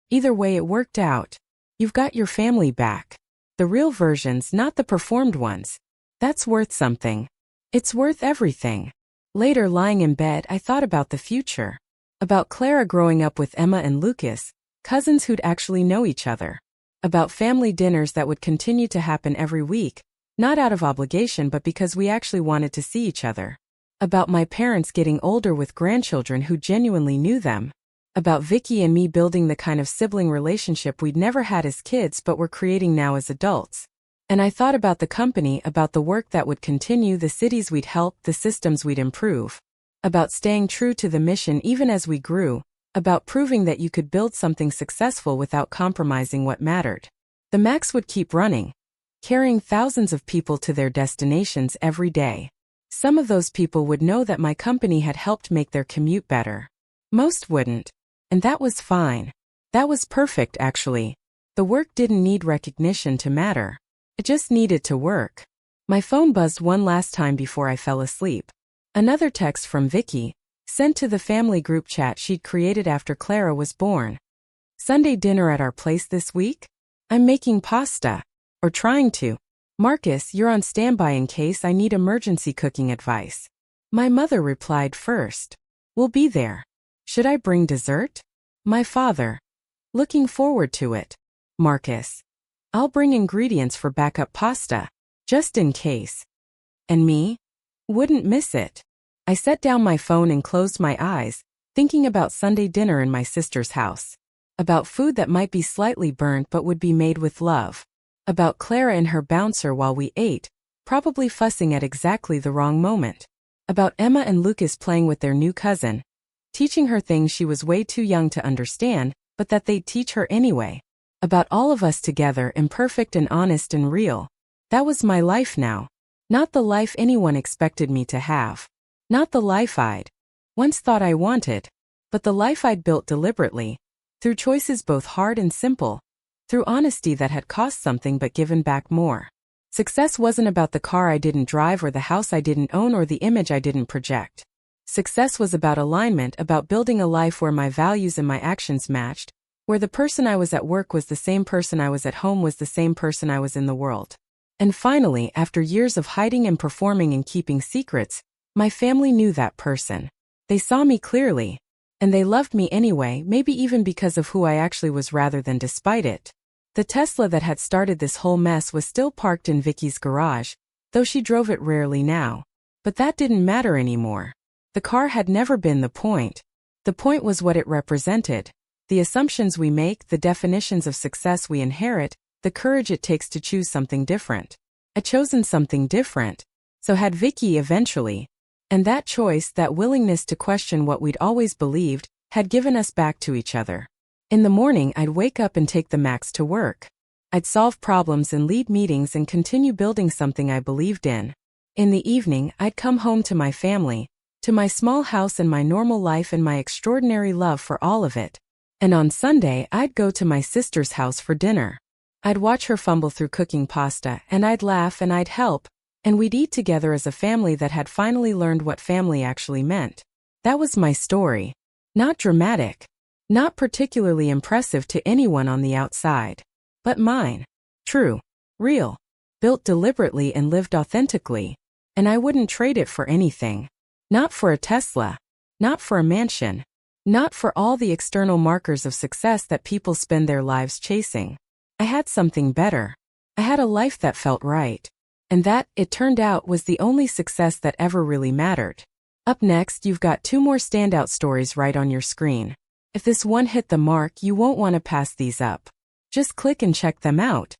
Speaker 1: Either way, it worked out. You've got your family back. The real versions, not the performed ones. That's worth something. It's worth everything. Later, lying in bed, I thought about the future. About Clara growing up with Emma and Lucas, cousins who'd actually know each other. About family dinners that would continue to happen every week, not out of obligation but because we actually wanted to see each other. About my parents getting older with grandchildren who genuinely knew them. About Vicky and me building the kind of sibling relationship we'd never had as kids but were creating now as adults. And I thought about the company, about the work that would continue, the cities we'd help, the systems we'd improve. About staying true to the mission even as we grew. About proving that you could build something successful without compromising what mattered. The Max would keep running, carrying thousands of people to their destinations every day. Some of those people would know that my company had helped make their commute better. Most wouldn't. And that was fine. That was perfect, actually. The work didn't need recognition to matter. It just needed to work. My phone buzzed one last time before I fell asleep. Another text from Vicky, sent to the family group chat she'd created after Clara was born. Sunday dinner at our place this week? I'm making pasta. Or trying to. Marcus, you're on standby in case I need emergency cooking advice. My mother replied first. We'll be there. Should I bring dessert? My father. Looking forward to it. Marcus. I'll bring ingredients for backup pasta. Just in case. And me? Wouldn't miss it. I set down my phone and closed my eyes, thinking about Sunday dinner in my sister's house. About food that might be slightly burnt but would be made with love. About Clara and her bouncer while we ate, probably fussing at exactly the wrong moment. About Emma and Lucas playing with their new cousin, teaching her things she was way too young to understand, but that they'd teach her anyway. About all of us together, imperfect and honest and real. That was my life now. Not the life anyone expected me to have. Not the life I'd once thought I wanted. But the life I'd built deliberately. Through choices both hard and simple. Through honesty that had cost something but given back more. Success wasn't about the car I didn't drive or the house I didn't own or the image I didn't project. Success was about alignment, about building a life where my values and my actions matched, where the person I was at work was the same person I was at home, was the same person I was in the world. And finally, after years of hiding and performing and keeping secrets, my family knew that person. They saw me clearly. And they loved me anyway, maybe even because of who I actually was rather than despite it. The Tesla that had started this whole mess was still parked in Vicky's garage, though she drove it rarely now. But that didn't matter anymore. The car had never been the point. The point was what it represented. The assumptions we make, the definitions of success we inherit, the courage it takes to choose something different. I'd chosen something different. So had Vicky eventually. And that choice, that willingness to question what we'd always believed, had given us back to each other. In the morning, I'd wake up and take the Max to work. I'd solve problems and lead meetings and continue building something I believed in. In the evening, I'd come home to my family, to my small house and my normal life and my extraordinary love for all of it. And on Sunday, I'd go to my sister's house for dinner. I'd watch her fumble through cooking pasta, and I'd laugh and I'd help, and we'd eat together as a family that had finally learned what family actually meant. That was my story. Not dramatic. Not particularly impressive to anyone on the outside. But mine. True. Real. Built deliberately and lived authentically. And I wouldn't trade it for anything. Not for a Tesla. Not for a mansion. Not for all the external markers of success that people spend their lives chasing. I had something better. I had a life that felt right. And that, it turned out, was the only success that ever really mattered. Up next, you've got 2 more standout stories right on your screen. If this one hit the mark, you won't want to pass these up. Just click and check them out.